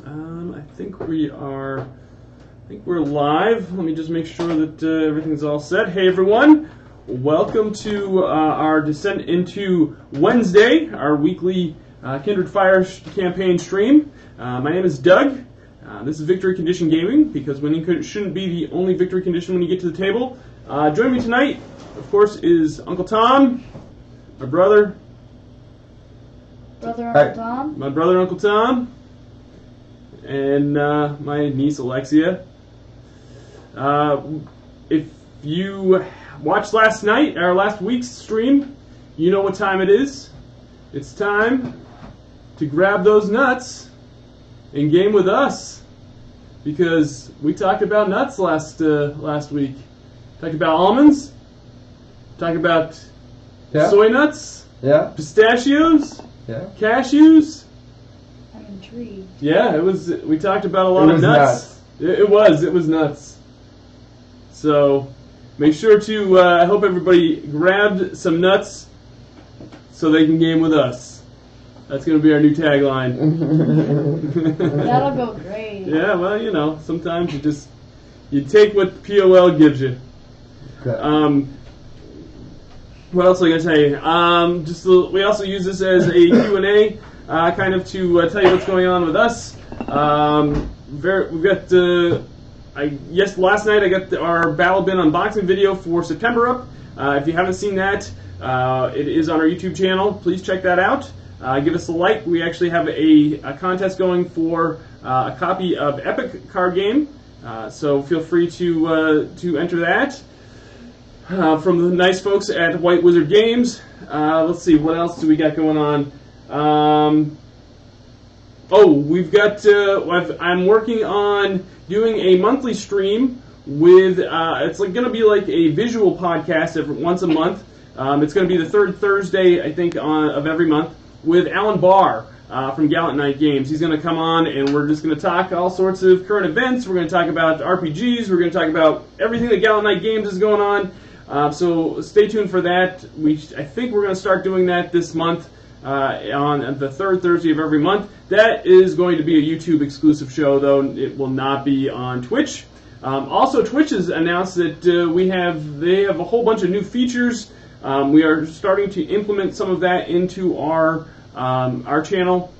I think we're live. Let me just make sure that everything's all set. Hey everyone, welcome to our descent into Wednesday, our weekly Kindred Fire campaign stream. My name is Doug. This is Victory Condition Gaming, because winning shouldn't be the only victory condition when you get to the table. Joining me tonight, of course, is Uncle Tom, my brother. Uncle Tom. My brother, Uncle Tom. And my niece Alexia. If you watched last week's stream, you know what time it is. It's time to grab those nuts and game with us, because we talked about nuts last week. Talked about almonds. Talked about soy nuts. Yeah. Pistachios. Yeah. Cashews. I'm intrigued. Yeah, it was. We talked about a lot of nuts. It was nuts. So, make sure to. I hope everybody grabbed some nuts so they can game with us. That's going to be our new tagline. That'll go great. Yeah, well, you know, sometimes you take what POL gives you. Okay. What else was I going to tell you? We also use this as a Q&A, kind of to tell you what's going on with us. We've got, last night I got our Battle Bin unboxing video for September up. If you haven't seen that, it is on our YouTube channel. Please check that out. Give us a like. We actually have a contest going for a copy of Epic card game, so feel free to enter that. From the nice folks at White Wizard Games. Let's see, what else do we got going on? We've got. I'm working on doing a monthly stream with. It's going to be like a visual podcast once a month. It's going to be the third Thursday, I think, of every month, with Alan Barr from Gallant Knight Games. He's going to come on, and we're just going to talk all sorts of current events. We're going to talk about RPGs. We're going to talk about everything that Gallant Knight Games is going on. So stay tuned for that. I think we're going to start doing that this month on the third Thursday of every month. That is going to be a YouTube exclusive show, though. It will not be on Twitch. Also, Twitch has announced that they have a whole bunch of new features. We are starting to implement some of that into our channel.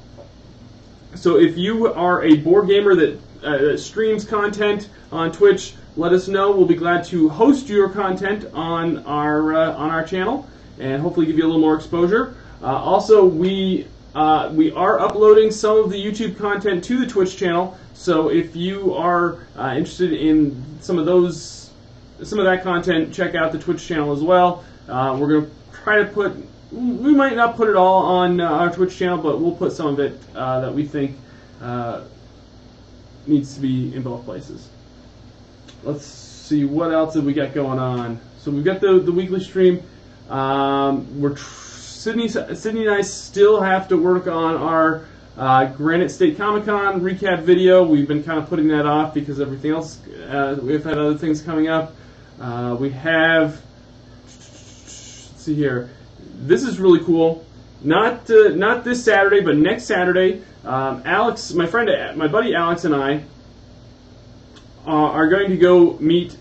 So if you are a board gamer that streams content on Twitch, let us know. We'll be glad to host your content on our channel and hopefully give you a little more exposure. Also, we are uploading some of the YouTube content to the Twitch channel. So if you are interested in some of that content, check out the Twitch channel as well. We're going to try to we might not put it all on our Twitch channel, but we'll put some of it that we think needs to be in both places. Let's see, what else have we got going on? So we've got the weekly stream. Sydney and I still have to work on our Granite State Comic-Con recap video. We've been kind of putting that off because everything else, we've had other things coming up. We have, let's see here, this is really cool. Not this Saturday, but next Saturday, Alex, my buddy Alex and I, are going to go meet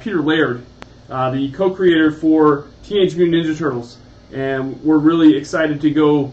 Peter Laird, the co-creator for Teenage Mutant Ninja Turtles, and we're really excited to go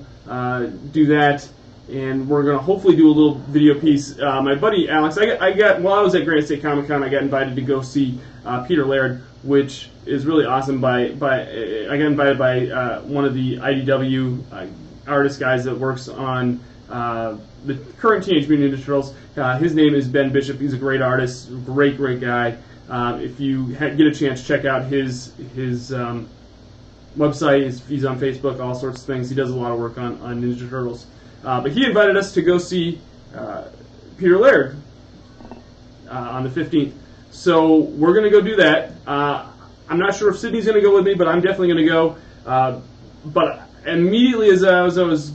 do that. And we're going to hopefully do a little video piece. My buddy Alex, while I was at Granite State Comic Con, I got invited to go see Peter Laird, which is really awesome. I got invited by one of the IDW artist guys that works on the current Teenage Mutant Ninja Turtles. His name is Ben Bishop. He's a great artist, great guy. If you get a chance, check out his website. He's on Facebook, all sorts of things. He does a lot of work on Ninja Turtles. But he invited us to go see Peter Laird on the 15th. So we're going to go do that. I'm not sure if Sydney's going to go with me, but I'm definitely going to go. But immediately as I was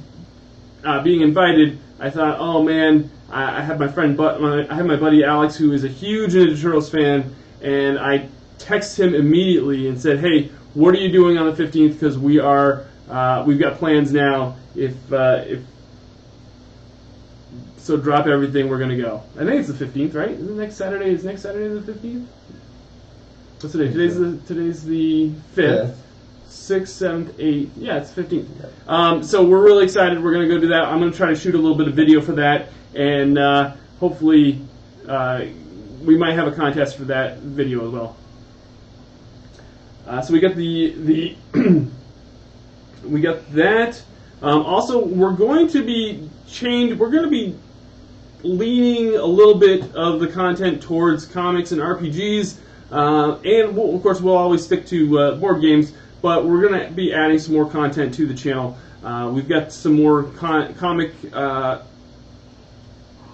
being invited, I thought, oh man, I have my buddy Alex, who is a huge Ninja Turtles fan, and I texted him immediately and said, hey, what are you doing on the 15th? Because we've got plans now. If So drop everything. We're gonna go. I think it's the 15th, right? Isn't next Saturday? Is next Saturday the 15th? What's today? Today's the 5th. 6th, 7th, 8th. Yeah, it's 15th. So we're really excited. We're going to go do that. I'm going to try to shoot a little bit of video for that, and hopefully we might have a contest for that video as well. So we got the we got that. Also, we're going to be leaning a little bit of the content towards comics and RPGs, and of course we'll always stick to board games. But we're going to be adding some more content to the channel. We've got some more comic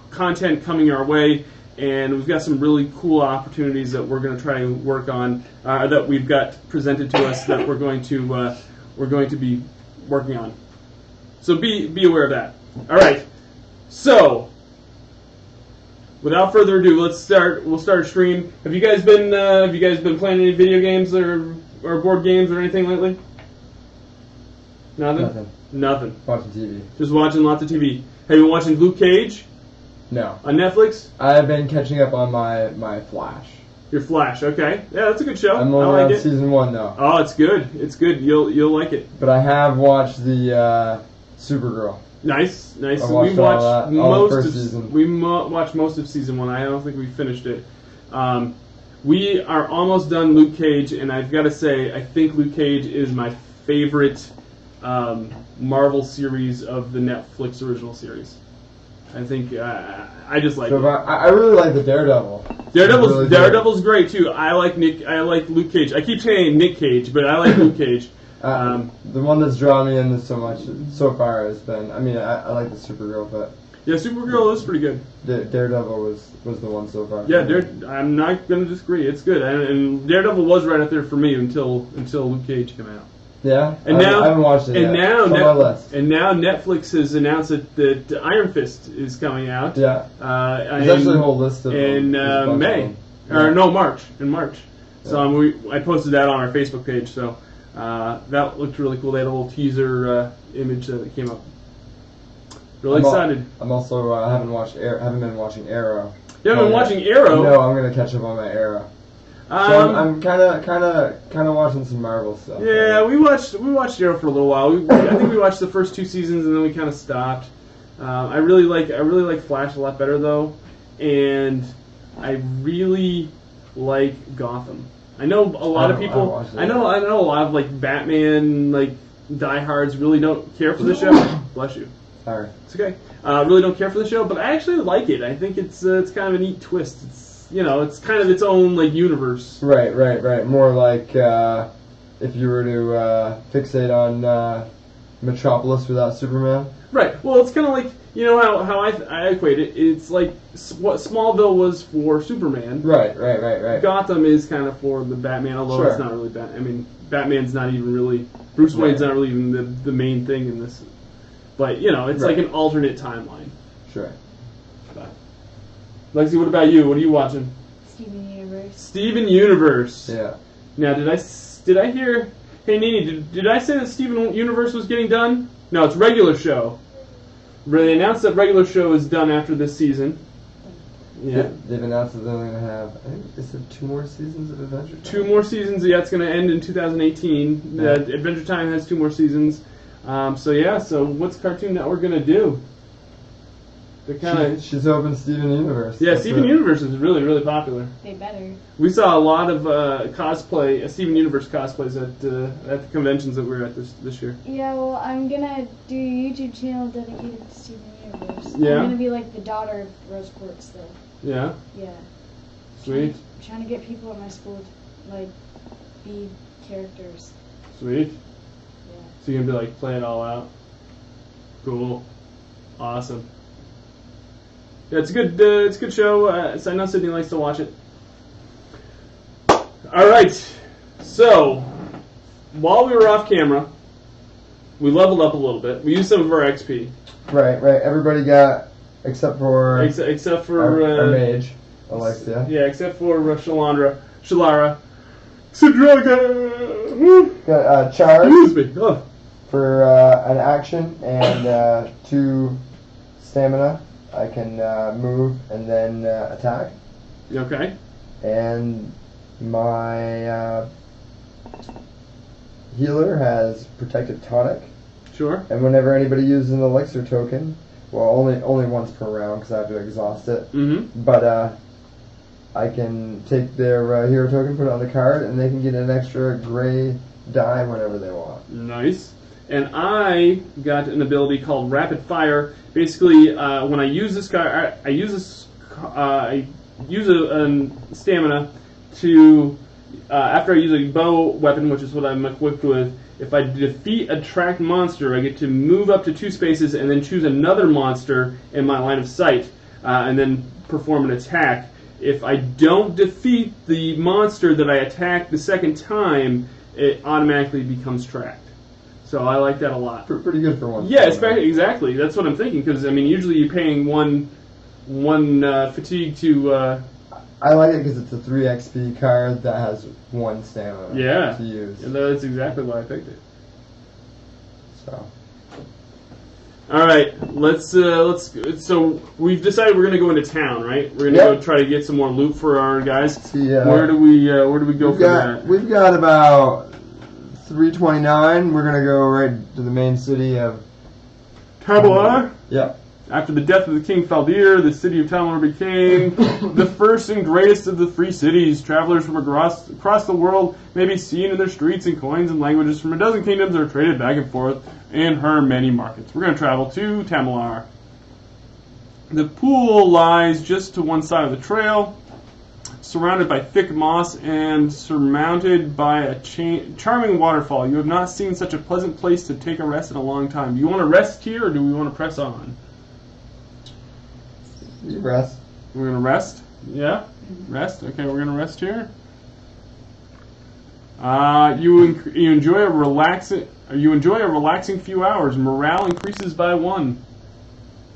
content coming our way, and we've got some really cool opportunities that we're going to try and work on, that we've got presented to us that we're going to be working on. So be aware of that. All right. So without further ado, we'll start a stream. Have you guys been playing any video games or board games or anything lately? Nothing. Watching TV. Just watching lots of TV. Have you been watching Luke Cage? No. On Netflix? I've been catching up on my Flash. Your Flash, okay. Yeah, that's a good show. I'm only on season 1 though. Oh, it's good. It's good. You'll like it. But I have watched the Supergirl. Nice. We watched most of season 1. I don't think we finished it. We are almost done Luke Cage, and I've got to say, I think Luke Cage is my favorite Marvel series of the Netflix original series. I think I just like it. I really like the Daredevil. Daredevil's great too. I like Luke Cage. I keep saying Nick Cage, but I like Luke Cage. The one that's drawn me in so much so far has been. I mean, I like the Supergirl, but yeah, Supergirl is pretty good. Daredevil was the one so far. Yeah, I'm not going to disagree. It's good, and Daredevil was right up there for me until Luke Cage came out. Yeah, and I haven't watched it yet. And now Netflix has announced that Iron Fist is coming out. Yeah, there's actually a whole list of in May, or no, March. In March. Yeah. So I posted that on our Facebook page. So that looked really cool. They had a little teaser image that came up. Really excited. I'm also haven't been watching Arrow. You haven't been watching Arrow? No, I'm gonna catch up on my Arrow. So I'm kind of watching some Marvel stuff. Yeah, we watched Arrow for a little while. I think we watched the first 2 seasons and then we kind of stopped. I really like Flash a lot better though, and I really like Gotham. I know a lot of people. I know a lot of like Batman diehards really don't care for the show. Bless you. Sorry. It's okay. Really don't care for the show, but I actually like it. I think it's kind of a neat twist. It's kind of its own universe. Right. More like if you were to fixate on Metropolis without Superman. Right. Well, it's kind of like how I equate it. It's like what Smallville was for Superman. Right. Gotham is kind of for the Batman, although it's not really Batman. I mean, Batman's not even really Bruce Wayne's not really even the main thing in this. But it's like an alternate timeline. Sure. But, Lexi, what about you? What are you watching? Steven Universe. Steven Universe. Yeah. Now, did I hear? Hey, Nini, did I say that Steven Universe was getting done? No, it's regular show. They announced that regular show is done after this season. Yeah. They've announced that they're going to have, I think, is there 2 more seasons of Adventure Time? 2 more seasons. Yeah, it's going to end in 2018. Yeah. Adventure Time has 2 more seasons. So what's Cartoon Network going to do? She's open Steven Universe. Yeah, Steven Universe is really, really popular. They better. We saw a lot of Steven Universe cosplays at the conventions that we were at this year. Yeah, well, I'm gonna do a YouTube channel dedicated to Steven Universe. Yeah. I'm gonna be like the daughter of Rose Quartz, though. Yeah. Yeah. Sweet. Trying to get people at my school to be characters. Sweet. Yeah. So you're gonna be play it all out. Cool. Awesome. Yeah, it's a good show. I know Sydney likes to watch it. All right. So, while we were off camera, we leveled up a little bit. We used some of our XP. Right. Everybody got, except for our mage, Alexia. Yeah, except for Shalara, Sidraga. Got charge. Excuse me. Oh. For an action and 2 stamina. I can move and then attack. Okay. And my healer has protected tonic. Sure. And whenever anybody uses an elixir token, well, only once per round because I have to exhaust it. Mm-hmm. But I can take their hero token, put it on the card, and they can get an extra gray die whenever they want. Nice. And I got an ability called Rapid Fire. Basically, when I use this guy, I use a stamina to after I use a bow weapon, which is what I'm equipped with. If I defeat a tracked monster, I get to move up to 2 spaces and then choose another monster in my line of sight, and then perform an attack. If I don't defeat the monster that I attacked the second time, it automatically becomes tracked. So I like that a lot. Pretty good for one. Yeah, exactly. That's what I'm thinking. Because I mean, usually you're paying one fatigue to. I like it because it's a 3 XP card that has 1 stamina to use. And that's exactly why I picked it. So. All right, let's. So we've decided we're gonna go into town, right? We're gonna go try to get some more loot for our guys. Yeah. Where do we go for that? We've got about 329. We're gonna go right to the main city of Tablar. Yep. After the death of the King Faldir, the city of Tablar became the first and greatest of the free cities. Travelers from across the world may be seen in their streets, and coins and languages from a dozen kingdoms are traded back and forth in her many markets. We're going to travel to Tamalar. The pool lies just to one side of the trail, surrounded by thick moss and surmounted by a charming waterfall. You have not seen such a pleasant place to take a rest in a long time. Do you want to rest here, or do we want to press on? You rest. We're going to rest? Yeah? Rest? Okay, we're going to rest here. You enjoy a relaxing few hours. Morale increases by 1.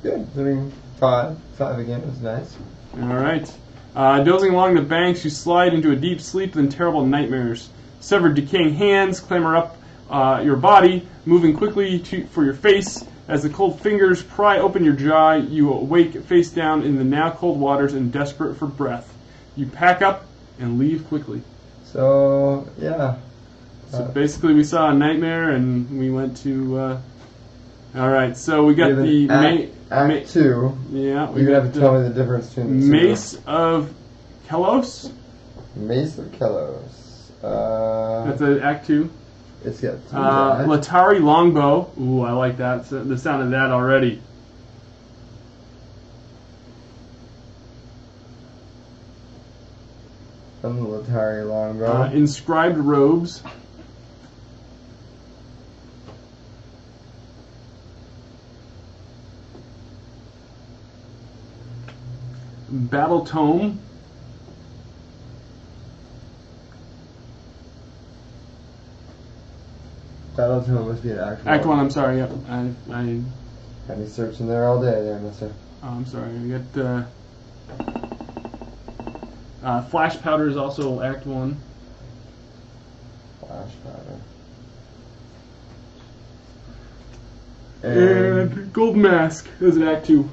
Good. I mean, 5 again. It was nice. All right. Dozing along the banks, you slide into a deep sleep, then terrible nightmares. Severed, decaying hands clamber up your body, moving quickly for your face. As the cold fingers pry open your jaw, you awake face down in the now cold waters and desperate for breath. You pack up and leave quickly. So, yeah. So basically we saw a nightmare and we went to... Alright, so we got the... Act 2. Yeah. You're going to have to tell me the difference between the two. Mace of Kelos? Mace of Kelos. That's Act 2. It's got 2. Latari Longbow. Ooh, I like that. The sound of that already. And the Latari Longbow. Inscribed Robes. Battle Tome. Battle Tome must be an Act 1. Act 1, I'm sorry, yep. I Had me searching there all day there, mister. Oh, I'm sorry. I got Flash Powder is also Act 1. Flash Powder. And Gold Mask is an Act 2.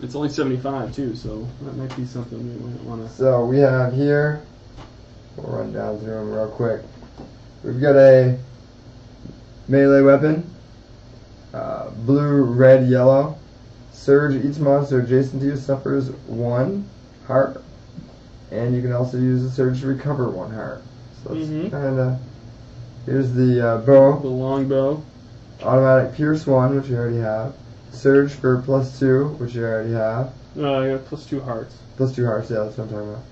It's only 75 too, so that might be something we might want to... So we have here, we'll run down through them real quick. We've got a melee weapon, blue, red, yellow. Surge, each monster adjacent to you suffers 1 heart, and you can also use the surge to recover 1 heart. So it's kind of... Here's the bow. The longbow. Automatic Pierce 1, which you already have. Surge for +2, which you already have. I got +2 hearts. +2 hearts, yeah, that's what I'm talking about.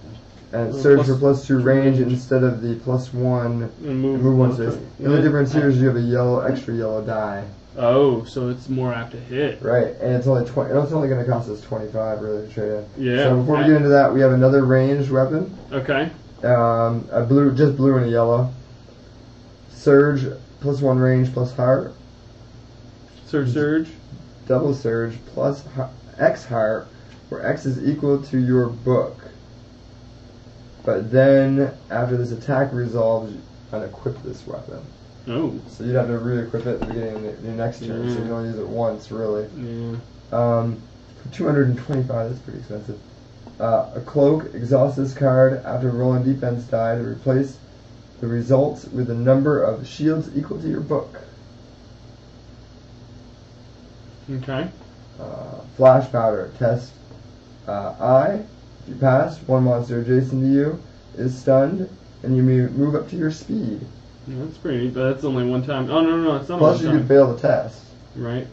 And surge for +2 range instead of the +1 and move 1 space. The only difference here is you have a extra yellow die. Oh, so it's more apt to hit. Right, and it's only It's only going to cost us 25 really to trade in. Yeah. So before we get into that, we have another ranged weapon. Okay. A blue, just blue and a yellow. Surge +1 range plus heart. Surge. Double surge plus X heart, where X is equal to your book. But then, after this attack resolves, unequip this weapon. Oh. So you'd have to re-equip it at the beginning of your next turn, so you can only use it once, really. Yeah. For 225, that's pretty expensive. A cloak exhausts this card after rolling defense die to replace the results with a number of shields equal to your book. Okay. Flash powder. Test I. If you pass, one monster adjacent to you is stunned, and you may move up to your speed. Yeah, that's pretty neat, but that's only one time. Oh, no, it's not Plus, one you time. can fail the test. Right.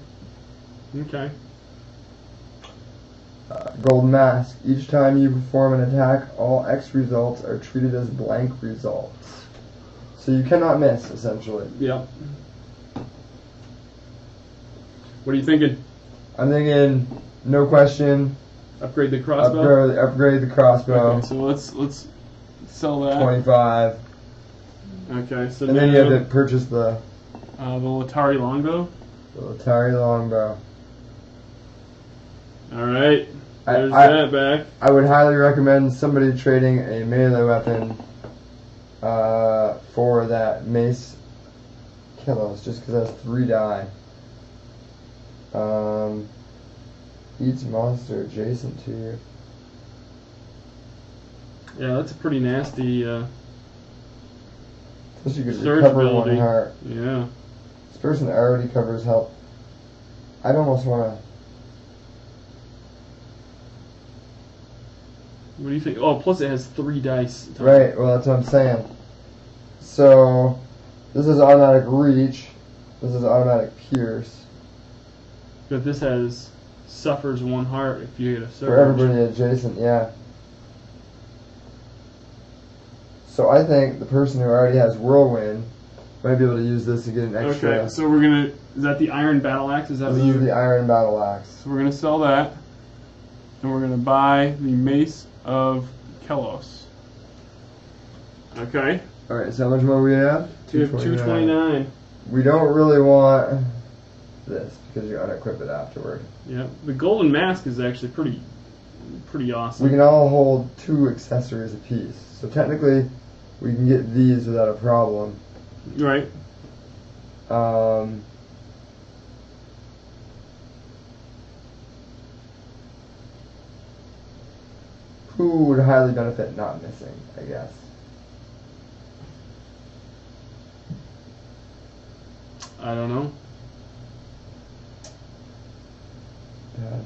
Okay. Golden Mask. Each time you perform an attack, all X results are treated as blank results. So you cannot miss, essentially. Yep. What are you thinking? I'm thinking, no question, Upgrade the crossbow? upgrade the crossbow. Okay, so let's sell that. 25. Okay, so And now then you have to purchase the Latari longbow. Atari longbow. Alright. There's I- that back. I would highly recommend somebody trading a melee weapon for that mace Killos, just because that's 3 die. Each monster adjacent to you. Yeah, that's a pretty nasty Plus you could surge recover ability. 1 heart. Yeah. This person already covers health. I'd almost want to... What do you think? Oh, plus it has 3 dice. Right, well that's what I'm saying. So, this is automatic reach. This is automatic pierce. But this has suffers 1 heart if you get a surge. For everybody adjacent, yeah. So I think the person who already has whirlwind might be able to use this to get an extra. Okay, so we're gonna. Is that the iron battle axe? Is that This what is you? the iron battle axe. So we're gonna sell that, and we're gonna buy the mace of Kelos. Okay. Alright, so how much more we have? We have 229. We don't really want this because you unequip it afterward. Yeah. The golden mask is actually pretty awesome. We can all hold 2 accessories apiece. So technically, we can get these without a problem. Right. Who would highly benefit not missing, I guess. I don't know. Yes.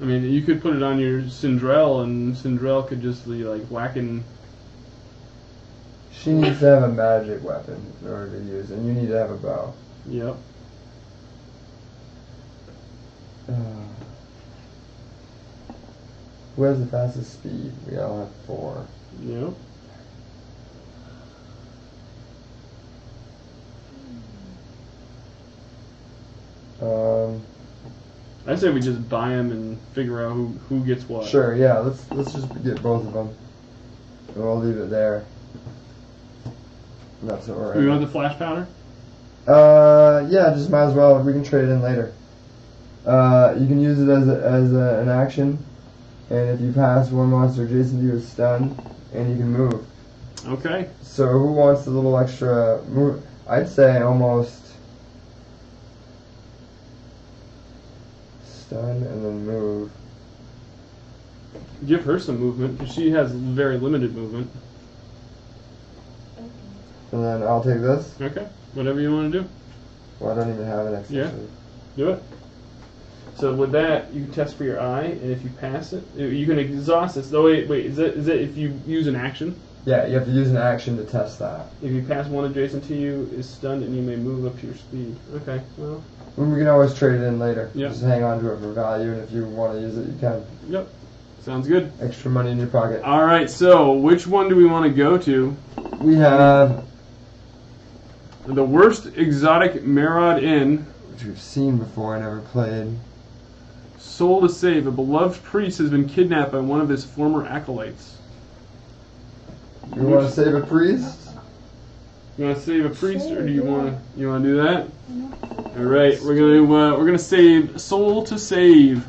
I mean, you could put it on your Sindrel, and Sindrel could just be like whacking. She needs to have a magic weapon in order to use, and you need to have a bow. Yep. Who has the fastest speed? We all have 4. Yep. I say we just buy them and figure out who gets what. Sure, yeah. Let's just get both of them, and we'll leave it there. And that's all right. Do you want the flash powder? Yeah, just might as well. We can trade it in later. You can use it as an action, and if you pass, 1 monster adjacent to you is stunned, and you can move. Okay. So who wants the little extra move? I'd say almost stun and then move. Give her some movement because she has very limited movement. Okay. And then I'll take this. Okay. Whatever you want to do. Well, I don't even have an accessory. Do it. So with that, you can test for your eye, and if you pass it, you can exhaust this. Oh wait, is it if you use an action? Yeah, you have to use an action to test that. If you pass 1 adjacent to you is stunned, and you may move up to your speed. Okay. Well. We can always trade it in later. Yeah. Just hang on to it for value, and if you want to use it, you can. Yep. Sounds good. Extra money in your pocket. All right. So which one do we want to go to? We have The worst exotic Marod Inn. which we've seen before, I never played. Soul to save. A beloved priest has been kidnapped by one of his former acolytes. You want to save a priest? You want to save a priest, or do you Sure, want to? You want to do that? No. All right, we're gonna save Soul to save.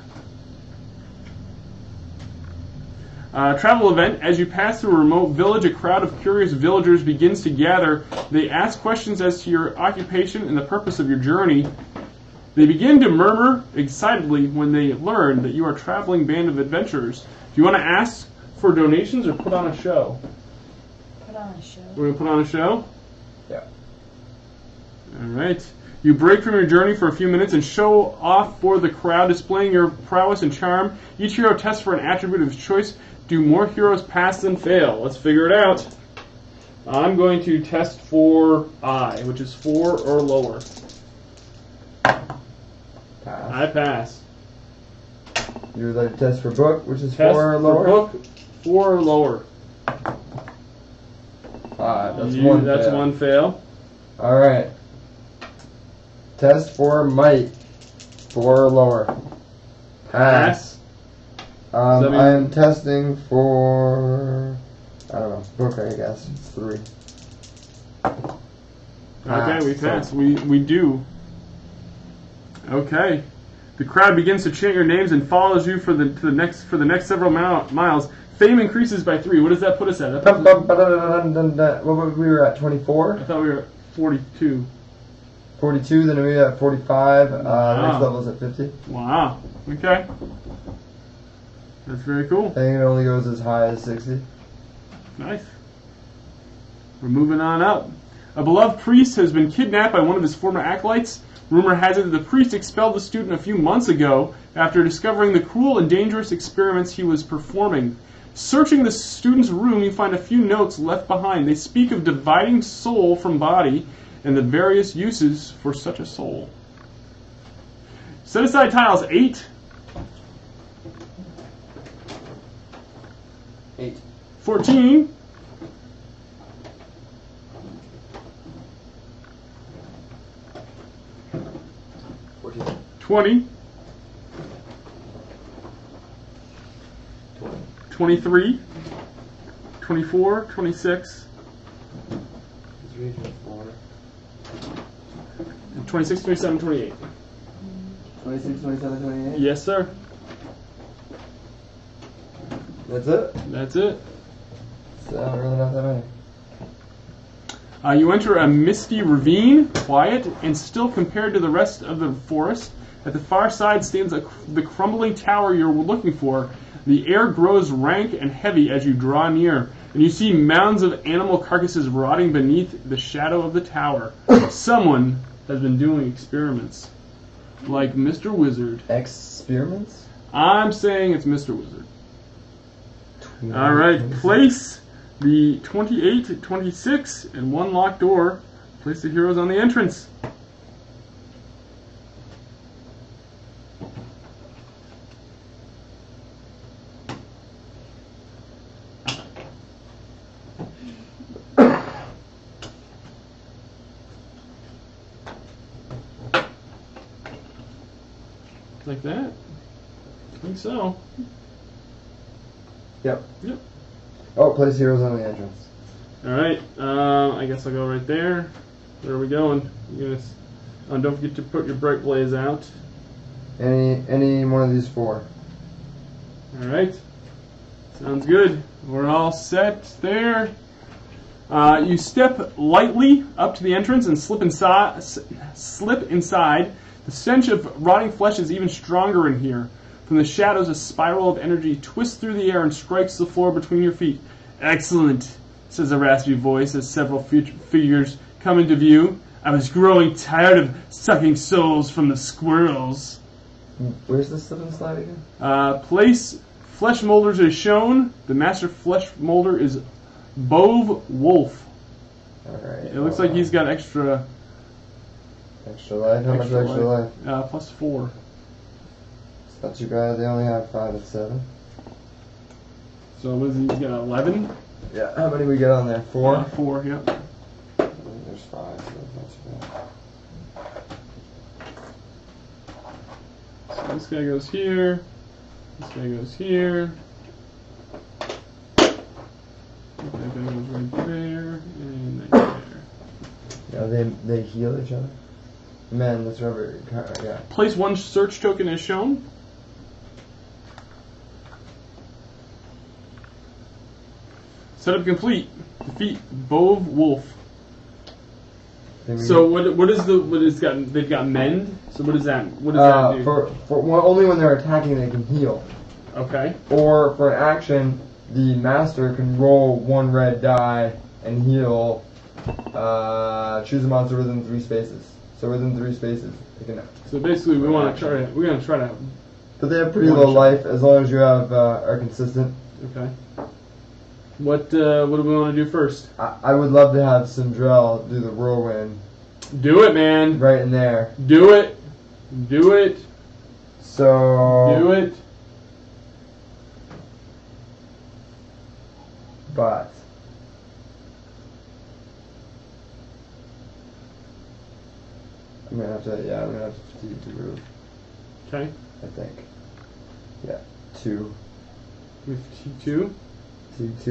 Travel event. As you pass through a remote village, a crowd of curious villagers begins to gather. They ask questions as to your occupation and the purpose of your journey. They begin to murmur excitedly when they learn that you are a traveling band of adventurers. Do you want to ask for donations or put on a show? Put on a show. We're going to put on a show? Yeah. All right. You break from your journey for a few minutes and show off for the crowd, displaying your prowess and charm. Each hero tests for an attribute of his choice. Do more heroes pass than fail? Let's figure it out. I'm going to test for I, which is 4 or lower. Pass. I pass. You would like to test for book, which is Test 4 or for lower? book, 4 or lower. That's You- one That's fail. one fail. Alright. Test for might. 4 or lower. Pass. Does that mean- I'm testing for... I don't know. Book, I guess. It's 3. Okay, we so- pass. We do. Okay. The crowd begins to chant your names and follows you for the next several miles. Fame increases by 3. What does that put us at? That puts us- What we were at 24, I thought we were at 42. 42. Then we were at 45. The Wow. next level is at 50. Wow. Okay. That's very cool. I think it only goes as high as 60. Nice. We're moving on up. A beloved priest has been kidnapped by one of his former acolytes. Rumor has it that the priest expelled the student a few months ago after discovering the cruel and dangerous experiments he was performing. Searching the student's room, you find a few notes left behind. They speak of dividing soul from body and the various uses for such a soul. Set aside tiles 8, 8. 14, 20, 23, 24, 26, 26, 27, 28. 26, 27, 28. Yes, sir. That's it? That's it. So, really not that many. You enter a misty ravine, quiet and still compared to the rest of the forest. At the far side stands the crumbling tower you're looking for. The air grows rank and heavy as you draw near, and you see mounds of animal carcasses rotting beneath the shadow of the tower. Someone has been doing experiments. Like Mr. Wizard. Experiments? I'm saying it's Mr. Wizard. Alright, place the 28, 26, and 1 locked door. Place the heroes on the entrance. Like that? I think so. Yep. Yep. Oh, place heroes on the entrance. Alright, I guess I'll go right there. Where are we going? Don't forget to put your bright blaze out. Any one of these 4. Alright. Sounds good. We're all set there. You step lightly up to the entrance and slip inside. The stench of rotting flesh is even stronger in here. From the shadows, a spiral of energy twists through the air and strikes the floor between your feet. Excellent, says a raspy voice as several figures come into view. I was growing tired of sucking souls from the squirrels. Where's the slip and slide again? Place flesh molders is shown. The master flesh molder is Bove Wolfe. Alright. It looks like he's got extra life? How much extra life? plus 4. It's not too bad. They only have 5 and 7. So what is he? He's got 11? Yeah. How many we get on there? 4? 4, yep. There's 5, so that's not too bad. So this guy goes here. This guy goes here. That guy goes right there. And that guy there. Yeah, they heal each other. Man, that's rubber. Yeah. Place 1 search token is shown. Setup complete. Defeat Bove Wolfe. Maybe- So what is the what is got? They've got mend. So what does that? What does that do? For only when they're attacking, they can heal. Okay. Or for an action, the master can roll 1 red die and heal. Choose a monster within 3 spaces. So within 3 spaces, they can. So basically, we're gonna try to. But they have pretty low life as long as you have are consistent. Okay. What do we want to do first? I would love to have Sindrell do the whirlwind Do it, man. right in there. Do it. Do it. So. Do it. But. I'm gonna have to fatigue to move. Okay. I think. Yeah. 2. With T2. T2 to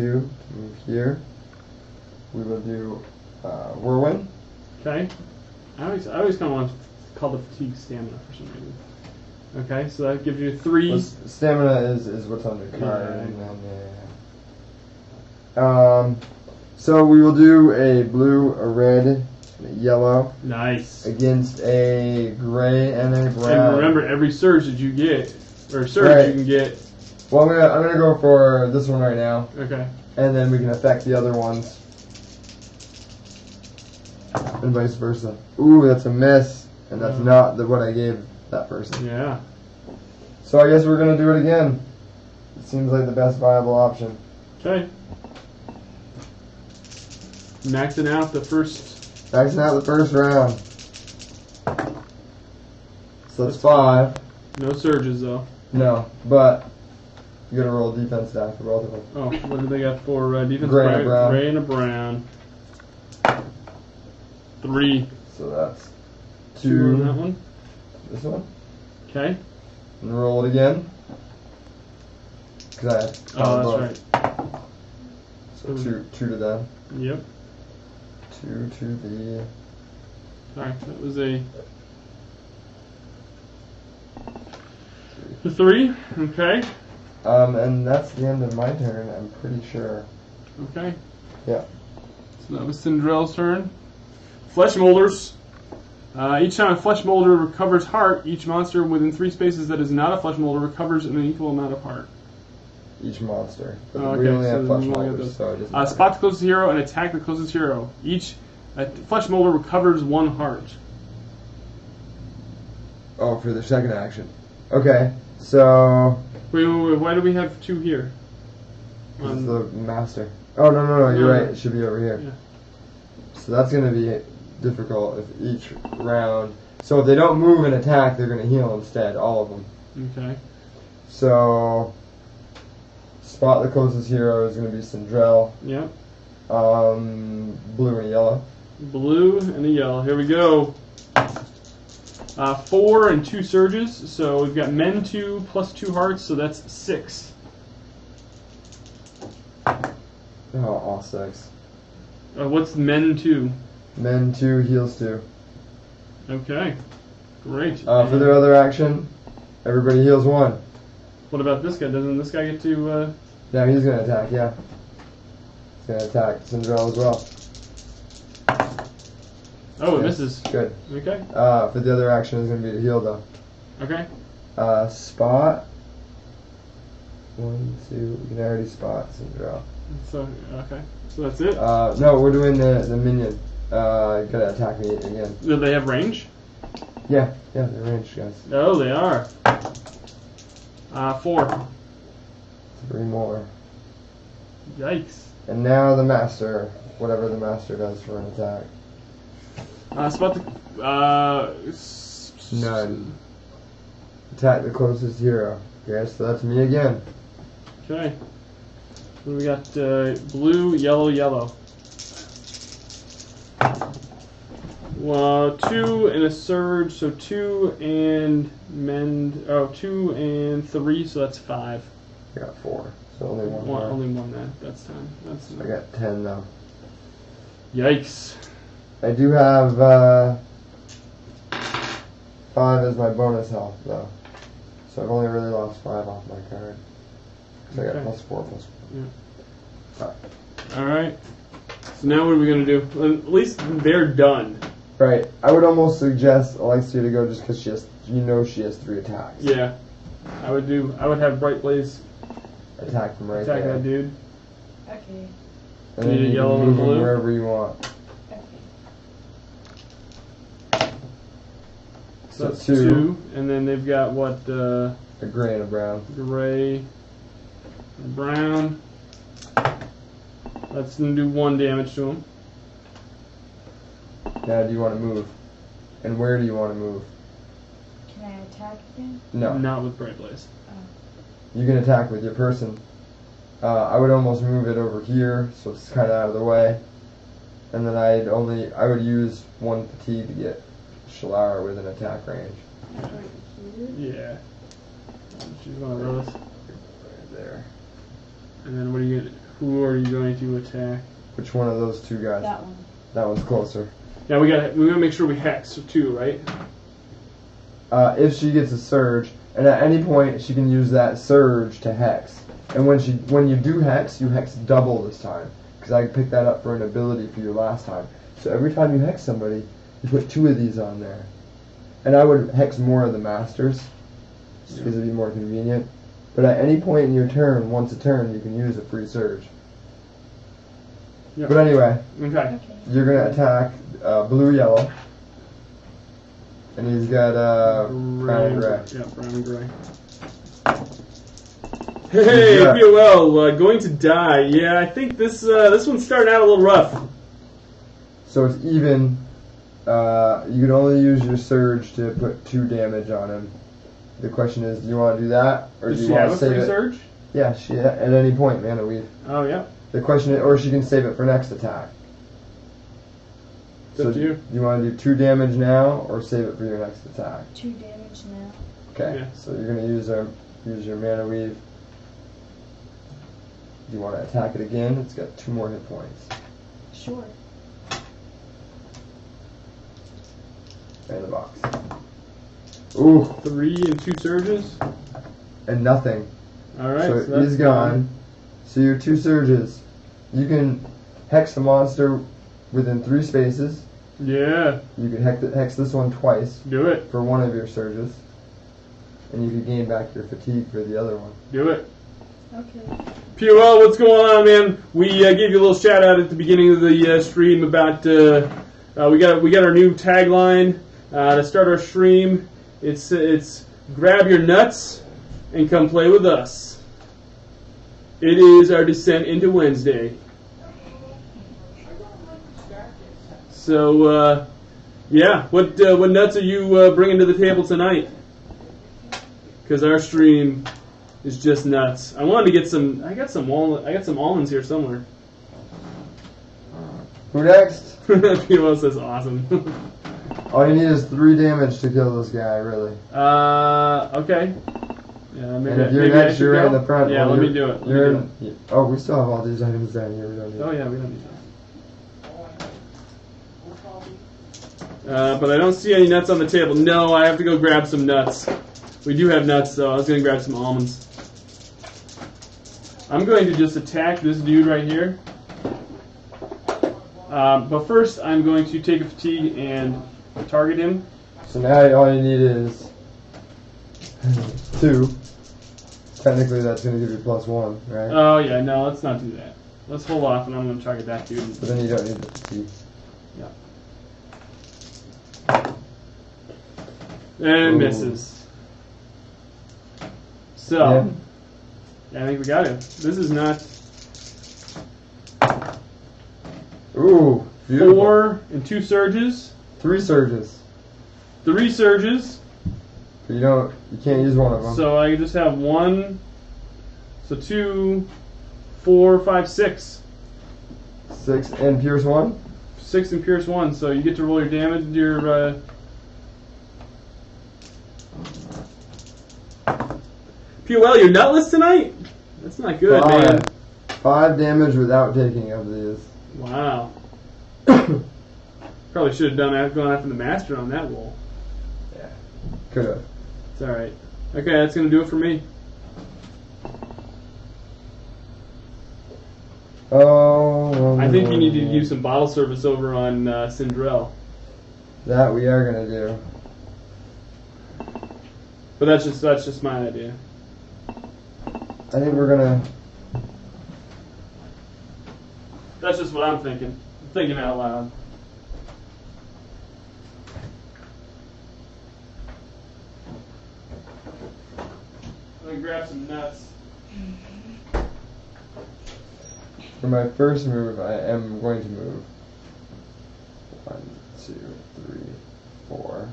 move here. We will do whirlwind. Okay. I always kind of want to call the fatigue stamina for some reason. Okay, so that gives you 3. Well, stamina is what's on your card. Yeah. And then, so we will do a blue, a red, and a yellow Nice. against a gray and a brown. And remember, every surge that you get, or surge Right. you can get. Well, I'm gonna go for this one right now, Okay. and then we can affect the other ones, and vice versa. Ooh, that's a miss, and that's not what I gave that person. Yeah. So I guess we're gonna do it again. It seems like the best viable option. Okay. Maxing out the first. Maxing out the first round. So that's 5. No surges though. No, but you gotta roll defense die for both of them. Oh, what do they got for defense? Gray and a brown. Gray and a brown. 3. So that's 2 on that 2. one. This one. Okay. And roll it again. Cause I have Oh, that's right. So 2 to them. Yep. 2 to the. Sorry, that was a 3. Okay. And that's the end of my turn. I'm pretty sure. Okay. Yeah. So that was Sindrell's turn. Flesh molders. Each time a flesh molder recovers heart, each monster within 3 spaces that is not a flesh molder recovers an equal amount of heart. Each monster. But Oh, we okay, only so have flesh we only have molders, those. so it doesn't Spot the closest hero and attack the closest hero. Each flesh molder recovers 1 heart. Oh, for the second action. Okay, so Wait, why do we have 2 here? this is the master. Oh no, you're No. right. It should be over here. Yeah. So that's gonna be difficult if each round. So if they don't move and attack, they're gonna heal instead, all of them. Okay. So spot the closest hero is gonna be Sindrell. Yep. Blue and yellow. Blue and a yellow. Here we go. 4 and 2 surges. So we've got men 2 plus 2 hearts, so that's 6. Oh, all 6. What's men 2? Men 2, heals 2. Okay. Great. For their other action, everybody heals 1. What about this guy? Doesn't this guy get to... Yeah, he's gonna attack, yeah. He's gonna attack Sindrell as well. Oh, it Yes, misses. Good. Okay. For the other action is gonna be to heal though. Okay. Spot. 1, 2, we can already spot Sindrell. So, okay. So that's it? No, we're doing the minion. Gotta attack me again. Do they have range? Yeah, they're ranged, guys. Oh, they are. 4. 3 more. Yikes. And now the master. Whatever the master does for an attack. Spot the... None. Attack the closest hero. Okay, so that's me again. Okay. We got blue, yellow, yellow. 2 and a surge, so 2 and mend. Oh, 2 and 3, so that's 5. I got 4, so only one more. Only one. That's 10. That's. I got 10 though. Yikes. I do have 5 as my bonus health though, so I've only really lost 5 off my card. So I got Okay. +4. Yeah. Alright. Alright. So now what are we going to do? Well, at least they're done. Right. I would almost suggest Alexia to go just because she has, she has 3 attacks. Yeah. I would have Bright Blaze Attack from right attack there. that dude. Okay. And then Need a you yellow can and move blue? them wherever you want. Okay. So So that's 2. 2. And then they've got what? A gray and a brown. Gray and brown. That's going to do 1 damage to him. Now, do you want to move? And where do you want to move? Can I attack again? No. Not with Bright Blaze. You can attack with your person. I would almost move it over here, so it's kind of out of the way. And then I would use 1 fatigue to get Shalara with an attack range. Right here? Yeah. She's one of those. Right there. And then who are you going to attack? Which one of those 2 guys? That one. That one's closer. Now we gotta make sure we hex too, right? If she gets a surge, and at any point she can use that surge to hex. And when you do hex, you hex double this time, because I picked that up for an ability for you last time. So every time you hex somebody, you put 2 of these on there. And I would hex more of the masters, just because it'd be more convenient. But at any point in your turn, once a turn, you can use a free surge. Yep. But anyway, Okay. Okay. you're gonna attack blue-yellow. And he's got brown and gray. Yeah, brown and gray. Hey, Yeah. POL, going to die. Yeah, I think this one's starting out a little rough. So it's even. You can only use your surge to put 2 damage on him. The question is, do you want to do that, or Does do she you want have to a save free it? surge? Yeah, she at any point, mana weave. Oh, yeah. The question is, or she can save it for next attack. It's up to you. Do you want to do 2 damage now, or save it for your next attack? 2 damage now. Okay. Yeah. So you're gonna use your mana weave. Do you want to attack it again? It's got 2 more hit points. Sure. And the box. Ooh, 3 and 2 surges. and nothing. All right. So that's he's gone. So your 2 surges. You can hex the monster within 3 spaces. Yeah. You can hex this one twice Do it. for 1 of your surges. And you can gain back your fatigue for the other one. Do it. Okay. POL, what's going on, man? We gave you a little shout out at the beginning of the stream about we got our new tagline to start our stream. It's grab your nuts and come play with us. It is our descent into Wednesday. So yeah, what nuts are you bringing to the table tonight? Because our stream is just nuts. I wanted to get some. I got some almonds here somewhere. Who next? POL says awesome. All you need is 3 damage to kill this guy, really. Okay. Yeah, maybe. And if you're maybe I next, should you're go? in the front. Yeah, well, let me you're- do it. Let me You're do it. in, oh, we still have all these items down here. We don't need. Oh yeah, we don't need that. But I don't see any nuts on the table. No, I have to go grab some nuts. We do have nuts, though. I was going to grab some almonds. I'm going to just attack this dude right here. But first, I'm going to take a fatigue and target him. So now all you need is 2. Technically, that's going to give you +1, right? Oh yeah, no, let's not do that. Let's hold off, and I'm going to target that dude. But then you don't need the fatigue. And Ooh. misses. So, yeah, I think we got it. This is not Ooh, beautiful. 4 and 2 surges, 3 surges. 3 surges. You can't use one of them. So I just have 1. So 2, 4, 5, 6. 6 and pierce 1. 6 and pierce 1. So you get to roll your damage. Your POL, you're nutless tonight? That's not good, man. 5 damage without taking of these. Wow. Probably should have gone after the master on that roll. Yeah, could have. It's alright. Okay, that's going to do it for me. Oh, I think you need to do some bottle service over on Cinderella. That we are gonna do. But that's just my idea. I think we're gonna. That's just what I'm thinking. I'm thinking out loud. I'm gonna grab some nuts. For my first move, I am going to move 1, 2, 3, 4.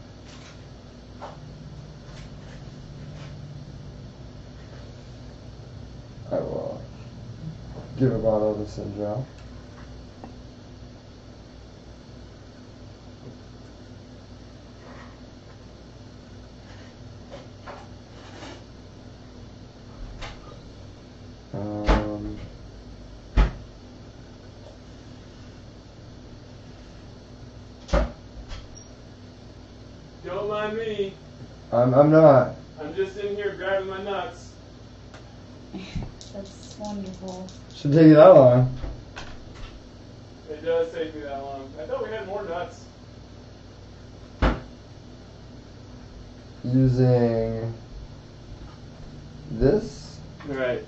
I will give a bottle to Cinderella. Don't mind me. I'm not. I'm just in here grabbing my nuts. That's wonderful. Should take you that long. It does take me that long. I thought we had more nuts. Using this Alright.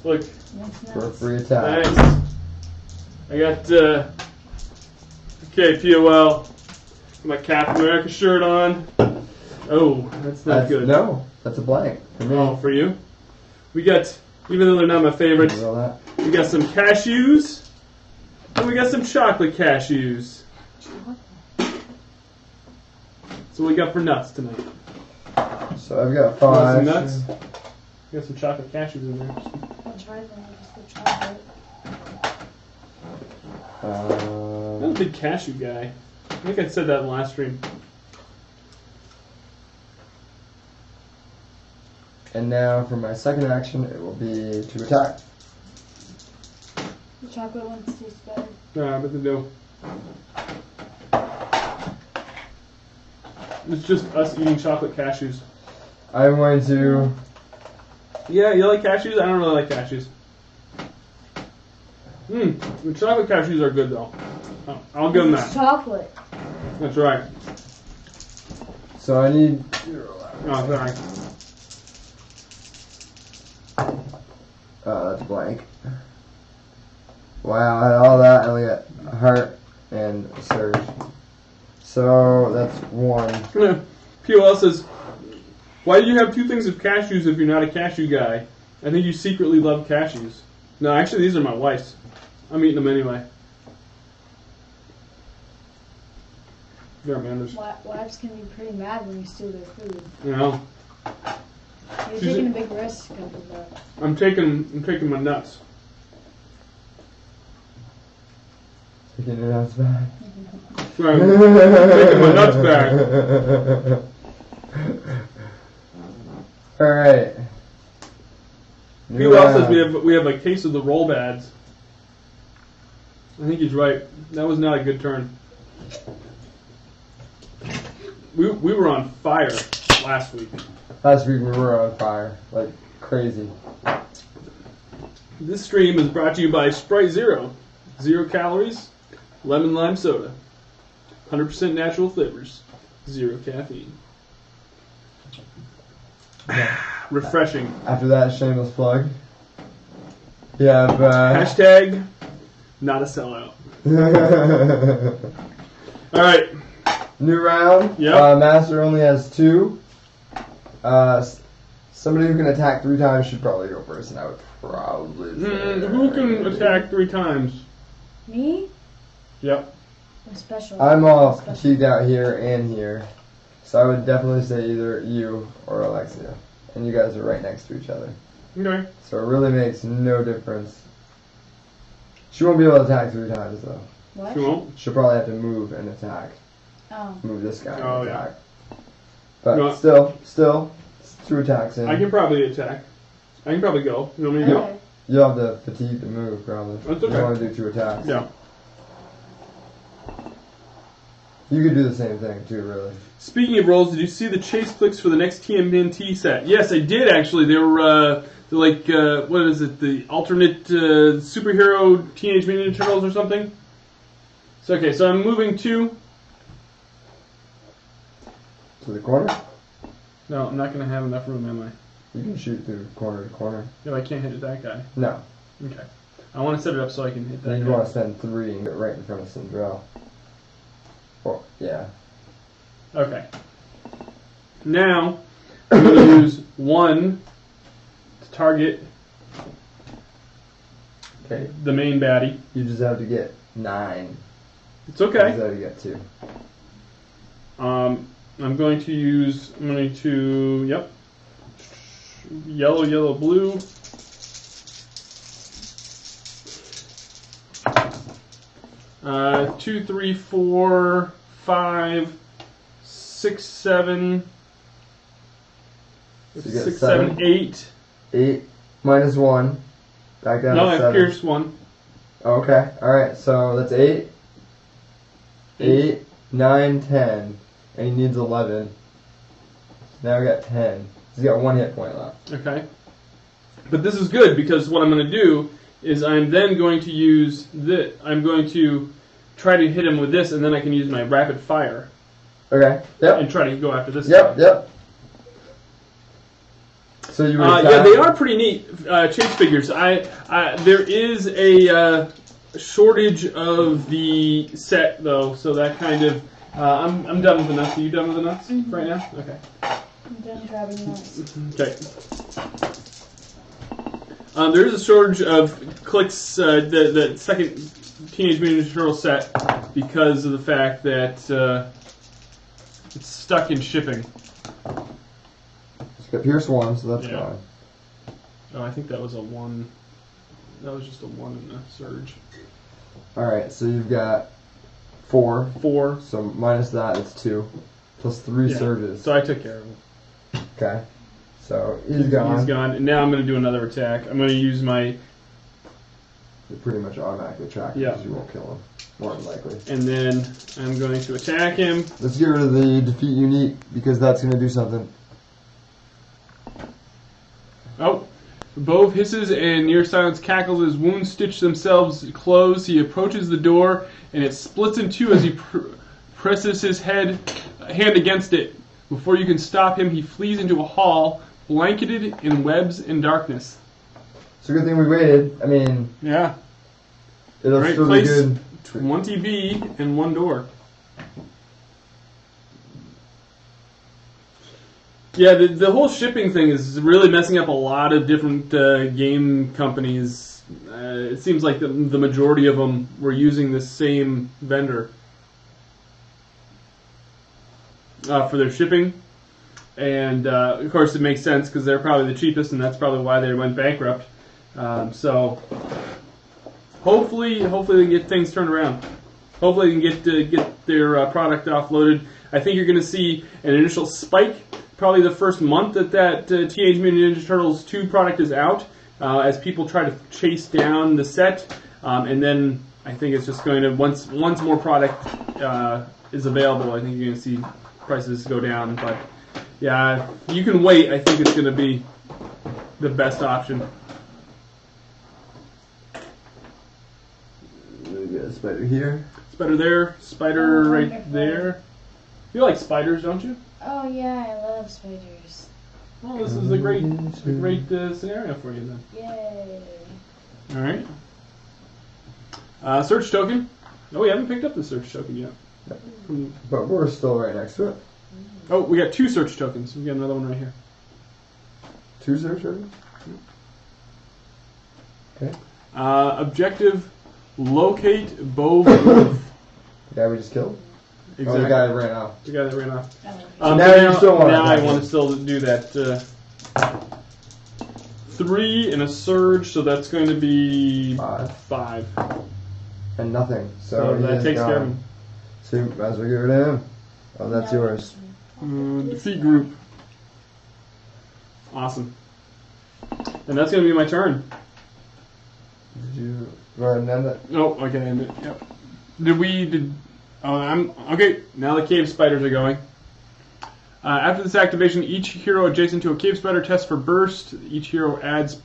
Look. That's for a nuts. free attack. Nice. I got, okay, POL. My Captain America shirt on. Oh, that's not good. No, that's a blank for me. Oh, for you? We got, even though they're not my favorite, Roll that. we got some cashews, and we got some chocolate cashews. So what we got for nuts tonight? So I've got You want 5. some nuts? We got some chocolate cashews in there. I'll try them with the chocolate. I'm not a big cashew guy. I think I said that in the last stream. And now for my second action, it will be to attack. The chocolate ones taste better. But they do. It's just us eating chocolate cashews. I'm going to. Yeah, you like cashews? I don't really like cashews. The chocolate cashews are good though. I'll give them It's that. chocolate. That's right. So I need. Oh, sorry. That's blank. Wow, I had all that, and only got a heart and a surge. So that's 1. POL says, why do you have 2 things of cashews if you're not a cashew guy? I think you secretly love cashews. No, actually, these are my wife's. I'm eating them anyway. There, man. There's, Wives can be pretty mad when you steal their food. you know, You're She's taking a big risk of that. I'm taking my nuts. Taking your nuts back. Right, I'm taking my nuts back. Alright. POL says we have a case of the roll bads. I think he's right. That was not a good turn. We were on fire last week. Last week we were on fire. Like crazy. This stream is brought to you by Sprite Zero. 0 calories, lemon lime soda. 100% natural flavors. 0 caffeine. Refreshing. After that shameless plug. You have Hashtag not a sellout. Alright. New round. Yep. Master only has 2. Somebody who can attack 3 times should probably go first, and I would probably say Who can attack 3 times? Me? Yep. I'm special. I'm all Special. fatigued out here and here, so I would definitely say either you or Alexia, and you guys are right next to each other, Okay. so it really makes no difference. She won't be able to attack 3 times though. What? She won't? She'll probably have to move and attack. Oh. Move this guy Oh, and yeah. attack. But No. still, it's 2 attacks in. I can probably attack. I can probably go. You want me to go? Okay. You'll have the fatigue to move, probably. That's You okay. want to do 2 attacks. Yeah. You could do the same thing too, really. Speaking of rolls, did you see the chase clicks for the next TMNT set? Yes, I did actually. They were they're like what is it? The alternate superhero Teenage Mutant Ninja Turtles or something. So okay, so I'm moving to the corner. No, I'm not going to have enough room, am I? You can shoot through corner to corner. No, I can't hit that guy. No. Okay. I want to set it up so I can hit that You guy. want to spend 3 and get right in front of Cinderella. Oh, yeah. Okay. Now, I'm going to use 1 to target the main baddie. You just have to get 9. It's okay. You just have to get 2. I'm going to use, yep. Yellow, yellow, blue. Two, 3, 4, 5, 6, 7. So you get 6, 7, 8. 8 minus 1. Back down No, to I 7. pierced 1. Okay, alright, so that's 8. 8, 9, 10. And he needs 11. Now we got 10. He's got 1 hit point left. Okay. But this is good because what I'm going to do is I'm then going to use this. I'm going to try to hit him with this, and then I can use my rapid fire. Okay, yep. And try to go after this Yep, guy. yep. So you yeah, they are pretty neat chase figures. There is a shortage of the set, though, so that kind of... I'm done with the nuts. Are you done with the nuts right now? Okay. I'm done grabbing nuts. Okay. There is a shortage of clicks, the second Teenage Mutant Ninja Turtle set, because of the fact that it's stuck in shipping. It's got Pierce 1, so that's Yeah. fine. Oh, I think that was a 1. That was just a 1 in the surge. Alright, so you've got 4. 4. So minus that, it's 2. Plus 3 surges. So I took care of him. Okay. So he's gone. He's gone. And now I'm going to do another attack. I'm going to use my... You're pretty much automatically tracking because you won't kill him. More than likely. And then I'm going to attack him. Let's get rid of the defeat unique because that's going to do something. Oh. Bove hisses and near silence cackles as wounds stitch themselves close. He approaches the door and it splits in two as he presses his hand against it. Before you can stop him, he flees into a hall, blanketed in webs and darkness. It's a good thing we waited. I mean, yeah, it'll right still place, be good. 20 B and 1 door. Yeah, the whole shipping thing is really messing up a lot of different game companies. It seems like the majority of them were using the same vendor for their shipping. And, of course, it makes sense because they're probably the cheapest, and that's probably why they went bankrupt. So, hopefully they can get things turned around. Hopefully they can get their product offloaded. I think you're going to see an initial spike probably the first month that Teenage Mutant Ninja Turtles 2 product is out, as people try to chase down the set, and then I think it's just going to, once more product is available, I think you're going to see prices go down. But yeah, you can wait. I think it's going to be the best option. We got a spider here. Spider there, spider right there. You like spiders, don't you? Oh yeah, I love spiders. Well, this is a great scenario for you then. Yay. All right. Search token. Oh, we haven't picked up the search token yet. But we're still right next to it. Oh, we got 2 search tokens. We got another one right here. 2 search tokens? Okay. Objective: locate Bove Wolfe. The guy we just killed? Exactly. Oh, the guy that ran off. The guy that ran off. Now you still want now to I want to still do that. 3 in a surge, so that's going to be 5. And nothing. So he that is takes gone. care of him. So you might as well get rid of him. Oh, that's yours. Defeat group. Awesome. And that's going to be my turn. Did you go ahead and end it? Oh, okay, end it. Yep. Did Oh, I'm okay. Now the cave spiders are going. After this activation, each hero adjacent to a cave spider tests for burst. Each hero adds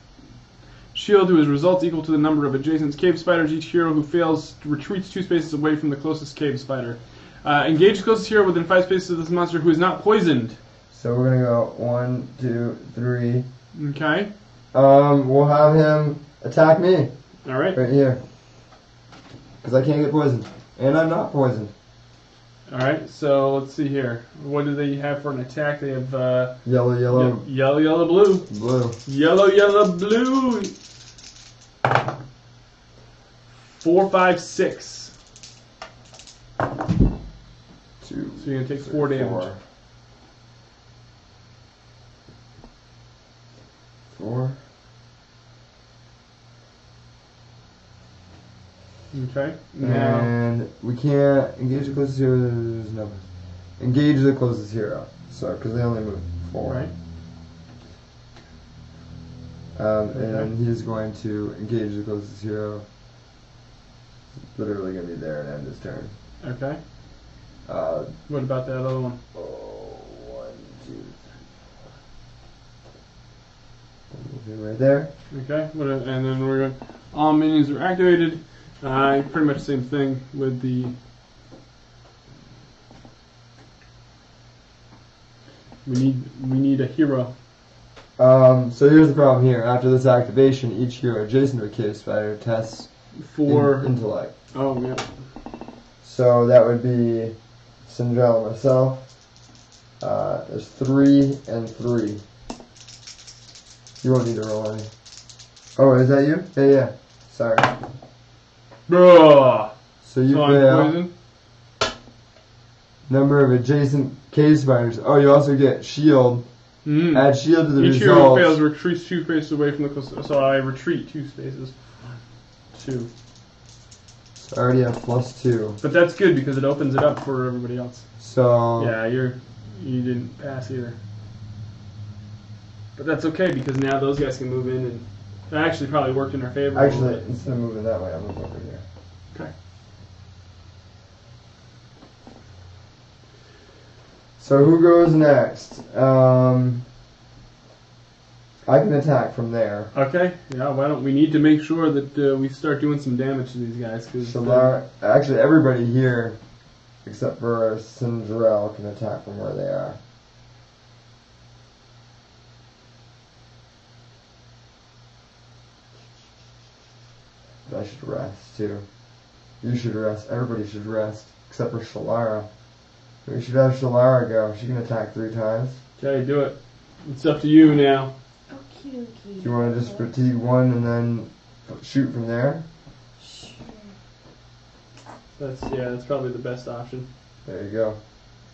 shield to his results equal to the number of adjacent cave spiders. Each hero who fails retreats 2 spaces away from the closest cave spider. Engage the closest hero within 5 spaces of this monster who is not poisoned. So we're gonna go 1, 2, 3. Okay. We'll have him attack me All right. right here. Because I can't get poisoned. And I'm not poisoned. All right. So let's see here. What do they have for an attack? They have Yellow, yellow, yellow, yellow, blue. blue. Yellow, yellow, blue. 4, 5, 6. 2. So you're gonna take 4 damage. 4. Okay. Now. And we can't engage the closest hero. There's no. Engage the closest hero. So, because they only move 4. Right. And he's going to engage the closest hero. Literally going to be there and end his turn. Okay. What about that other one? 1, 2, 3. Move him right there. Okay. And then we're going. All minions are activated. Pretty much the same thing with the. We need a hero. So here's the problem here. After this activation, each hero adjacent to a cave spider tests For intellect. Oh yeah. So that would be Cinderella and myself. There's 3 and 3. You won't need to roll any. Oh, is that you? Yeah. Sorry. Bruh. So you So I'm fail. poisoned? Number of adjacent cave spiders. Oh, you also get shield. Mm. Add shield to the Each hero who results. fails retreats 2 spaces away from the closest. So I retreat 2 spaces. 2. So I already have +2. But that's good because it opens it up for everybody else. So Yeah, you didn't pass either. But that's okay because now those guys can move in, and that actually probably worked in our favor. a little actually, bit. instead of moving that way, I'll move over here. Okay. So who goes next? I can attack from there. Okay. Yeah. Why don't we need to make sure that we start doing some damage to these guys? Because Actually, everybody here, except for Cinderella, can attack from where they are. But I should rest too. You should rest. Everybody should rest, except for Shalara. We should have Shalara go. She can attack 3 times. okay, do it. It's up to you now. Okie dokie. Do you want to just fatigue 1 and then shoot from there? Sure. That's probably the best option. There you go.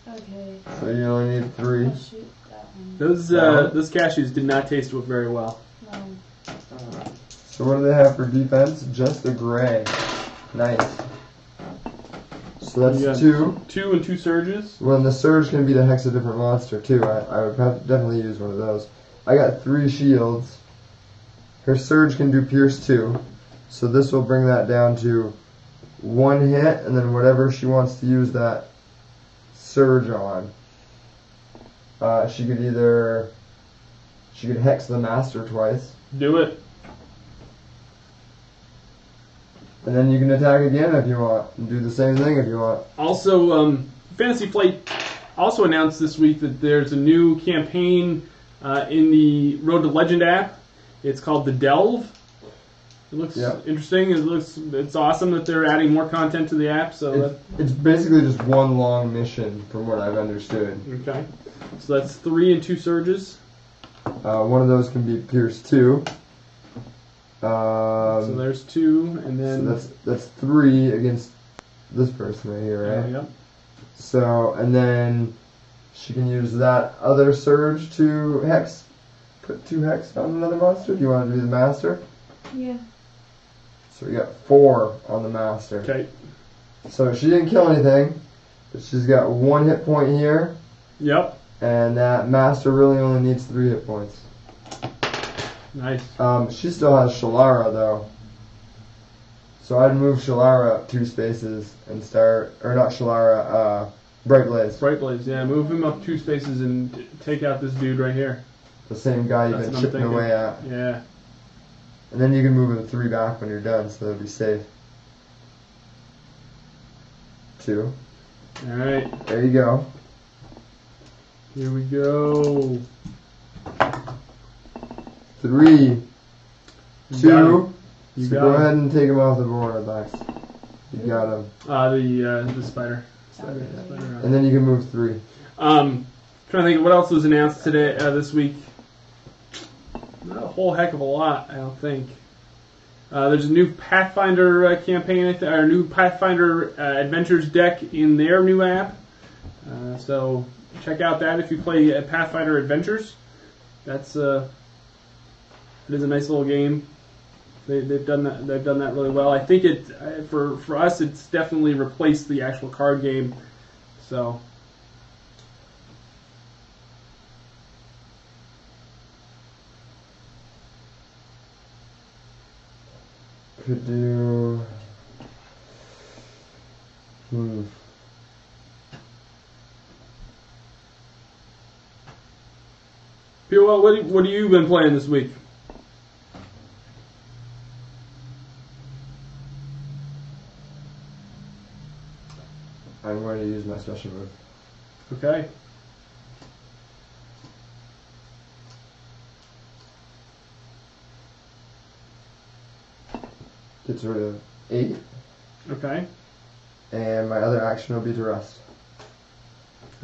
Okay. So you only need 3. I'll shoot that one. Those No. those cashews did not taste very well. No. So what do they have for defense? Just a gray. Nice. So that's You got 2. 2 and 2 surges. Well, and the surge can be to hex a different monster too. I would definitely use one of those. I got 3 shields. Her surge can do pierce 2. So this will bring that down to 1 hit, and then whatever she wants to use that surge on. She could hex the master twice. Do it. And then you can attack again if you want, and do the same thing if you want. Also, Fantasy Flight also announced this week that there's a new campaign in the Road to Legend app. It's called The Delve. It looks interesting. It's awesome that they're adding more content to the app. So It's basically just one long mission, from what I've understood. okay, so that's 3 and 2 surges. One of those can be Pierce 2. So there's 2, and then So that's 3 against this person right here, right? Yep. So, and then she can use that other surge to hex. Put 2 hex on another monster. Do you want to do the master? Yeah. So we got 4 on the master. Okay. So she didn't kill anything, but she's got 1 hit point here, Yep. and that master really only needs 3 hit points. Nice. She still has Shalara though. So I'd move Shalara up 2 spaces and start, or not Shalara, Bright Blaze. Bright Blaze, yeah. Move him up 2 spaces and take out this dude right here. The same guy you've That's been what I'm chipping thinking. away at. Yeah. And then you can move the 3 back when you're done, so that'll be safe. 2. Alright, There you go. here we go. 3, You 2. got him. You So got go him. ahead and take him off the board, Lex. You got him. The spider. Spider. And then you can move 3. Trying to think of what else was announced today, this week. Not a whole heck of a lot, I don't think. There's a new Pathfinder campaign, or new Pathfinder Adventures deck in their new app. So check out that if you play Pathfinder Adventures. That's it is a nice little game. They've done that. They've done that really well. I think it for us, it's definitely replaced the actual card game. So. Could do. Well, what have you been playing this week? I'm going to use my special move. Okay. Gets rid of 8. Okay. And my other action will be to rest.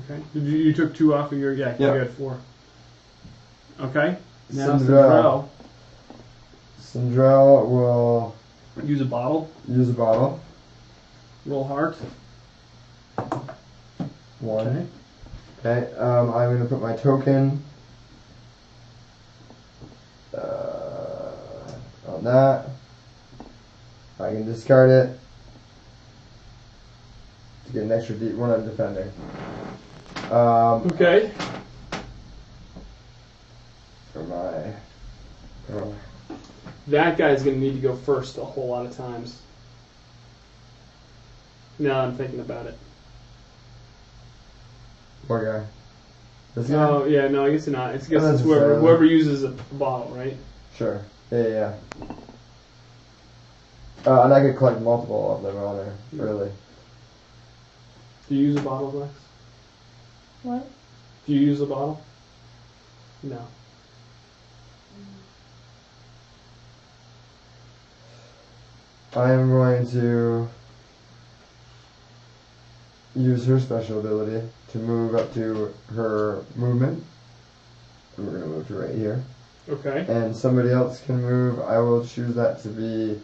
Okay. You took 2 off of your You had 4. Okay. Now Sindrel. Sindrel will use a bottle. use a bottle. Roll heart. 1. Okay. I'm going to put my token on that. I can discard it to get an extra D when I'm defending. Okay. For my That guy's going to need to go first a whole lot of times. Now I'm thinking about it. what guy? This guy? Oh, yeah, no, I guess not. I guess Not it's necessarily. whoever uses a bottle, right? Sure. Yeah. And I could collect multiple of them on there, really. Do you use a bottle, Lex? What? Do you use a bottle? No. I am going to use her special ability to move up to her movement. And we're going to move to right here. Okay. And somebody else can move. I will choose that to be,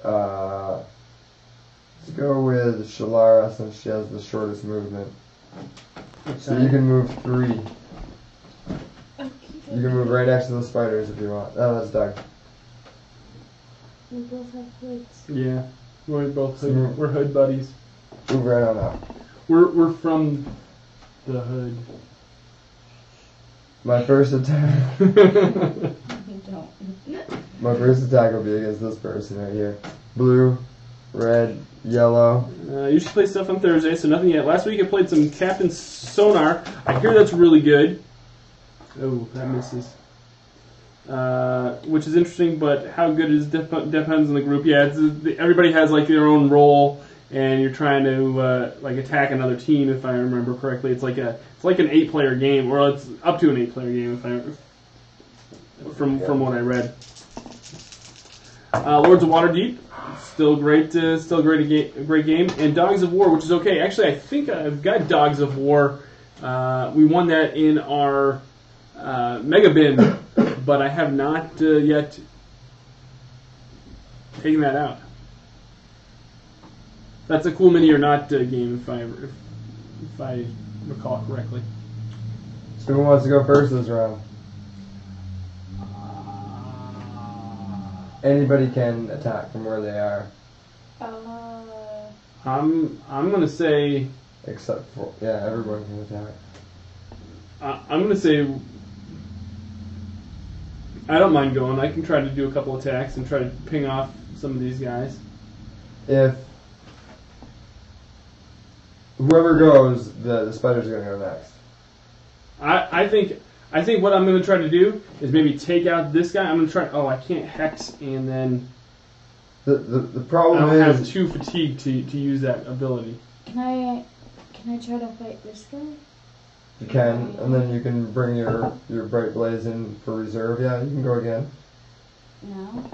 let's go with Shalara since she has the shortest movement. Okay. So you can move 3. You Okay. can move right next to the spiders if you want. Oh, that's Doug. We both have hoods. Yeah. We're both Mm. we're hood buddies. Move right on up. We're from the hood. My first attack. Don't. My first attack will be against this person right here. Blue, red, yellow. You should play stuff on Thursday, so nothing yet. Last week I played some Captain Sonar. I hear that's really good. Oh, that misses. Which is interesting, but how good it is depends on the group. Yeah, everybody has like their own role, and you're trying to like attack another team. If I remember correctly, it's like an 8-player game, or it's up to an 8-player game. From what I read. Lords of Waterdeep, still great, great game, and Dogs of War, which is okay. Actually, I think I've got Dogs of War. We won that in our Mega Bin, but I have not yet taken that out. That's a cool mini or not game, if I recall correctly. So who wants to go first this round? Anybody can attack from where they are, I'm gonna say except for everyone can attack. I'm gonna say I don't mind going. I can try to do a couple attacks and try to ping off some of these guys. if whoever goes, the spider's gonna go next. I think what I'm going to try to do is maybe take out this guy. I'm going to try. Oh, I can't hex, and then The I problem don't have is too fatigue to use that ability. Can I try to fight this guy? you can, and then you can bring your bright blaze in for reserve. Yeah, you can go again. No.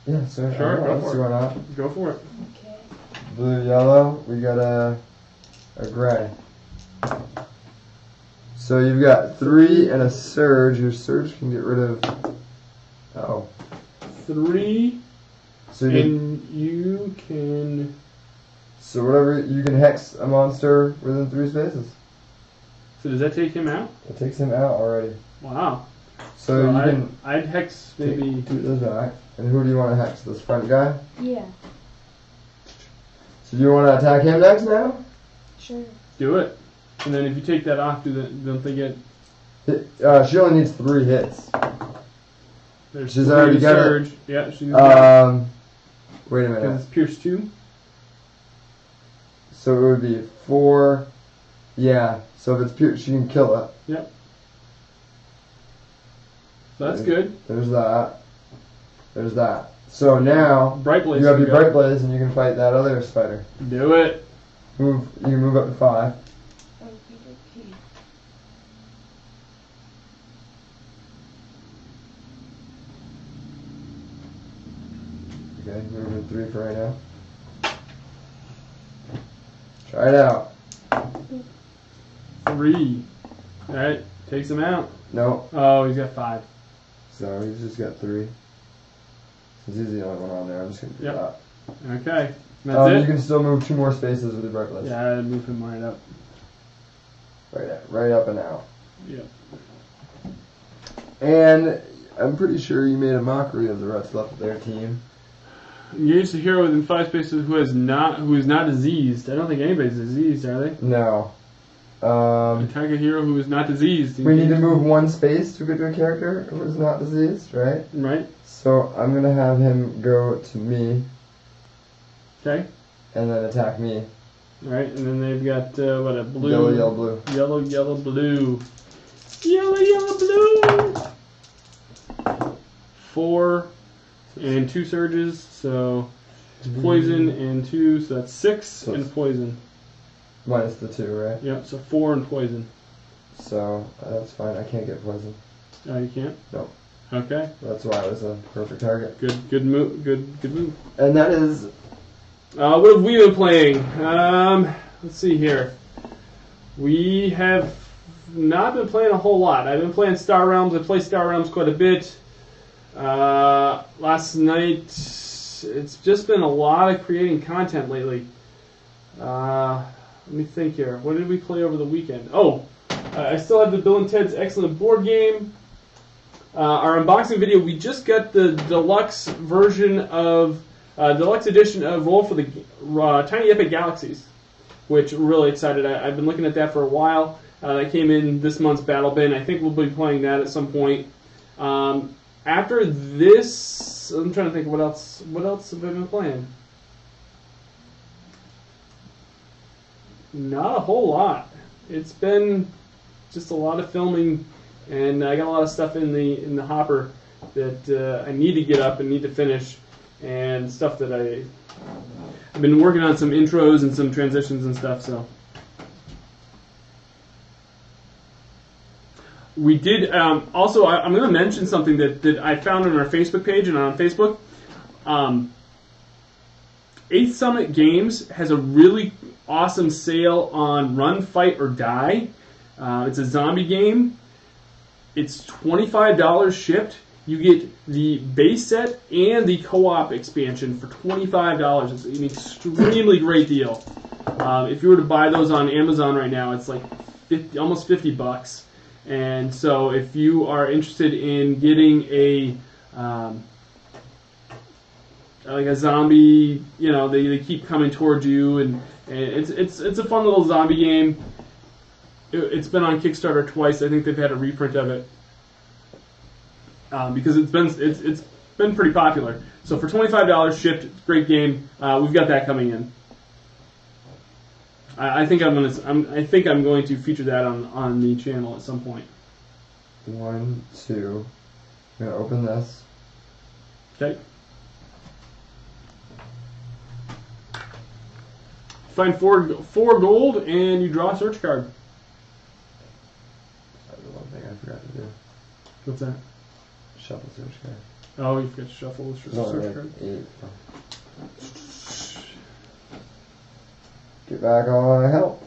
Yeah, so Sure, go let's for see it. why not. Go for it. Okay. Blue, yellow. We got a gray. So you've got 3 and a surge. Your surge can get rid of. 3, So you can, and you can. so whatever you can hex a monster within 3 spaces. So does that take him out? It takes him out already. Wow. So you can I'd hex maybe. take those back. And who do you want to hex? This front guy. Yeah. So do you want to attack him next now? Sure. Do it. And then if you take that off, don't they get? She only needs 3 hits. There's She's already got it. surge. Yeah, she's got it. Wait a Because minute. it's Pierce 2. So it would be 4. Yeah. So if it's pure, she can kill it. Yep. So that's good. There's that. There's that. So now Bright Blaze. you have can your go. bright blaze, and you can fight that other spider. Do it. You can move up to 5. Okay. Okay, moving 3 for right now. Try it out. 3. All right. Takes him out. No. Oh, he's got 5. So he's just got 3. Since he's the only one on there, I'm just gonna do Yep. that. Okay. That's You it. can still move 2 more spaces with your bright blaze. Yeah, I'd move him right up. Right up and out. Yep. And I'm pretty sure you made a mockery of the rest of their team. Engage the hero within 5 spaces who is not diseased. I don't think anybody's diseased, are they? No. Attack a hero who is not diseased. We need to move 1 space to get to a character who is not diseased, right? Right. So I'm gonna have him go to me Okay. and then attack me. All right, and then they've got a blue. Yellow, yellow, blue. Yellow, yellow, blue. Yellow, yellow, blue. 4 and 2 surges, so poison and 2, so that's 6 So and poison. Minus the 2, right? Yep, so 4 and poison. So that's fine. I can't get poison. You can't? No. Okay. That's why it was a perfect target. Good move. Good move. And that is What have we been playing? Let's see here. We have not been playing a whole lot. I've been playing Star Realms. I play Star Realms quite a bit. Last night, it's just been a lot of creating content lately. Let me think here. What did we play over the weekend? Oh, I still have the Bill and Ted's Excellent board game. Our unboxing video, we just got the deluxe version of, deluxe edition of Roll for the Tiny Epic Galaxies, which we're really excited. I've been looking at that for a while. That came in this month's Battle Bin. I think we'll be playing that at some point. After this, I'm trying to think what else have I been playing? Not a whole lot. It's been just a lot of filming, and I got a lot of stuff in the hopper that I need to get up and need to finish, and stuff that I've been working on some intros and some transitions and stuff. So we did also. I'm going to mention something that I found on our Facebook page and on Facebook. 8th Summit Games has a really awesome sale on Run, Fight, or Die. It's a zombie game. It's $25 shipped. You get the base set and the co-op expansion for $25. It's an extremely great deal. If you were to buy those on Amazon right now, it's like almost $50. And so if you are interested in getting a like a zombie, they keep coming towards you, and it's a fun little zombie game. It's been on Kickstarter twice. I think they've had a reprint of it because it's been pretty popular. So for $25 shipped, great game. We've got that coming in. I think I'm going to feature that on the channel at some point. 1, 2. I'm gonna open this. Okay. Find four gold and you draw a search card. That's the one thing I forgot to do. What's that? Shuffle search card. Oh, you forgot to shuffle the search card. 8. Get back on help.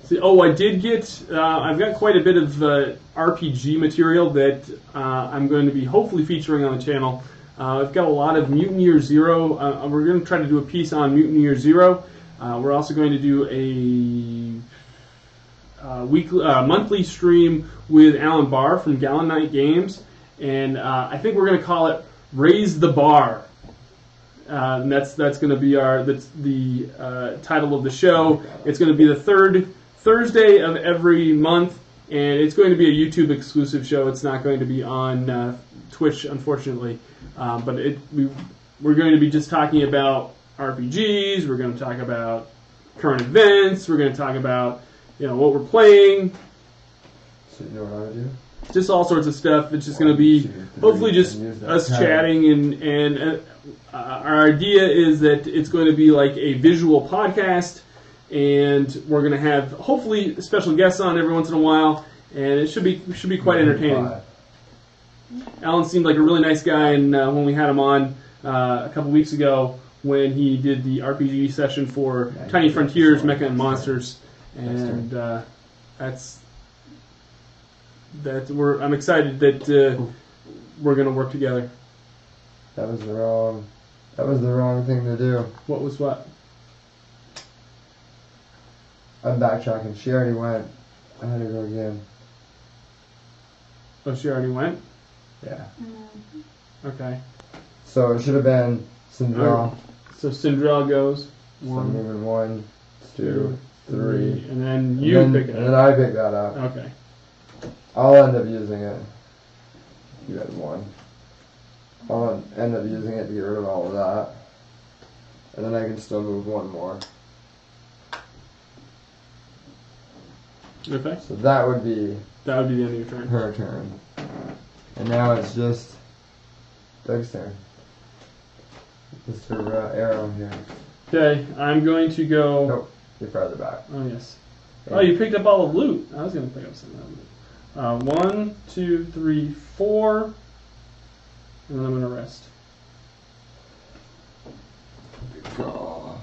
See, I did get. I've got quite a bit of RPG material that I'm going to be hopefully featuring on the channel. I've got a lot of Mutant Year Zero. We're going to try to do a piece on Mutant Year Zero. We're also going to do a monthly stream with Alan Barr from Gallon Night Games, and I think we're going to call it "Raise the Bar." And that's going to be the title of the show. It's going to be the third Thursday of every month, and it's going to be a YouTube exclusive show. It's not going to be on Twitch, unfortunately. But we're going to be just talking about RPGs. We're going to talk about current events. We're going to talk about what we're playing. So you know what I would do? Just all sorts of stuff. It's just going to be hopefully just us chatting, and our idea is that it's going to be like a visual podcast, and we're going to have hopefully special guests on every once in a while, and it should be quite entertaining. Alan seemed like a really nice guy, and when we had him on a couple weeks ago, when he did the RPG session for Tiny Frontiers, Mecha and Monsters, and I'm excited that we're going to work together. That was the wrong thing to do. What was what? I'm backtracking. She already went. I had to go again. Oh, she already went? Yeah. Okay. So it should have been Cinderella. So Cinderella goes. So I'm moving 1, 2, 3. And then pick it up. And then I pick that up. Okay. I'll end up using it. You had 1. I'll end up using it to get rid of all of that. And then I can still move 1 more. Okay. So that would be the end of your turn. Her turn. And now it's just Doug's turn. Just her arrow here. Okay, I'm going to go... Nope, you're farther back. Oh, yes. Yeah. Oh, you picked up all the loot. I was going to pick up some of that loot. 1, 2, 3, 4. And then I'm going to rest. Go.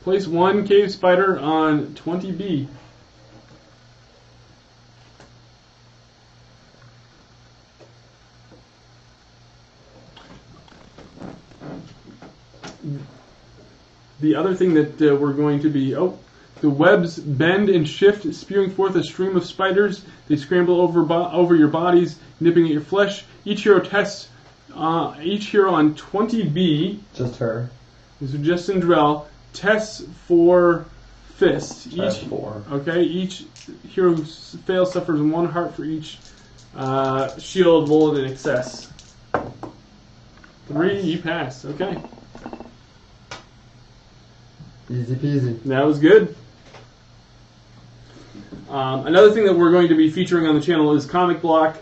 Place 1 cave spider on 20B. The other thing that we're going to be... the webs bend and shift, spewing forth a stream of spiders. They scramble over your bodies, nipping at your flesh. Each hero tests... each hero on 20B... Just her. This is just Cinderella. Tests for fist. Each 4. Okay, each hero who fails suffers 1 heart for each shield rolled in excess. 3, you pass. Okay. Easy peasy. That was good. Another thing that we're going to be featuring on the channel is Comic Block.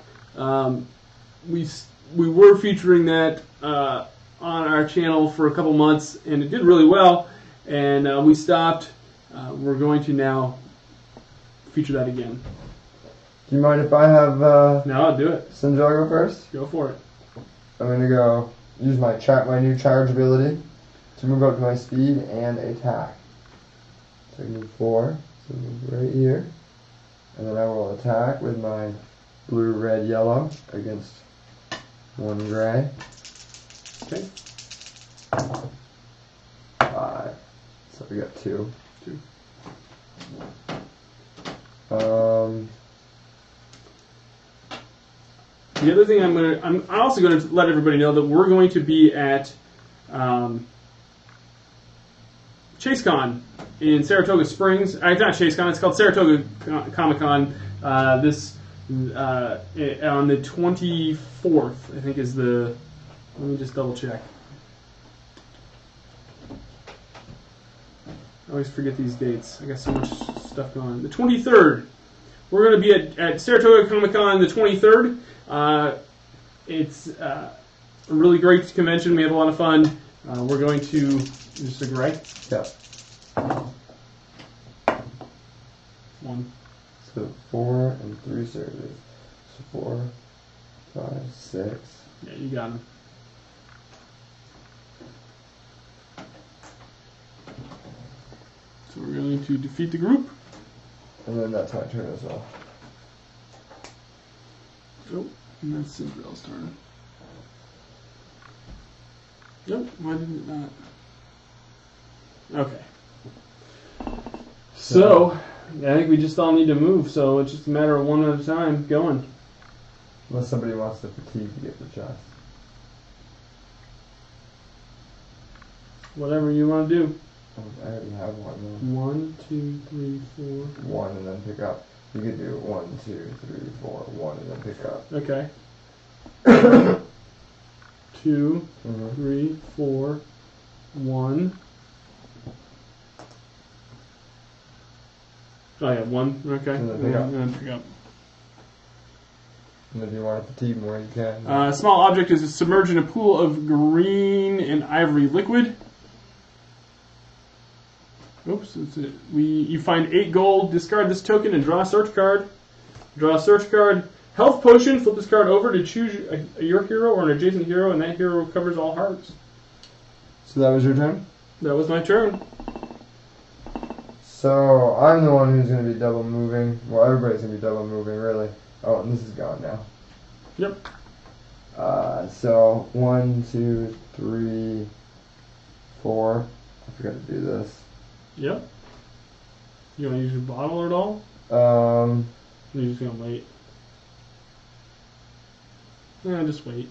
We were featuring that on our channel for a couple months, and it did really well. And we stopped. We're going to now feature that again. Do you mind if I have... No, I'll do it. Cinderella go first? Go for it. I'm going to go use my new charge ability to move up to my speed and attack. So I move 4, so move right here. And then I will attack with my blue, red, yellow against 1 gray. Okay. 5. So we got 2. 2. The other thing I'm also going to let everybody know that we're going to be at ChaseCon in Saratoga Springs. It's not ChaseCon, it's called Saratoga Comic Con this on the 24th, I think is the. Let me just double check. I always forget these dates. I got so much stuff going on. The 23rd. We're going to be at Saratoga Comic Con the 23rd. It's a really great convention. We had a lot of fun. We're going to. Just agree? Yeah. 1. So 4 and 3 surveys. So 4, 5, 6. Yeah, you got him. So we're going to defeat the group. And then that's my turn as well. Oh, and that's Cinderella's turn. Nope, why didn't it not? Okay. So, I think we just all need to move, so it's just a matter of one at a time going. Unless somebody wants to fatigue to get the chest. Whatever you want to do. I already have one though. 1, 2, 3, 4. 1 and then pick up. You could do 1, 2, 3, 4, 1 and then pick up. Okay. 2, 3, 4, 1. Oh yeah, 1. Okay. And then pick up. And then pick up. And if you want to fatigue more, you can. Small object is submerged in a pool of green and ivory liquid. Oops, that's it. You find 8 gold. Discard this token and draw a search card. Draw a search card. Health potion. Flip this card over to choose your hero or an adjacent hero, and that hero covers all hearts. So that was your turn? That was my turn. So I'm the one who's going to be double moving. Well, everybody's going to be double moving, really. Oh, and this is gone now. Yep. So 1, 2, 3, 4. I forgot to do this. Yep. You want to use your bottle at all? You're just going to wait. Just wait.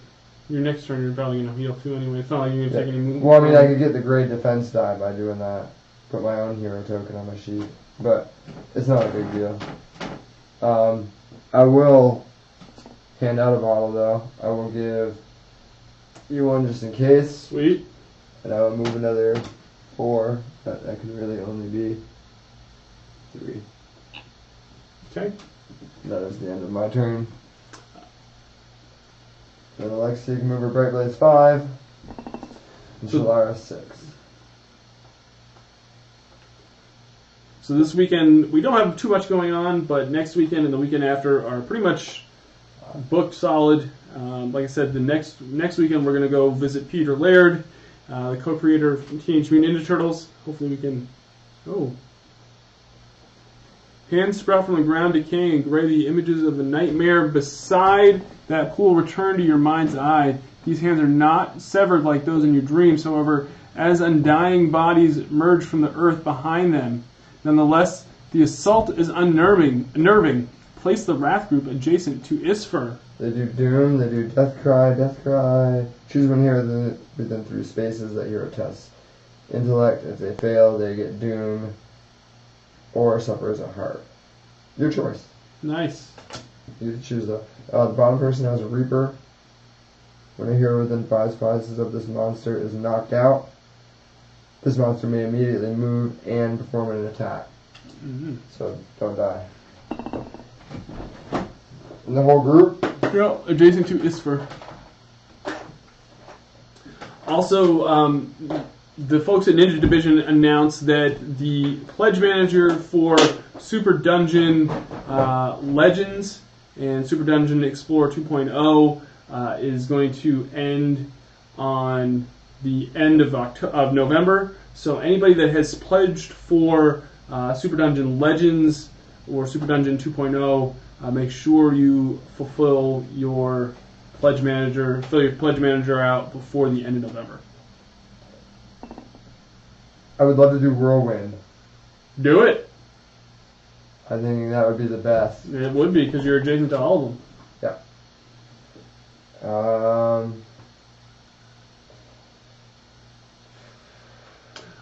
Your next turn, you're probably going to heal too anyway. It's not like you're going to take any movement. Well, I mean, I could get the great defense die by doing that. Put my own hero token on my sheet. But it's not a big deal. I will hand out a bottle, though. I will give you one just in case. Sweet. And I will move another 4. That could really only be 3. Okay. That is the end of my turn. Then Alexia can move her Bright Blaze 5. And Shalara 6. So this weekend, we don't have too much going on, but next weekend and the weekend after are pretty much booked solid. Like I said, the next weekend we're going to go visit Peter Laird, the co-creator of Teenage Mutant Ninja Turtles. Hopefully we can... Oh. Hands sprout from the ground, decaying, and gray the images of a nightmare beside that pool return to your mind's eye. These hands are not severed like those in your dreams, however, as undying bodies emerge from the earth behind them. Nonetheless, the assault is unnerving. Place the Wrath group adjacent to Isfer. They do Doom, they do Death Cry. Choose one hero within 3 spaces that hero tests intellect. If they fail, they get Doom or suffers a heart. Your choice. Nice. You choose the bottom person has a Reaper. When a hero within 5 spaces of this monster is knocked out, this monster may immediately move and perform an attack. Mm-hmm. So don't die. And the whole group? Yeah, adjacent to Isfer. Also, the folks at Ninja Division announced that the pledge manager for Super Dungeon Legends and Super Dungeon Explorer 2.0 is going to end on the end of November. So anybody that has pledged for Super Dungeon Legends or Super Dungeon 2.0, make sure you fill your pledge manager out before the end of November. I would love to do Whirlwind. Do it. I think that would be the best. It would be because you're adjacent to all of them. Yeah.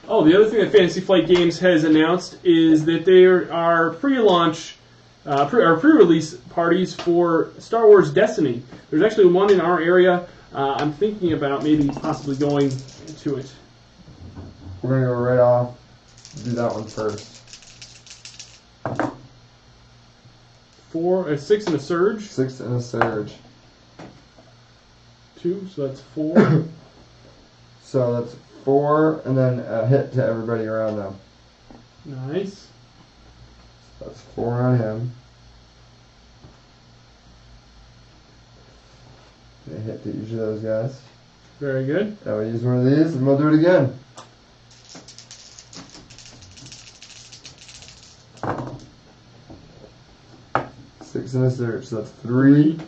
Oh, the other thing that Fantasy Flight Games has announced is that they are pre-launch pre-release parties for Star Wars Destiny. There's actually one in our area. I'm thinking about maybe possibly going to it. We're going to go right off. Do that one first. 6 and a surge. 6 and a surge. 2, so that's 4. So that's 4, and then a hit to everybody around them. Nice. So that's 4 on him. A hit to each of those guys. Very good. Now we use one of these, and we'll do it again. Six and a surge, so that's 3,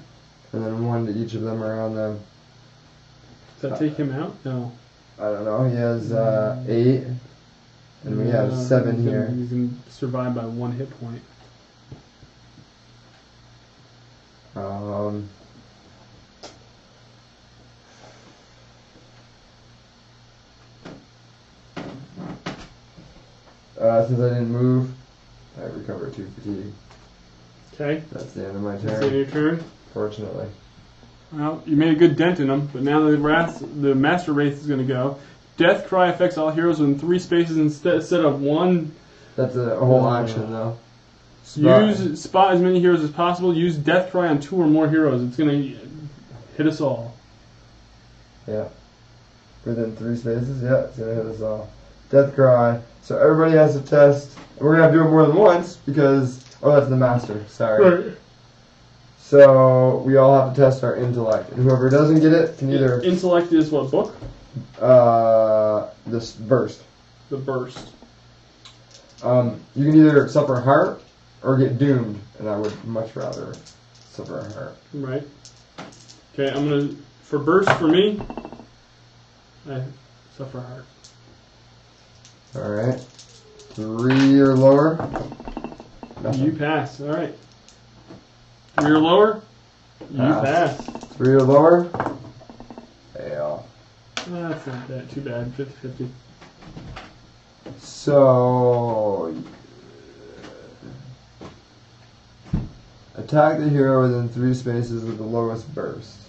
and then 1 to each of them around them. Does that take him out? No. I don't know. He has 8, and we have 7 here. He's going to survive by 1 hit point. Since I didn't move, I recover 2 fatigue. Okay. That's the end of my That's the end of turn. your turn. Fortunately. Well, you made a good dent in them, but now the Master Wraith is going to go. Death Cry affects all heroes within 3 spaces instead of 1. That's a whole action, though. Spot as many heroes as possible. Use Death Cry on 2 or more heroes. It's going to hit us all. Yeah. Within 3 spaces? Yeah, it's going to hit us all. Death Cry. So everybody has to test. We're going to have to do it more than once because... Oh, that's the Master. Sorry. Right. So we all have to test our intellect. And whoever doesn't get it can either... Intellect is what book? This burst. The burst. You can either suffer heart or get doomed. And I would much rather suffer a heart. Right. Okay, I'm going to... For burst, for me, I suffer heart. Alright. 3 or lower. Nothing. You pass. All right. 3 or lower. You pass. 3 or lower. Fail. That's not that too bad. 50-50. So attack the hero within 3 spaces with the lowest burst.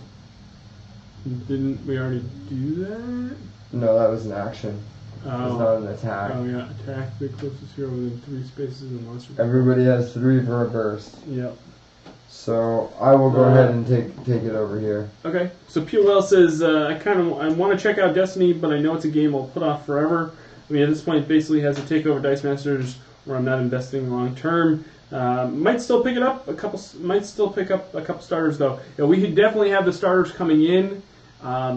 Didn't we already do that? No, that was an action. It's not an attack. Oh yeah, attack the closest hero within 3 spaces and monster. Everybody has 3 for a burst. Yep. So I will go ahead and take it over here. Okay. So POL says I want to check out Destiny, but I know it's a game I'll put off forever. I mean, at this point, it basically has to take over Dice Masters, where I'm not investing long term. Might still pick it up. Might still pick up a couple starters though. Yeah, we could definitely have the starters coming in,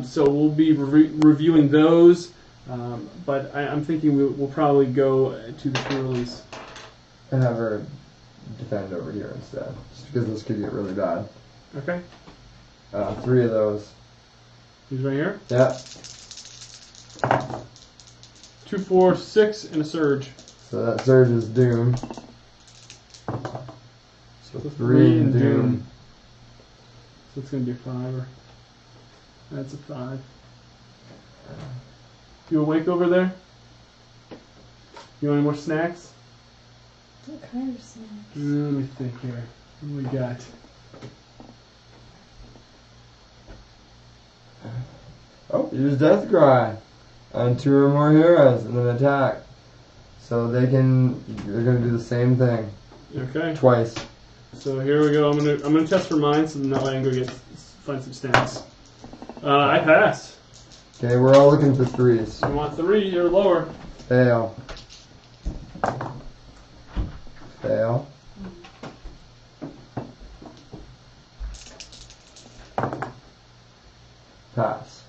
so we'll be reviewing those. But I'm thinking we'll probably go to the pre-release. And have her defend over here instead. Just because this could get really bad. Okay. 3 of those. He's right here. Yeah. 2, 4, 6, and a surge. So that surge is doom. So 3 and doom. So it's going to be a 5. That's a 5. You awake over there? You want any more snacks? What kind of snacks? Let me think here. What do we got? Oh, use Death Cry on 2 or more heroes and then attack. So they're gonna do the same thing. Okay. Twice. So here we go. I'm gonna test for mine, so that way I can go find some snacks. I pass. Okay, we're all looking for 3s. You want 3 or lower? Fail. Fail. Pass.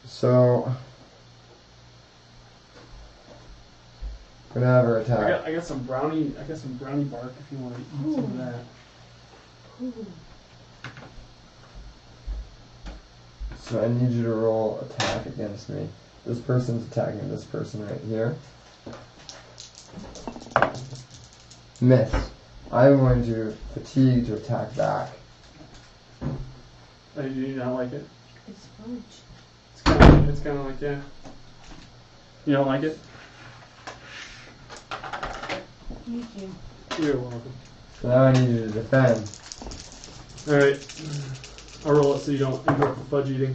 So I'm gonna have her attack. I got some brownie bark if you want to eat some of that. Ooh. So I need you to roll attack against me. This person's attacking this person right here. Miss. I'm going to fatigue to attack back. Oh, you do not like it? It's sponge. It's kind of like, yeah. You don't like it? Thank you. You're welcome. So now I need you to defend. Alright. I'll roll it so you don't interrupt the fudge eating.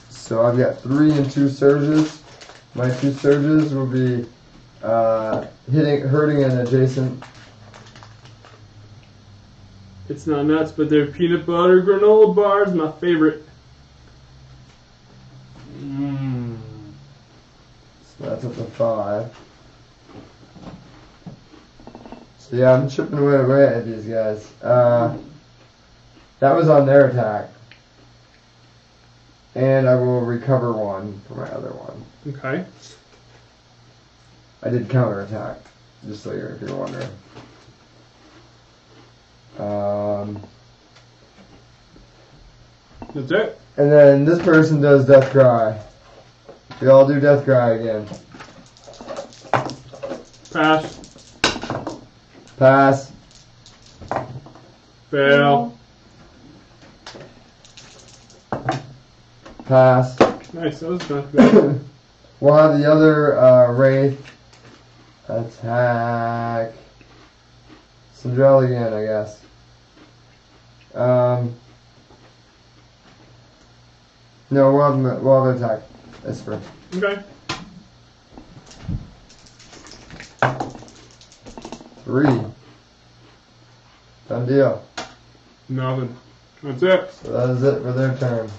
So I've got 3 and 2 surges. My 2 surges will be hurting an adjacent. It's not nuts, but they're peanut butter granola bars, my favorite. Mmm. So that's up to 5. So yeah, I'm chipping away at these guys. That was on their attack. And I will recover 1 for my other one. Okay. I did counter attack, just so if you're wondering. That's it. And then this person does Death Cry. We all do Death Cry again. Pass. Pass. Fail. Pass. Nice, that was not bad. We'll have the other Wraith attack Sindrell again, I guess. No, we'll have attack Esper. Okay. 3. Done deal. Nothing. That's it. So that is it for their turn.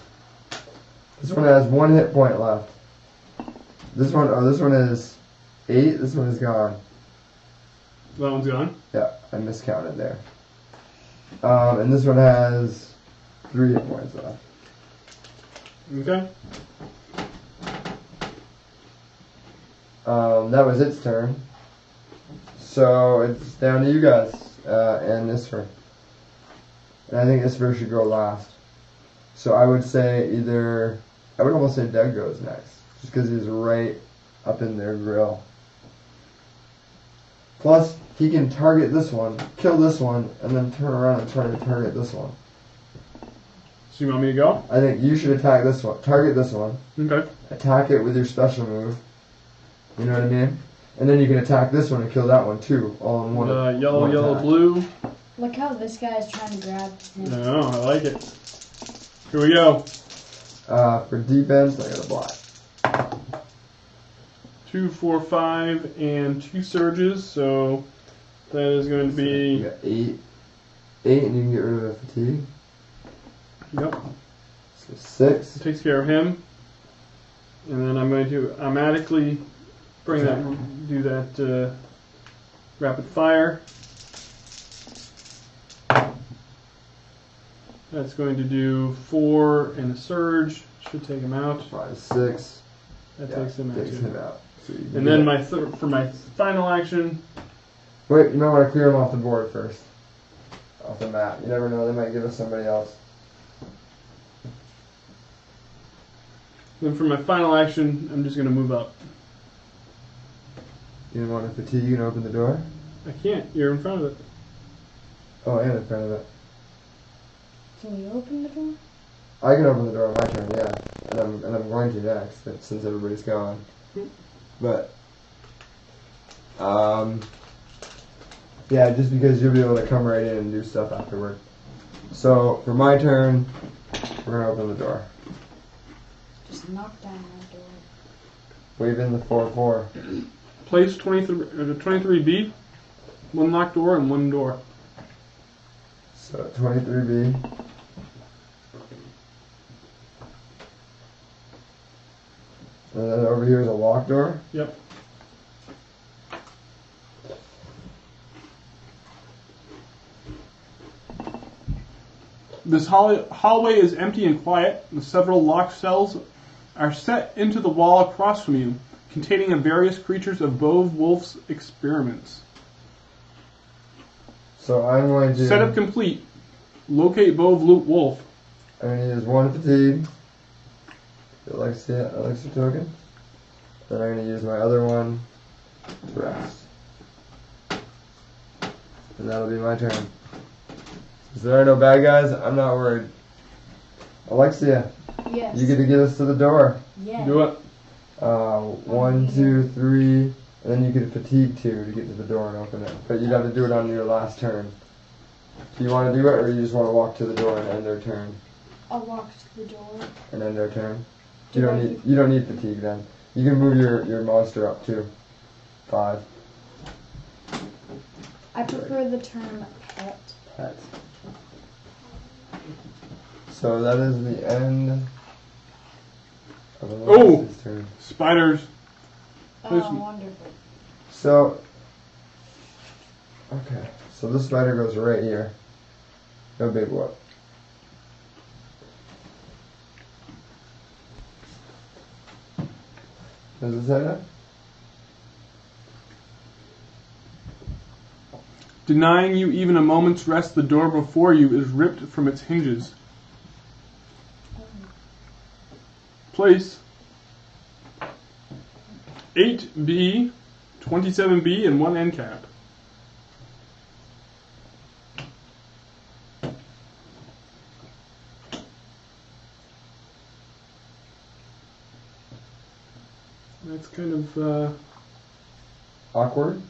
This one has 1 hit point left. This one is 8. This one is gone. That one's gone. Yeah, I miscounted there. And this one has 3 hit points left. Okay. That was its turn. So it's down to you guys and Isfer. And I think Isfer should go last. So I would say I would almost say Doug goes next, just because he's right up in their grill. Plus, he can target this one, kill this one, and then turn around and try to target this one. So you want me to go? I think you should attack this one, target this one, Okay. attack it with your special move. You know what I mean? And then you can attack this one and kill that one too, all in one. Yellow, one yellow, attack. blue. Look how this guy is trying to grab him. No, I like it. Here we go. For defense, I got a block. 2, 4, 5, and 2 surges. So that is going to You be. got 8, and you can get rid of the fatigue. Yep. So 6. It takes care of him. And then I'm going to automatically do that rapid fire. That's going to do 4 and a surge. Should take him out. 5, 6. That Yeah, takes him out. takes too. him out. So you can And then get- for my final action, Wait, you might want to clear them off the board first. Off the map. You never know, they might give us somebody else. I'm just going to move up. You don't want to fatigue and open the door? I can't. You're in front of it. Oh, and in front of it. Can we open the door? I can open the door on my turn, yeah. And I'm going to next, since everybody's gone. But, yeah, just because you'll be able to come right in and do stuff afterward. So, for my turn, we're going to open the door. Just knock down that door. Wave in the 4-4. Place 23B, 1 locked door and 1 door. So, 23B. And then over here is a locked door. Yep. This hallway is empty and quiet, and several locked cells are set into the wall across from you, containing the various creatures of Bove Wolfe's experiments. So I'm going to... Setup complete. Locate Bove Wolfe. I'm going to use 1 fatigue. Elixir token. Then I'm going to use my other one to rest. And that'll be my turn. Since there are no bad guys, I'm not worried. Alexia, Yes. you get to get us to the door. Yes. Do it. 1, 2, 3, And then you could fatigue 2 to get to the door and open it. But you'd have to do it on your last turn. Do you want to do it, or you just want to walk to the door and end their turn? I'll walk to the door. And end their turn? You don't need fatigue then. You can move your monster up too. 5. I prefer the term pet. Pet. So that is the end of Alexis's turn. Spiders. Oh, wonderful. So, okay. So this spider goes right here. No big whoop. Does it say that? Denying you even a moment's rest, the door before you is ripped from its hinges. Place 8B, 27B, and 1 end cap. That's kind of Awkward.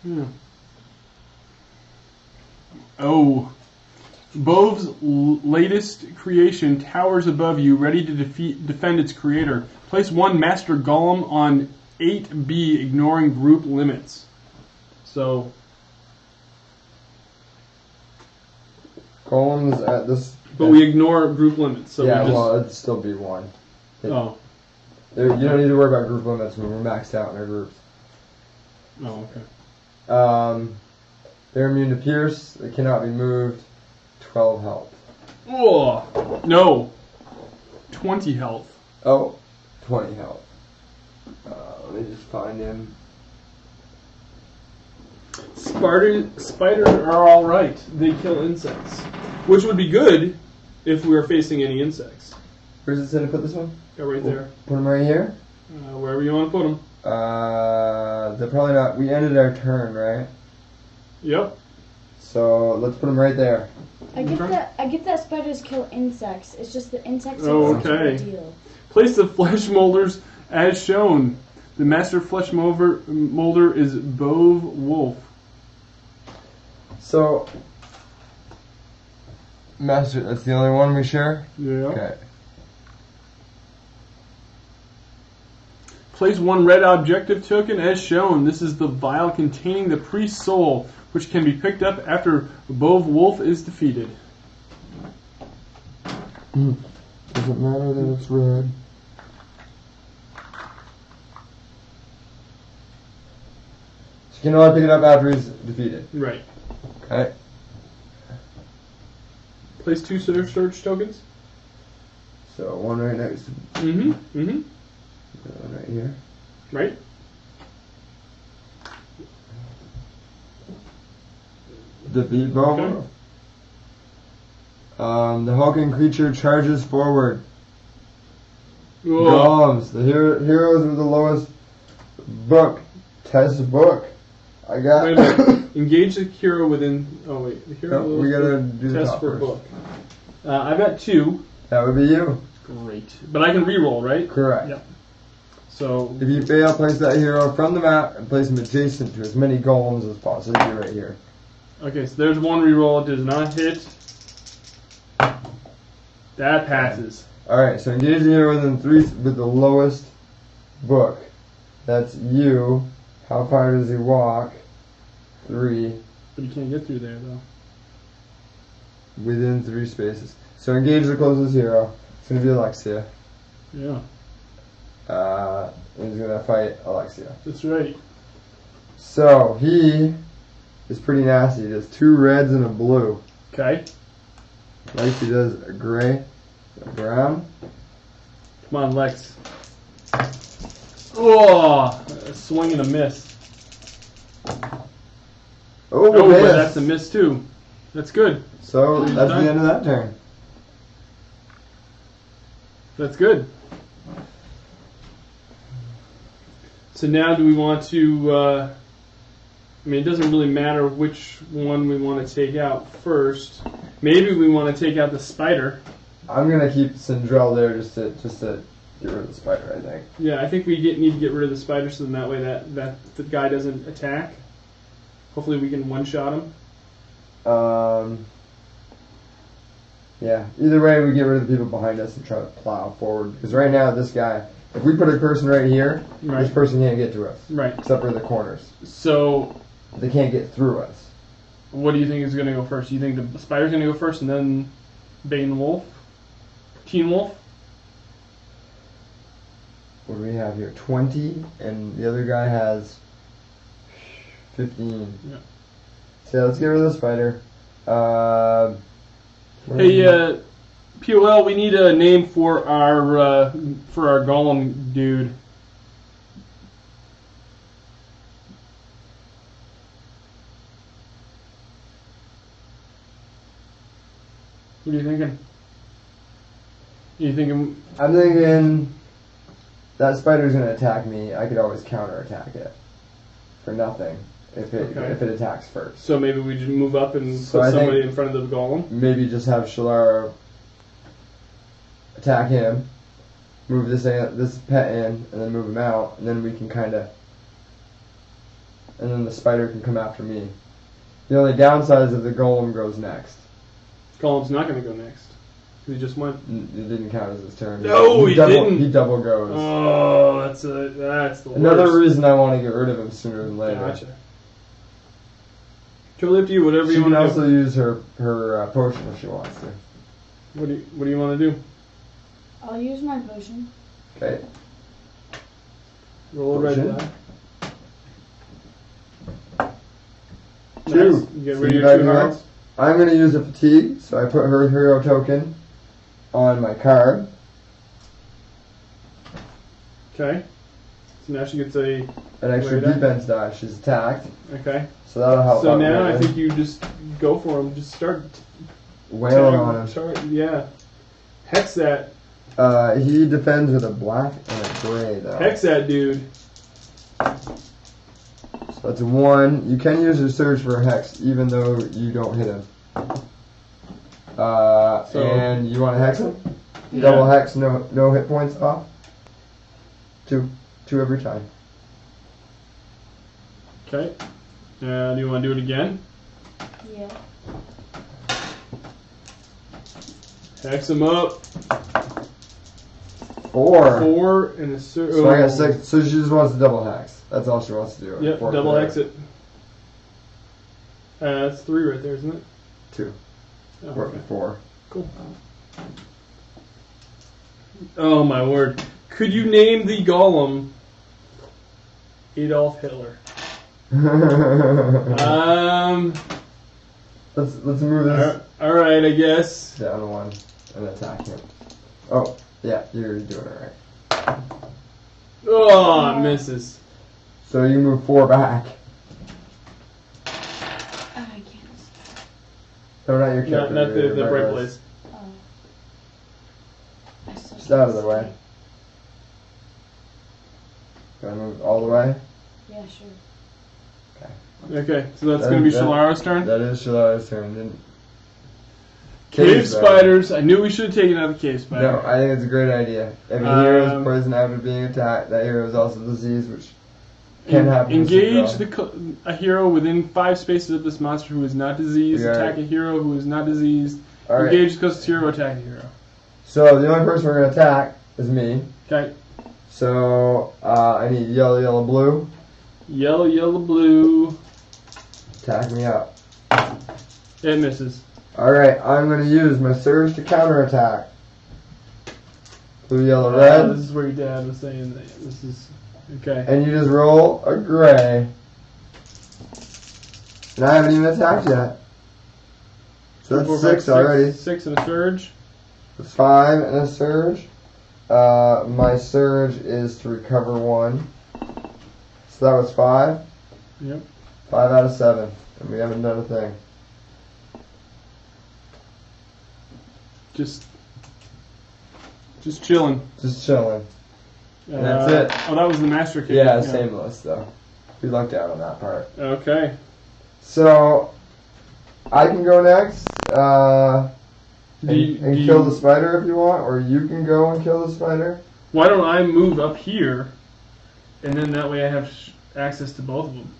yeah. Oh. Bove's latest creation towers above you, ready to defend its creator. Place 1 Master Golem on 8B, ignoring group limits. So, Golem's at this. but we ignore group limits. So yeah, we just, well, it'd still be 1. oh, You don't need to worry about group limits when we're maxed out in our groups. oh, okay. They're immune to pierce. They cannot be moved. 12 health. Oh, no. 20 health. Oh, 20 health. Let me just find him. Spiders are all right. They kill insects, which would be good if we were facing any insects. Where's it say to put this one? Go right there. Put him right here? Wherever you want to put them. They're probably not. We ended our turn, right? Yep. So let's put him right there. I get that spiders kill insects. It's just the insects Oh, are such a okay. big deal. Place the flesh molders as shown. The master flesh molder is Bove Wolfe. So, Master, that's the only one we share? Yeah. Okay. Place 1 red objective token as shown. This is the vial containing the priest's soul, which can be picked up after Bove Wolfe is defeated. Doesn't matter that it's red. So you can only pick it up after he's defeated. Right. Okay. Place 2 search tokens. So one right next to Mm-hmm. one right here. Right. Defeat Bove. Okay. The hulking creature charges forward. Whoa. Golems. The heroes with the lowest book. Test book. I got. Wait a minute. Engage the hero within. Oh wait, the hero. No, we gotta do the test top for first. book. I've got 2. That would be you. Great, but I can re-roll, right? Correct. Yep. So If you fail, place that hero from the map and place him adjacent to as many golems as possible. You're right here. okay, so there's 1 re-roll. It does not hit. That passes. Alright, so engage the hero within 3 with the lowest book. That's you. How far does he walk? 3. But you can't get through there though. Within 3 spaces. So engage the closest hero. It's going to be Alexia. Yeah, And he's going to fight Alexia. that's right. So he is pretty nasty. He does 2 reds and a blue. Okay. Lexi does a gray, a brown. Come on, Lex. Oh, a swing and a miss. Oh, Oh, miss. but that's a miss too. That's good. So He's that's done. the end of that turn. That's good. So now do we want to, I mean, it doesn't really matter which one we want to take out first. Maybe we want to take out the spider. I'm gonna keep Sindrell there just to get rid of the spider, I think. Yeah, I think we need to get rid of the spider so then that way that the guy doesn't attack. Hopefully we can one-shot him. Yeah, either way, we get rid of the people behind us and try to plow forward. Because right now, this guy, if we put a person right here, Right. this person can't get to us. Right. Except for the corners. So, They can't get through us. what do you think is going to go first? Do you think the spider's going to go first and then Bane Wolf? Teen Wolf? What do we have here? 20, and the other guy has 15. Yeah. So yeah, let's get rid of the spider. Hey, POL, we need a name for our golem dude. What are you thinking? I'm thinking that spider's going to attack me. I could always counterattack it for nothing if it attacks first. So maybe we just move up and So put I somebody think in front of the golem? Maybe just have Shalara attack him, move this pet in, and then move him out, and then we can kind of... And then the spider can come after me. The only downside is if the golem goes next. Golem's not going to go next. He just went. It didn't count as his turn. No, he didn't. He double goes. Oh, that's the worst. Another reason I want to get rid of him sooner than later. Gotcha. Totally up to you. Whatever She you can want to also do. use her potion if she wants to. What do you want to do? I'll use my potion. Okay. Roll a red Potion. die. 2. Nice. You get rid of your 2 hearts. I'm going to use a fatigue, so I put her hero token on my card. Okay. So now she gets a. An extra Red die. defense die. She's attacked, Okay. so that'll help. So out now I greatly. think you just go for him. Just start. Wailing on him. Yeah. Hex that. He defends with a black and a gray, though. Hex that dude. So that's a 1. You can use your surge for a hex, even though you don't hit him. And you want to hex him? Yeah. Double hex, no hit points off. 2 every time. Okay. Do you want to do it again? Yeah. Hex him up. 4. 4 and a surge. So I got 6. So she just wants to double hex. That's all she wants to do. Yep, 4 double there. exit. That's 3 right there, isn't it? 2. Oh, Or okay. 4. Cool. Oh my word. Could you name the golem Adolf Hitler? Let's move this Alright, I guess. down 1 and attack him. Oh, yeah, you're doing it right. Oh, it misses. So you move 4 back. I can't. No, not your Not, character. not your the bright place. place. Oh. I still Just out of the can't way. Gotta move all the way. see. Yeah, sure. Okay, so that's going to be Shalara's turn. That is Shalara's turn. Cave spiders. I knew we should have taken out the cave spider. No, I think it's a great idea. If a hero is poisoned after being attacked, that hero is also diseased, which can happen. Engage a hero within 5 spaces of this monster who is not diseased. Yeah. Attack a hero who is not diseased. All right. Engage the closest hero. Attack a hero. So the only person we're gonna attack is me. Okay. So I need yellow, yellow, blue. Yellow, yellow, blue. Attack me up. It misses. All right, I'm gonna use my surge to counterattack. Blue, yellow, red. This is where your dad was saying that. This is okay. And you just roll a gray. And I haven't even attacked yet. So that's 6 already. 6 and a surge. 5 and a surge. My surge is to recover 1. So that was 5. Yep. 5 out of 7. And we haven't done a thing. Just chilling. Just chilling. And that's it. Oh, that was the master cave. Yeah, same list though. We lucked out on that part. Okay. So I can go next. Do And kill the spider if you want, or you can go and kill the spider. Why don't I move up here, and then that way I have access to both of them?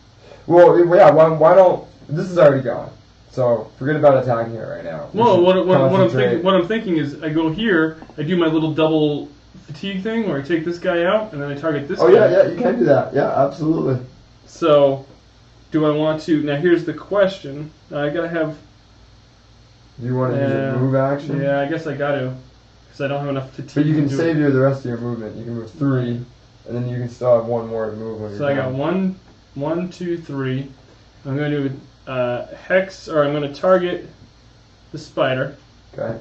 Well, yeah. Why don't? This is already gone. So forget about attacking it right now. Well, what I'm thinking is I go here, I do my little double fatigue thing where I take this guy out and then I target this guy. Oh yeah, you can do that. Yeah, absolutely. So, do I want to? Now here's the question. I gotta have. Do you want to use a move action? Yeah, I guess I got to, because I don't have enough fatigue. But you can save the rest of your movement. You can move 3, and then you can still have 1 more to move when you're done. I got 1, 2, 3. I'm going to do hex, or I'm going to target the spider. Okay.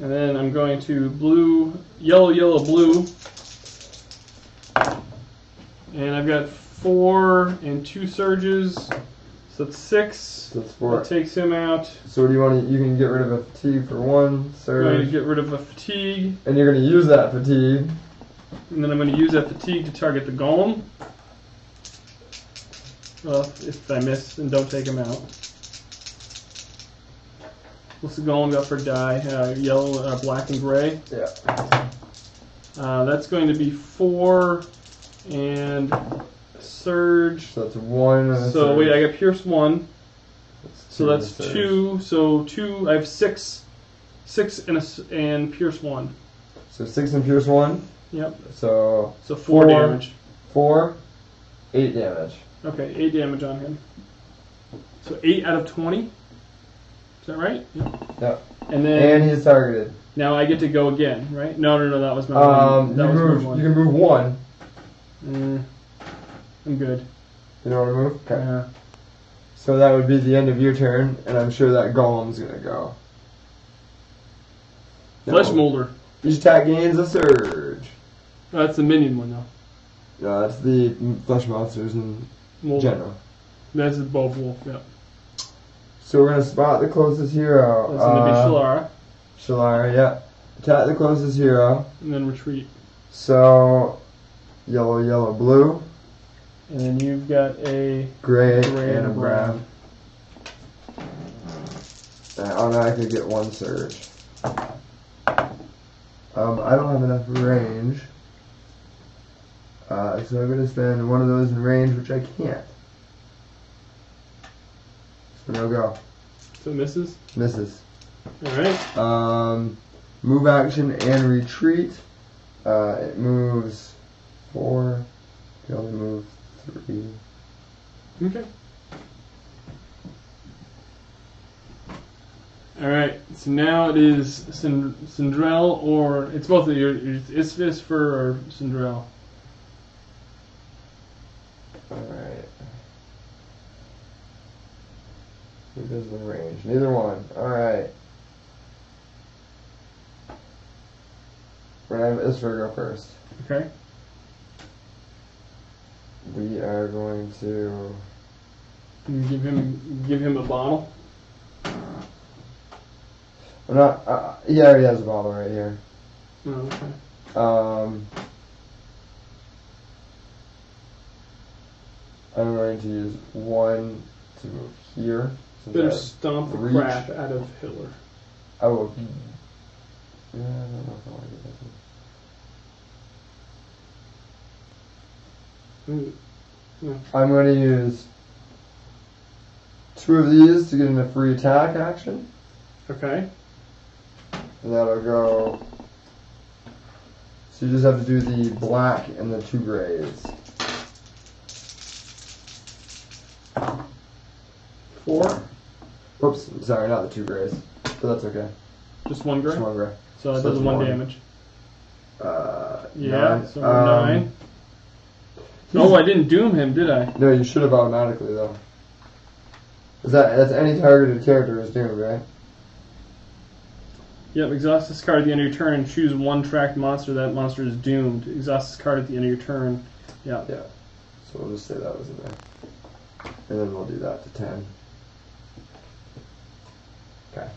And then I'm going to yellow, blue. And I've got 4 and 2 surges. So that's 6. So that's 4. That takes him out. So what do you want to? You can get rid of a fatigue for 1 surge. I'm going to get rid of a fatigue. And you're going to use that fatigue. And then I'm going to use that fatigue to target the golem. Well, if I miss, then don't take him out. What's the golem got for die? Yellow, black, and gray. Yeah. That's going to be 4 and and So that's 1 and a so surge. wait, I got pierce 1. So that's and a 2. So 2. I have 6 and pierce 1. So 6 and pierce 1. Yep. So 4 damage. 4, 8 damage. Okay, 8 damage on him. So 8 out of 20. Is that right? Yep. And then he's targeted. now I get to go again, right? No, that was my one. That was my one. You can move 1. I'm good. You know what I move? Okay. Yeah. So that would be the end of your turn, and I'm sure that golem's gonna go. Flesh molder. Each attack gains a surge. Oh, that's the minion one though. No, that's the flesh monsters in general. That's the Bove Wolfe, yeah. So we're gonna spot the closest hero. That's gonna be Shalara. Shalara, yeah. Attack the closest hero. And then retreat. So yellow, blue. And then you've got a gray and a brown. And I automatically get 1 surge. I don't have enough range. So I'm going to spend 1 of those in range, which I can't. So no go. So misses? Misses. Alright. Move action and retreat. It moves 4. You only move 3. Okay. Alright, so now it is Sindrel, or it's both of your Isfis or Sindrel. Alright. Who does the range? Neither one. Alright. We're going to have Isfir go first. Okay. We are going to give him a bottle. I'm not. He already has a bottle right here. Oh, okay. I'm going to use 1 to move here. So Better stomp the reach. crap out of Hitler. I will. Yeah, I don't know if I want to do that. Yeah. I'm going to use 2 of these to get into free attack action. Okay. And that'll go. So you just have to do the black and the 2 grays. 4. Oops, sorry, not the 2 grays. But that's okay. Just 1 gray? Just 1 gray. So it So does that's 1 1. damage. Yeah, 9. so 9. Oh, I didn't doom him, did I? No, you should have automatically though. That's any targeted character is doomed, right? Yep, exhaust this card at the end of your turn and choose 1 tracked monster. That monster is doomed. Exhaust this card at the end of your turn. Yeah. Yeah. So we'll just say that was in there. And then we'll do that to 10. Okay.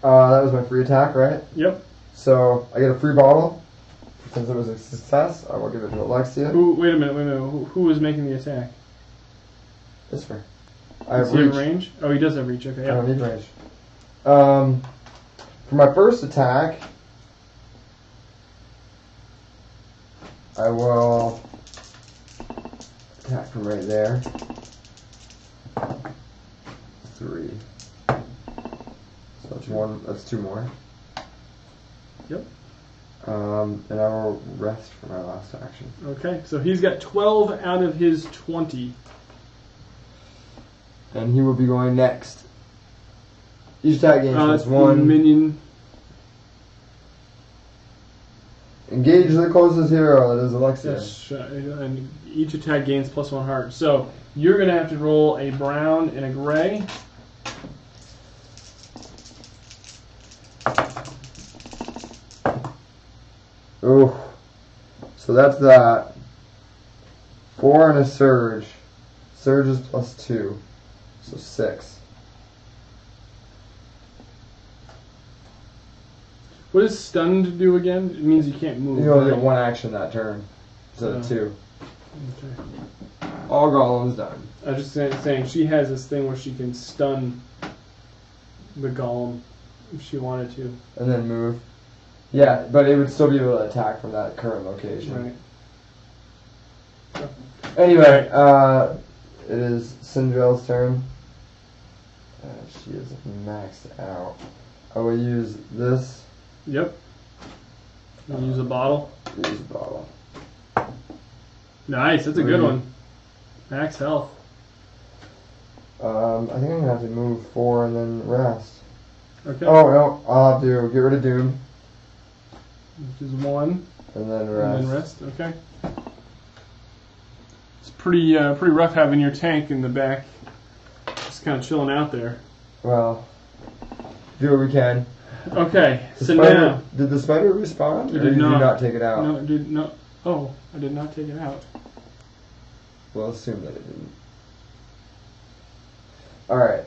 That was my free attack, right? Yep. So I get a free bottle. Since it was a success, I will give it to Alexia. Wait a minute. Who was making the attack? This for. Does he have range? Oh, he does have reach. Okay. I Yep. don't need range. For my first attack, I will attack from right there. 3. So that's 1. That's 2 more. Yep. And I will rest for my last action. Okay, so he's got 12 out of his 20. And he will be going next. Each attack gains That's +1. minion. Engage the closest hero. That is Alexia. Yes, and each attack gains +1 heart. So you're going to have to roll a brown and a gray. Ooh. So that's that. 4 and a surge. Surge is +2. So 6. What does stunned do again? It means you can't move. You only right? get 1 action that turn. Instead of 2. Okay. All golems done. I was just saying she has this thing where she can stun the golem if she wanted to. And then move. Yeah, but it would still be able to attack from that current location. Right. Anyway, it is Sindrell's turn. She is maxed out. I will use this. Yep. I'll use a bottle. Use a bottle. Nice, that's a good one. Max health. I think I'm gonna have to move 4 and then rest. Okay. Oh no, I'll have to get rid of Doom Which is 1. and then rest. And then rest. Okay. It's pretty rough having your tank in the back, just kind of chilling out there. Well, do what we can. Okay. The So spider, now. did the spider respawn? It Or did did you not. not take it out? No, it did not. Oh, I did not take it out. We'll assume that it didn't. Alright,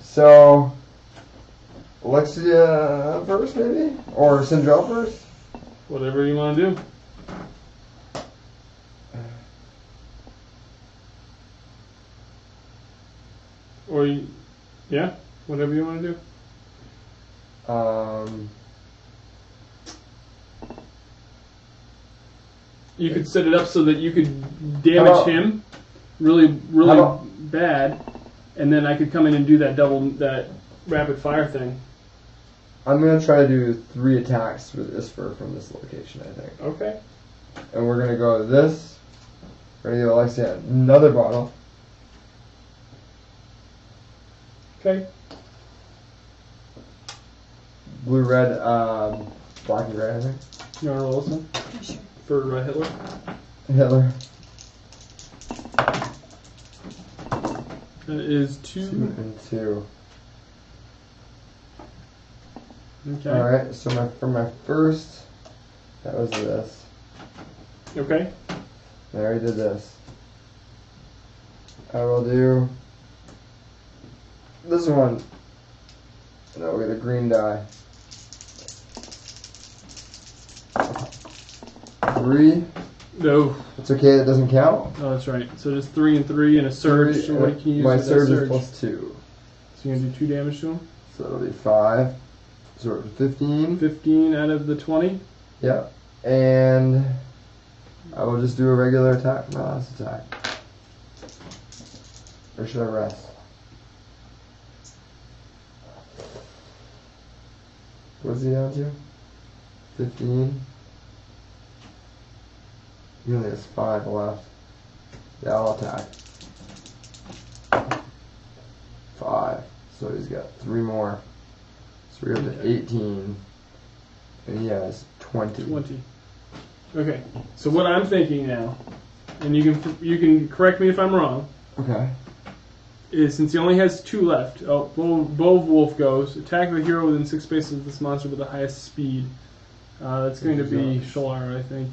so Alexia first, maybe? Or Sindrell first? Whatever you want to do. Or, yeah, whatever you want to do. You could set it up so that you could damage him really bad, and then I could come in and do that rapid fire thing. I'm going to try to do 3 attacks with Isper from this location, I think. Okay. And we're going to go to this. We're going to give Alexia another bottle. Okay. Blue, red, black and gray, I think. You want to roll this one? Yeah, sure. For Hitler? Hitler. That is 2 2. and 2. Okay. Alright, so for my first, that was this. Okay. I already did this. I will do this one. And I'll get a green die. 3. No. It's okay, that doesn't count. Oh, that's right. So just 3 and 3 and a surge. 3, So what can you use my with that surge surge? is +2. So you're going to do 2 damage to him? So it'll be 5. So 15. 15 out of the 20? Yep. And I will just do a regular attack for my last attack. Or should I rest? What's he down to? 15. He only has 5 left. Yeah, I'll attack. 5. So he's got 3 more. So we're up to 18. And he has 20. 20. Okay. So what I'm thinking now, and you can correct me if I'm wrong, Okay. is since he only has 2 left, Bove Wolfe goes, attack the hero within 6 spaces of this monster with the highest speed. That's going to be Shalara, I think.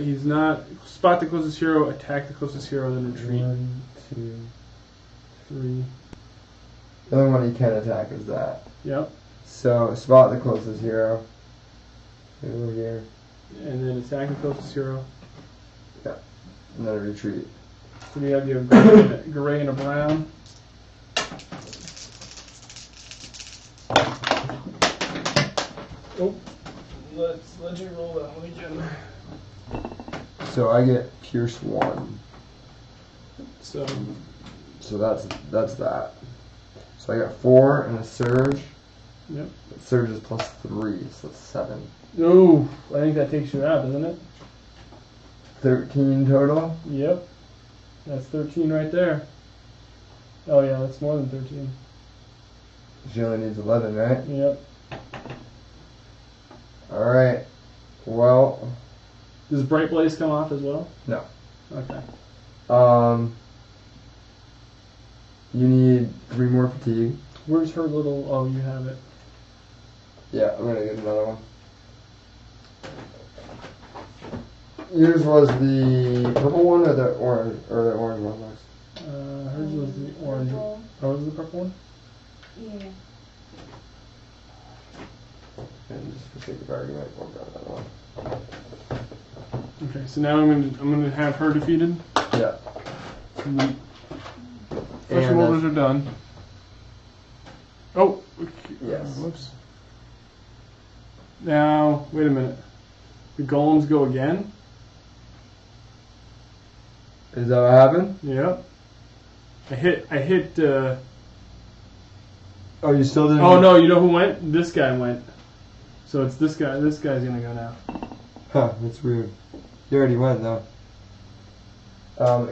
He's not. Spot the closest hero, attack the closest hero, then retreat. 1, 2, 3. The only one he can attack is that. Yep. So spot the closest hero. Over here. And then attack the closest hero. And then retreat. So we have a gray and a brown. Oh. Let you roll that one again. So I get Pierce 1. So So that's that. So I got 4 and a surge. Yep. Surge is plus 3, so that's 7. Oh, I think that takes you out, doesn't it? 13 total. Yep. That's 13 right there. Oh yeah, that's more than 13. She only needs 11, right? Yep. Alright. Well, Does Bright Blaze come off as well? No. Okay. You need 3 more fatigue. Where's her little? Oh, you have it. Yeah, I'm gonna get another one. Yours was the purple one or the orange one? Max? Hers was the orange. Purple. Oh, was it the purple one? Yeah. And just for sake of argument, we'll grab that one. Okay, so now I'm gonna have her defeated. Yeah. Sweet. Special And orders are done. Oh. Okay. Yes. Whoops. Now, wait a minute. The golems go again? Is that what happened? Yep. I hit, Oh, you still didn't? oh no, you know who went? This guy went. So it's this guy. This guy's gonna go now. Huh, that's weird. You already went, though.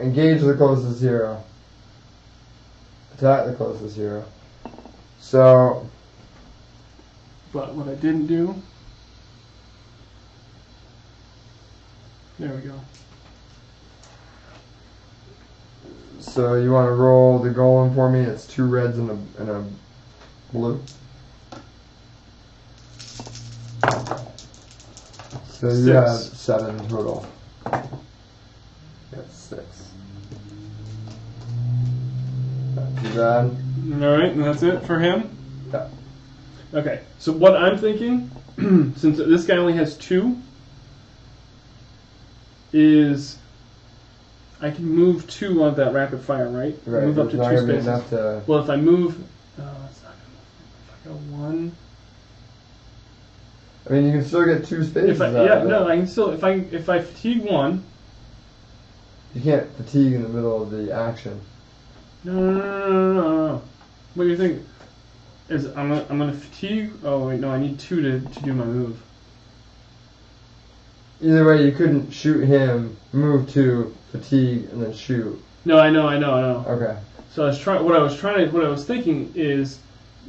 Engage the closest hero. Attack the closest hero. So, But what I didn't do... There we go. so you want to roll the golem for me? It's 2 reds and a blue. So you 6. have 7 total. That's 6. Not too bad. Alright, and that's it for him? Yeah. Okay, so what I'm thinking, since this guy only has 2, is I can move 2 on that rapid fire, right? Right. Move up to it's not 2 gonna be spaces. enough to. Well, if I move, it's not gonna move. If I go 1, I mean, you can still get 2 spaces. if I, out yeah, of it. no, I can still if I fatigue 1. You can't fatigue in the middle of the action. No. What do you think? Is I'm gonna fatigue? Oh wait, no, I need 2 to do my move. Either way, you couldn't shoot him, move 2, fatigue, and then shoot. No, I know. Okay. So what I was thinking is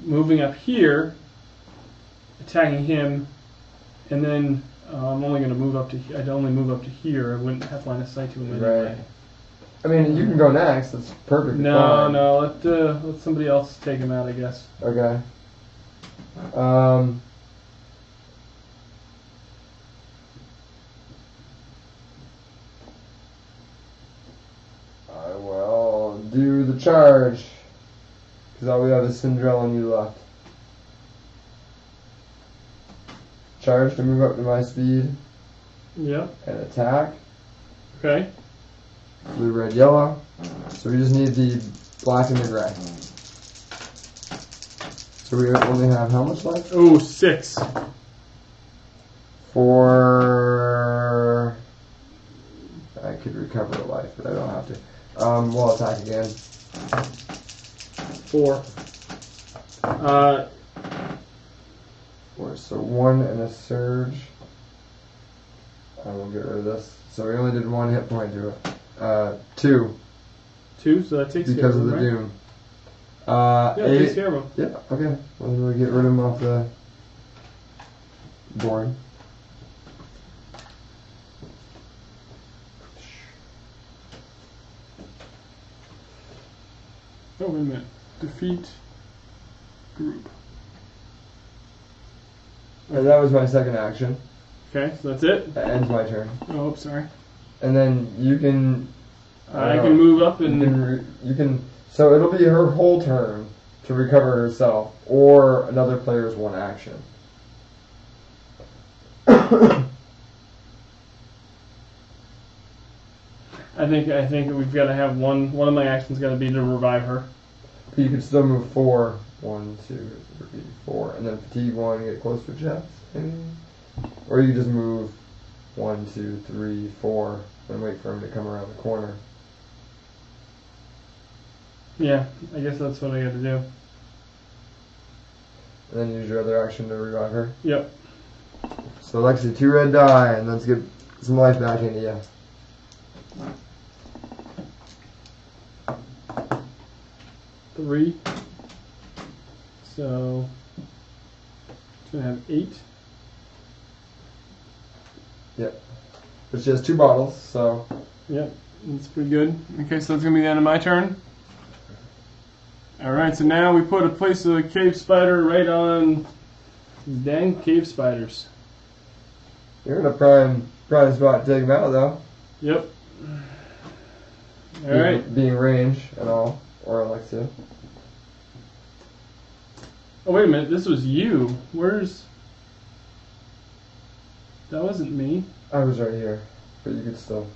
moving up here, attacking him, and then I'm only going to move up to. I'd only move up to here. I wouldn't have line of sight to him anyway. Right. I mean, you can go next. That's perfectly fine. No. Let somebody else take him out, I guess. Okay. I will do the charge. Because all we have is Cinderella and you left. Charge to move up to my speed. Yeah. And attack. Okay. Blue, red, yellow. So we just need the black and the gray. So we only have how much left? Oh, 6. For... I could recover a life, but I don't have to. We'll attack again. 4. 4. So 1 and a surge. I will get rid of this. So we only did 1 hit point to it. 2. 2, so that takes Because care of the him, doom. right? Yeah, it 8. takes care of him. Yeah, okay. Well, we'll get rid of him off the board. Oh, wait a minute. Defeat group. And that was my second action. Okay, so that's it. That ends my turn. Oh, sorry. And then you can... I can move up and... You can... So it'll be her whole turn to recover herself, or another player's 1 action. I think we've got to have one of my actions got to be to revive her. You can still move 4. 1, 2, 3, 4. And then fatigue 1 and get close to chest, maybe? Or you can just move 1, 2, 3, 4. and wait for him to come around the corner. Yeah, I guess that's what I got to do. And then use your other action to revive her. Yep. So Lexi, 2 red die, and let's get some life back into you. Three. So it's gonna have 8. Yep. But she has 2 bottles, so. Yep, that's pretty good. Okay, so that's gonna be the end of my turn. Alright, so now we put a place of the cave spider right on these dang cave spiders. You're in a prime spot to take him out, though. Yep. Alright. Being range and all, or Alexia. Oh, wait a minute, this was you. Where's... That wasn't me. I was right here, but you could still.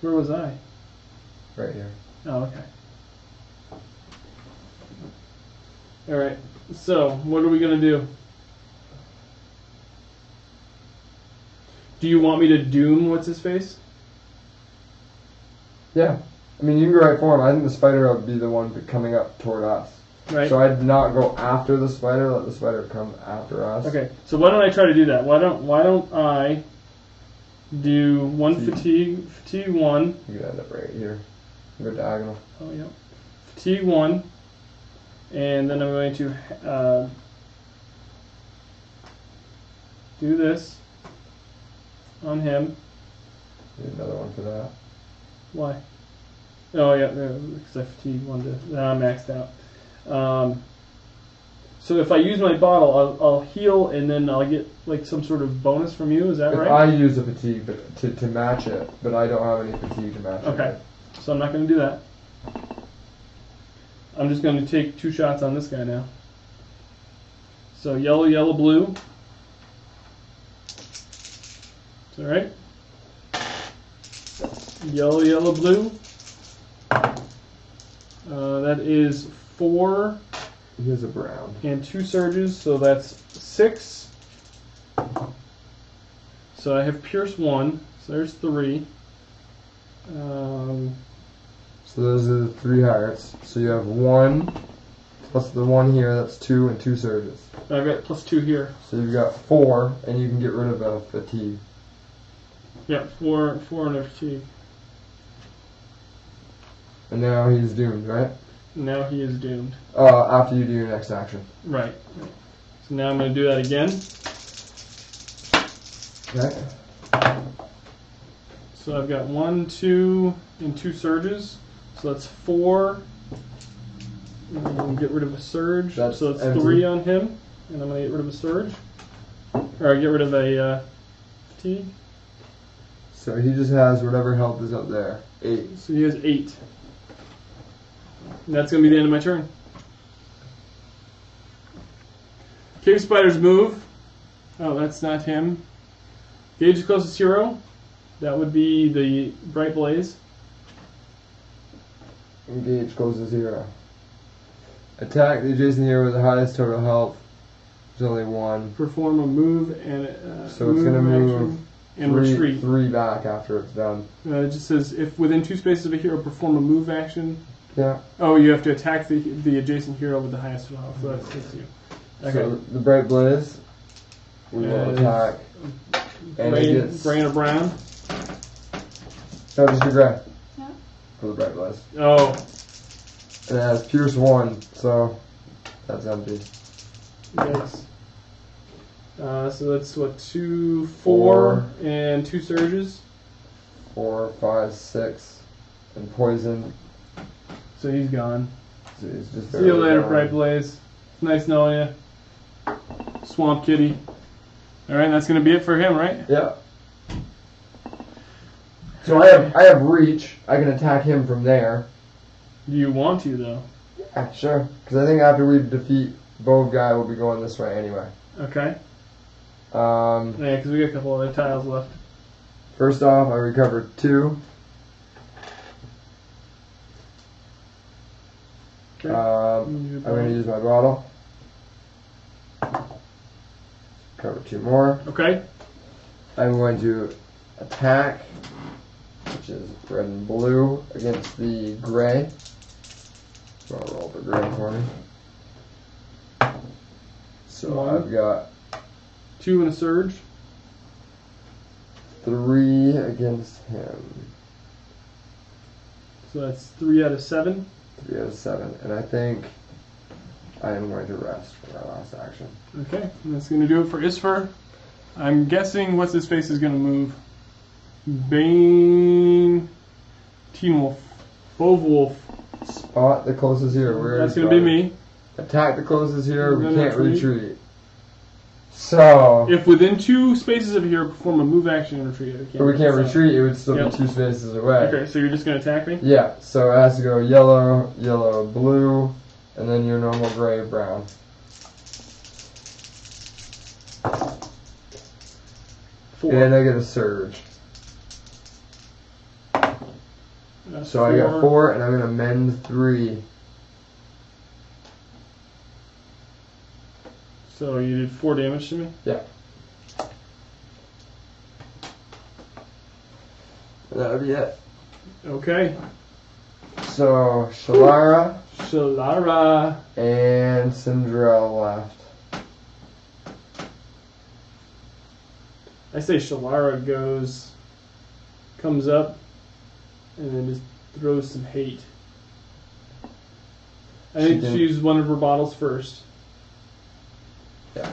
Where was I? Right here. Oh, okay. Alright, so what are we going to do? Do you want me to doom what's-his-face? Yeah. I mean, you can go right for him. I think the spider would be the one coming up toward us. Right. So I'd not go after the spider, let the spider come after us. Okay, so why don't I try to do that? Why don't I do 1 fatigue 1. You could end up right here. Go diagonal. Oh, yeah. Fatigue 1. And then I'm going to do this on him. Need another one for that. Why? Oh, yeah, because I fatigued 1 to... Now I'm maxed out. So if I use my bottle, I'll heal, and then I'll get like some sort of bonus from you. Is that right? I use a fatigue but to match it, but I don't have any fatigue to match it. Okay, so I'm not going to do that. I'm just going to take 2 shots on this guy now. So yellow, yellow, blue. Is that right? Yellow, yellow, blue. That is 4. Here's a brown. And 2 surges, so that's 6. So I have pierce 1, so there's 3. So those are the 3 hearts. So you have 1 plus the 1 here, that's 2 and 2 surges. I've got plus 2 here. So you've got 4, and you can get rid of a fatigue. Yeah, 4 and a fatigue. And now he's doomed, right? Now he is doomed. After you do your next action. Right. So now I'm going to do that again. Okay. So I've got 1, 2, and 2 surges. So that's 4. And we'll get rid of a surge. That's so it's empty. 3 on him. And I'm going to get rid of a surge. Or get rid of a fatigue. So he just has whatever health is up there. 8. So he has 8. And that's going to be the end of my turn. Cave spiders move. Oh, that's not him. Gauge the closest hero. That would be the bright blaze. Engage goes to 0. Attack the adjacent hero with the highest total health. There's only 1. Perform a move and So it's going to move and retreat. 3 back after it's done. It just says if within 2 spaces of a hero, perform a move action. Yeah. Oh, you have to attack the adjacent hero with the highest total health. So that's you. Okay. So the bright blaze. We will attack. And it gets. Gray or brown. No, just be gray. Yeah. For the bright blaze. Oh. And it has pierce 1, so that's empty. Yes. So that's what, 2, 4, and 2 surges. 4, 5, 6, and poison. So he's gone. So he's just See you later, gone. Bright Blaze. It's nice knowing you. Swamp Kitty. Alright, that's going to be it for him, right? Yeah. So I have reach. I can attack him from there. Do you want to, though? Yeah, sure. Because I think after we defeat Bove guy, we'll be going this way anyway. Okay. Yeah, Yeah, because we got a couple other tiles left. First off, I recovered 2. Okay. I'm going to use my bottle. Cover 2 more. Okay. I'm going to attack, which is red and blue, against the gray. So I'll roll the gray for me. So One. I've got 2 and a surge. 3 against him. So that's 3 out of 7. 3 out of 7. And I think I am going to rest for my last action. Okay, and that's going to do it for Isfer. I'm guessing what's his face is going to move. Bane, Teen Wolf, Bove Wolf. Spot the closest here. Where That's going to be me. Attack the closest here. We Then can't retreat. retreat. So, If within 2 spaces of here, perform a move action and retreat. if we can't So- retreat, it would still Yep. be 2 spaces away. Okay, so you're just going to attack me? Yeah, so it has to go yellow, yellow, blue, and then your normal gray, brown. Four. And I get a surge. That's So I got 4, and I'm going to mend 3. So you did 4 damage to me? Yeah. And that would be it. Okay. So, Shalara Shalara. and Cinderella left. I say Shalara comes up, and then just throws some hate. I She think can- she used one of her bottles first. Yeah.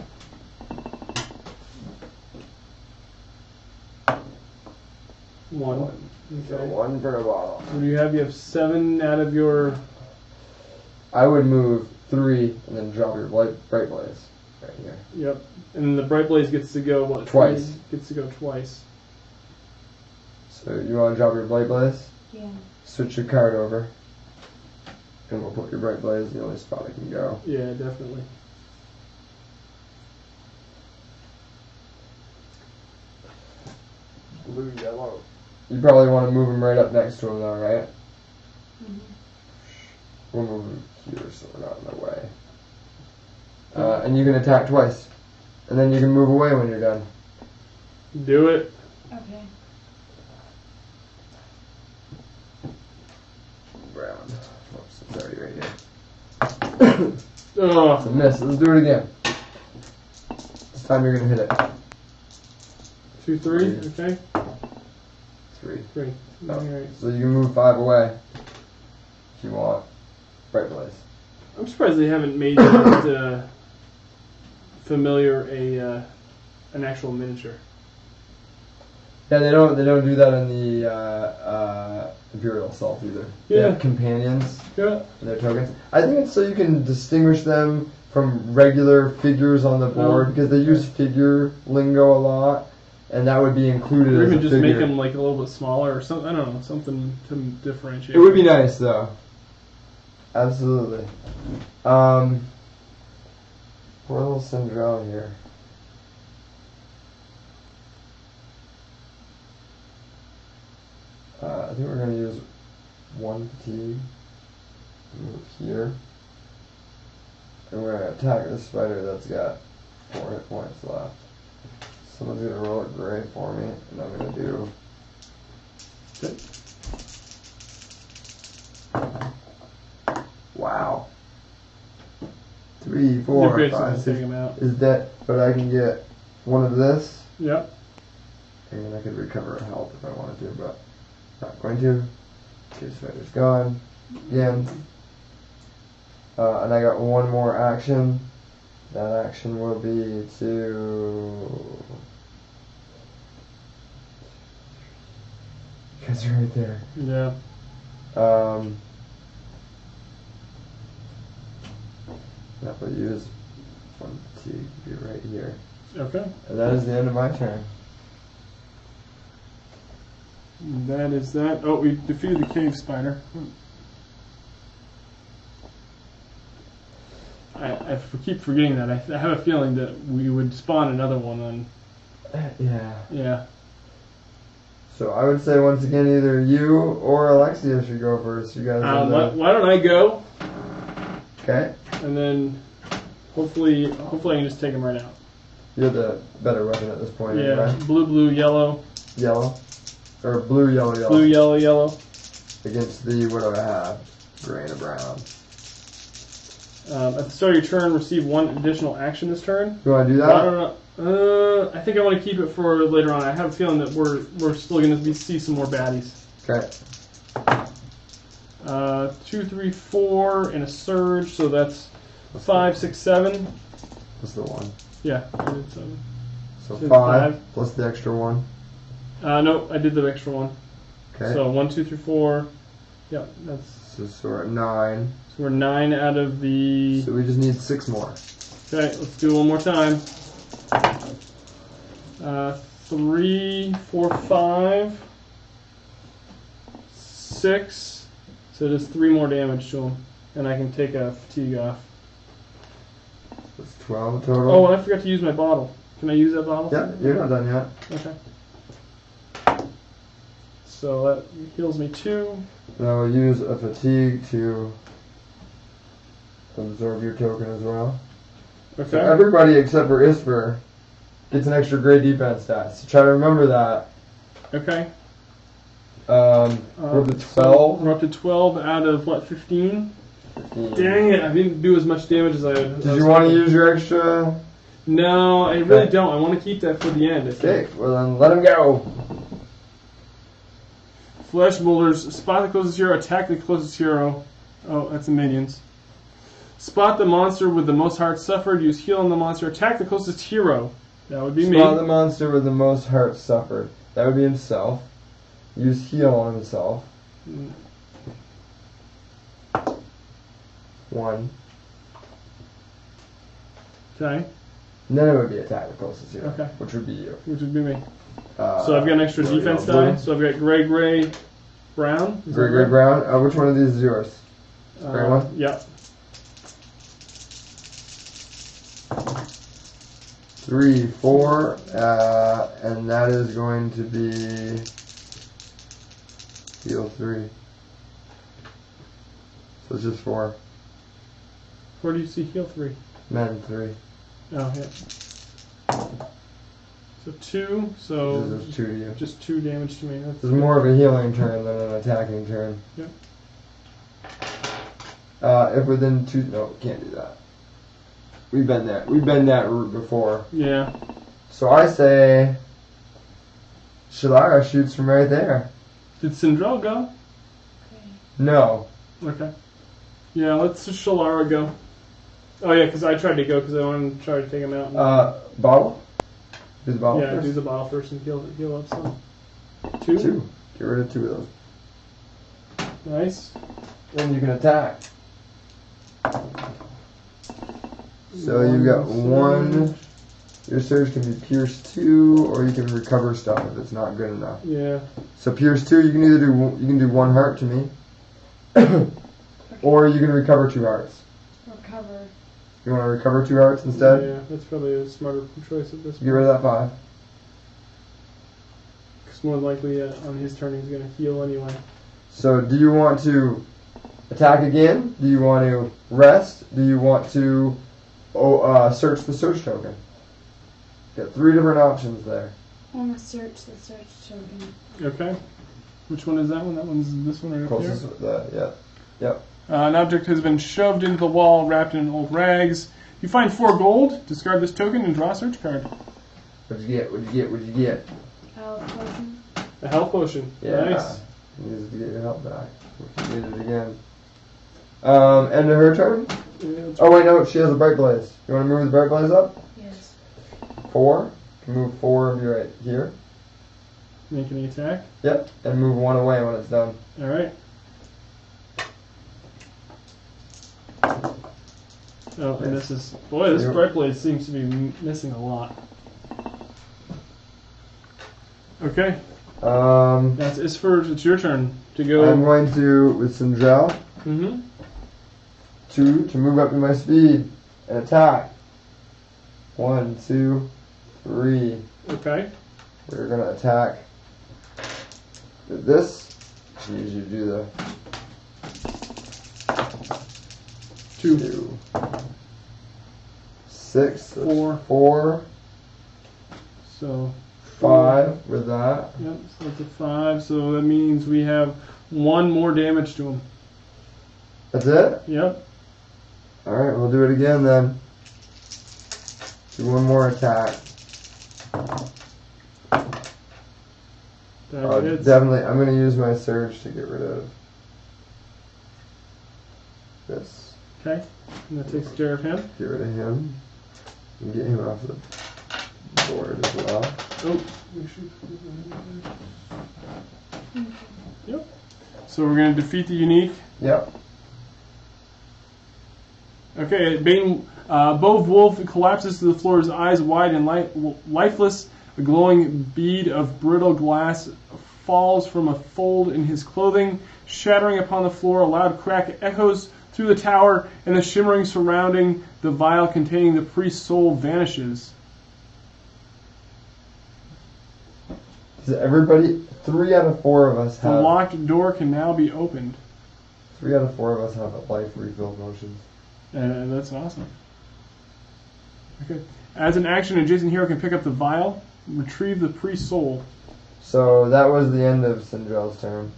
One. So Okay. 1 per bottle. What do you have? You have 7 out of your... I would move 3 and then drop your bright blaze right here. Yep. And the Bright Blaze gets to go, what? Twice. 3? Gets to go twice. So you want to drop your bright blaze? Yeah. Switch your card over. And we'll put your bright blaze the only spot it can go. Yeah, definitely. Blue, yellow. You probably want to move him right up next to him though, right? Mhm. We'll move him here so we're not in the way. And you can attack twice. And then you can move away when you're done. Do it. Okay. Brown. Oops, it's already right here. It's a Oh. miss. Let's do it again. This time you're going to hit it. 2, 3. Okay. 3. 3. Oh. Alright. So you can move 5 away if you want. Bright blaze. I'm surprised they haven't made that familiar an actual miniature. Yeah, they don't do that in the Imperial Assault either. They Yeah. have companions Yeah. in their tokens. I think it's so you can distinguish them from regular figures on the board because they use figure lingo a lot, and that would be included Or as even a just figure. make them like a little bit smaller or something. I don't know, something to differentiate. It would be nice though. Absolutely. Poor little Cinderella here. I think we're going to use 1 fatigue. Move here. And we're going to attack this spider that's got 4 hit points left. Someone's going to roll a gray for me, and I'm going to do... Okay. Wow. 3, You're 4, basically 5, gonna 6. take them out. Is that... But I can get 1 of this, Yep. and I could recover a health if I wanted to, but not going to. Okay, spider's gone. Again. And I got 1 more action. That action will be to... You guys are right there. Yeah. That will use 1 to be right here. Okay. And that is the end of my turn. That is that. Oh, we defeated the cave spider. I keep forgetting that. I have a feeling that we would spawn another one on. Yeah. Yeah. So I would say once again, either you or Alexia should go first. You guys. Why don't I go? Okay. And then hopefully I can just take him right out. You're the better weapon at this point, Yeah, right? blue, blue, yellow. Yellow. Or blue, yellow, yellow. Blue, yellow, yellow. Against the, what do I have? Gray and a brown. At the start of your turn, receive 1 additional action this turn. You want to do I that? don't know. I think I want to keep it for later on. I have a feeling that we're still going to see some more baddies. Okay. 2, 3, 4, and a surge. So that's 5, 6, 7. What's the 1? Yeah, I did 7. So So 5 plus the extra 1. No, I did the extra 1. Okay. So 1, 2, 3, 4. Yeah, that's. So we're at 9. So we're 9 out of the. So we just need 6 more. Okay, let's do it one more time. 3, 4, 5, 6. So there's 3 more damage to him, and I can take a fatigue off. That's 12 total. Oh, and I forgot to use my bottle. Can I use that bottle? Yeah, you're not done yet. Okay. So that heals me 2. Now we'll use a fatigue to absorb your token as well. Okay. So everybody except for Isper gets an extra great defense stat. So try to remember that. Okay. We're up to 12. So we're up to 12 out of what, 15? 15. Dang it! I didn't do as much damage as I. Did you want to use your extra? No, I really Okay. don't. I want to keep that for the end. I think. Okay, well then let him go. Flesh boulders. Spot the closest hero. Attack the closest hero. Oh, that's the minions. Spot the monster with the most hearts suffered. Use heal on the monster. Attack the closest hero. That would be Spot me. the monster with the most hearts suffered. That would be himself. Use heal on himself. 1. Okay. And then it would be attack the closest hero. Okay. Which would be you. Which would be me. So I've got an extra yellow, defense yellow, die. So I've got gray, gray, brown. Is Gray, that gray, right? brown. Which one of these is yours? Gray one? Yep. 3, 4, and that is going to be heal 3. So it's just 4. Where do you see heal 3? Men 3. Oh, yeah. So 2. So This is 2 to you. just 2 damage to me. That's This is more of a healing turn than an attacking turn. Yep. If within 2, no, can't do that. We've been there. We've been that route before. Yeah. So I say, Shalara shoots from right there. Did Sindrel go? Okay. No. Okay. Yeah, let's just Shalara go. Oh yeah, because I tried to go because I wanted to try to take him out. Bottle? Do the bottle Yeah, first? do the bottle first and heal up some. 2? 2. Get rid of 2 of those. Nice. Then you can attack. So you've got 1. Your surge can be pierce 2, or you can recover stuff if it's not good enough. Yeah. So pierce 2, you can either do 1 heart to me, or you can recover 2 hearts. Recover. You want to recover 2 hearts instead? Yeah, that's probably a smarter choice at this point. Get rid of that 5. Because more than likely on his turn he's going to heal anyway. So do you want to attack again? Do you want to rest? Do you want to search the search token? Got 3 different options there. I want to search the search token. Okay. Which one is that one? That one's this one right up here. Closest with that, yeah. Yep. An object has been shoved into the wall, wrapped in old rags. You find 4 gold. Discard this token and draw a search card. What'd you get? What'd you get? What'd you get? Health potion. A health potion. Yeah. Nice. You need to get your health back. If you need it again. End of her turn? Yeah, Oh wait, no, she has a bright blaze. You want to move the bright blaze up? Yes. 4. You can move 4 and be right here. make any attack. Yep, and move 1 away when it's done. Alright. Oh, and this is... Boy, this bright blade seems to be missing a lot. Okay. That's Isfer. It's your turn to go. I'm going to, with some gel, 2 to move up to my speed and attack. 1, 2, 3. Okay. We're going to attack with this. You usually do the 2. 6, 4. 4, So 5 with that. Yep, so that's a 5. So that means we have 1 more damage to him. That's it? Yep. Alright, we'll do it again then. Do 1 more attack. Definitely, I'm going to use my surge to get rid of this. Okay, and that takes care of him. Get rid of him. And get him off the board as well. Oh, yep. So we're going to defeat the unique. Yep. Okay, Bove Wolfe collapses to the floor, his eyes wide and lifeless. A glowing bead of brittle glass falls from a fold in his clothing, shattering upon the floor. A loud crack echoes through the tower, and the shimmering surrounding the vial containing the priest's soul vanishes. Does everybody, 3 out of 4 of us have... The locked door can now be opened. 3 out of 4 of us have life refill potions. And that's awesome. Okay. As an action, an adjacent hero can pick up the vial, retrieve the priest's soul. So that was the end of Sindrell's turn.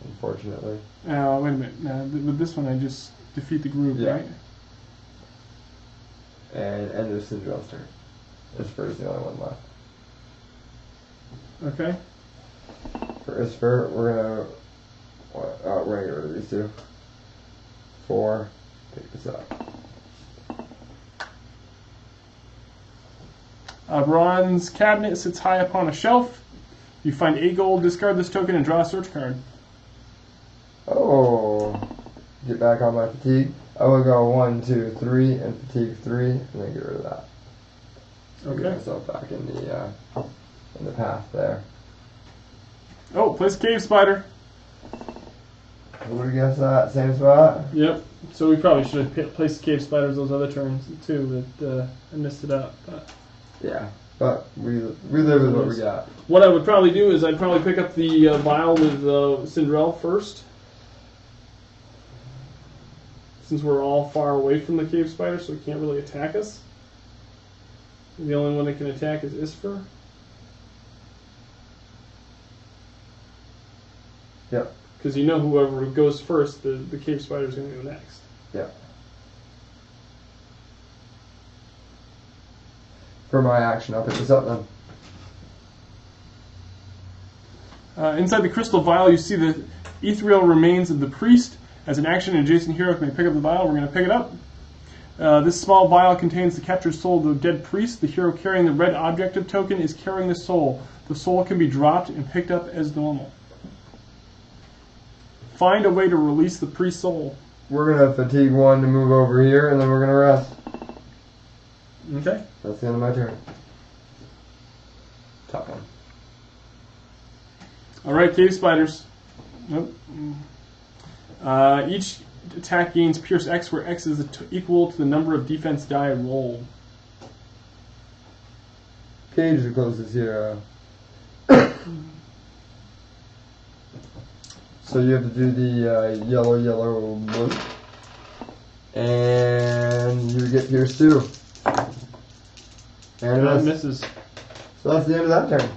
Unfortunately. Wait a minute. With this one, I just defeat the group, Yeah. right? And end of Sindrell's turn. Isfer is the only one left. Okay. For Isfer, we're gonna get rid of these 2. 4. Pick this up. A bronze cabinet sits high upon a shelf. You find 8 gold, discard this token, and draw a search card. Oh. Get back on my fatigue. I will go 1, 2, 3, and fatigue 3, and then get rid of that. So Okay. get myself back in the path there. Oh, place cave spider. Who would have guessed that? Same spot? Yep. So we probably should have placed cave spiders those other turns too, but I missed it out. But Yeah. But we live with what we got. what I would probably do is I'd probably pick up the vial with Cinderella first, since we're all far away from the cave spider, so it can't really attack us. The only one that can attack is Isfer. Yep. Because you know whoever goes first, the cave spider is going to go next. Yep. For my action, I'll pick this up then. Inside the crystal vial, you see the ethereal remains of the priest. As an action, an adjacent hero may pick up the vial. We're going to pick it up. This small vial contains the captured soul of the dead priest. The hero carrying the red objective token is carrying the soul. The soul can be dropped and picked up as normal. Find a way to release the priest's soul. We're going to fatigue 1 to move over here, and then we're going to rest. Okay. That's the end of my turn. Top one. Alright, cave spiders. Nope. Each attack gains Pierce X, where X is equal to the number of defense die rolled. Cage is the closest here. So you have to do the yellow, blue. And you get Pierce 2. And That misses. so that's the end of that turn.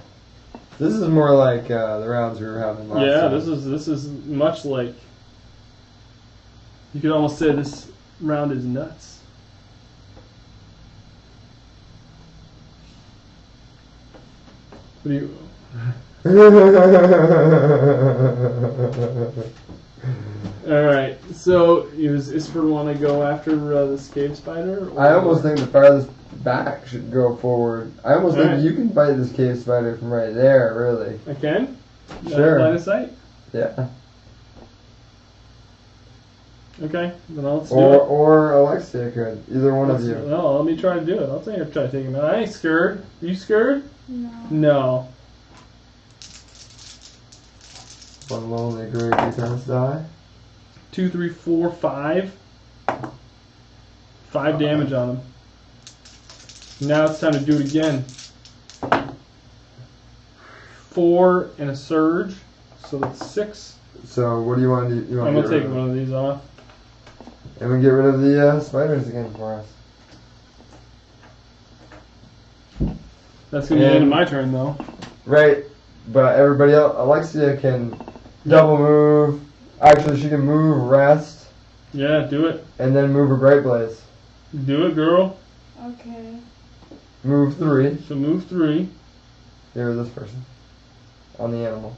This is more like the rounds we were having last Yeah, time. this is much like, you could almost say this round is nuts. What do you? All right. So is Isford want to go after this cave spider? Or? I almost think the farthest back should go forward. I almost think Alright. you can fight this cave spider from right there, really. I can. Sure. Line of sight. Yeah. Okay. Then let's do Or it. or Alexia could. Either one of you. Well, let me try to do it. I'll try to take him out. I ain't scared. You scared? No. No. One lonely gray defense die. 2, 3, 4, 5. 5 damage on him. Now it's time to do it again. 4 and a surge, so that's 6. So what do you want to do? You want I'm to gonna take one of these off. And we get rid of the spiders again for us. That's going to be the end of my turn, though. Right, but everybody else, Alexia can double move. Actually, she can move, rest, Yeah, do it. and then move a Bright Blaze. Do it, girl. Okay. Move 3. So move 3. Here, this person. On the animal.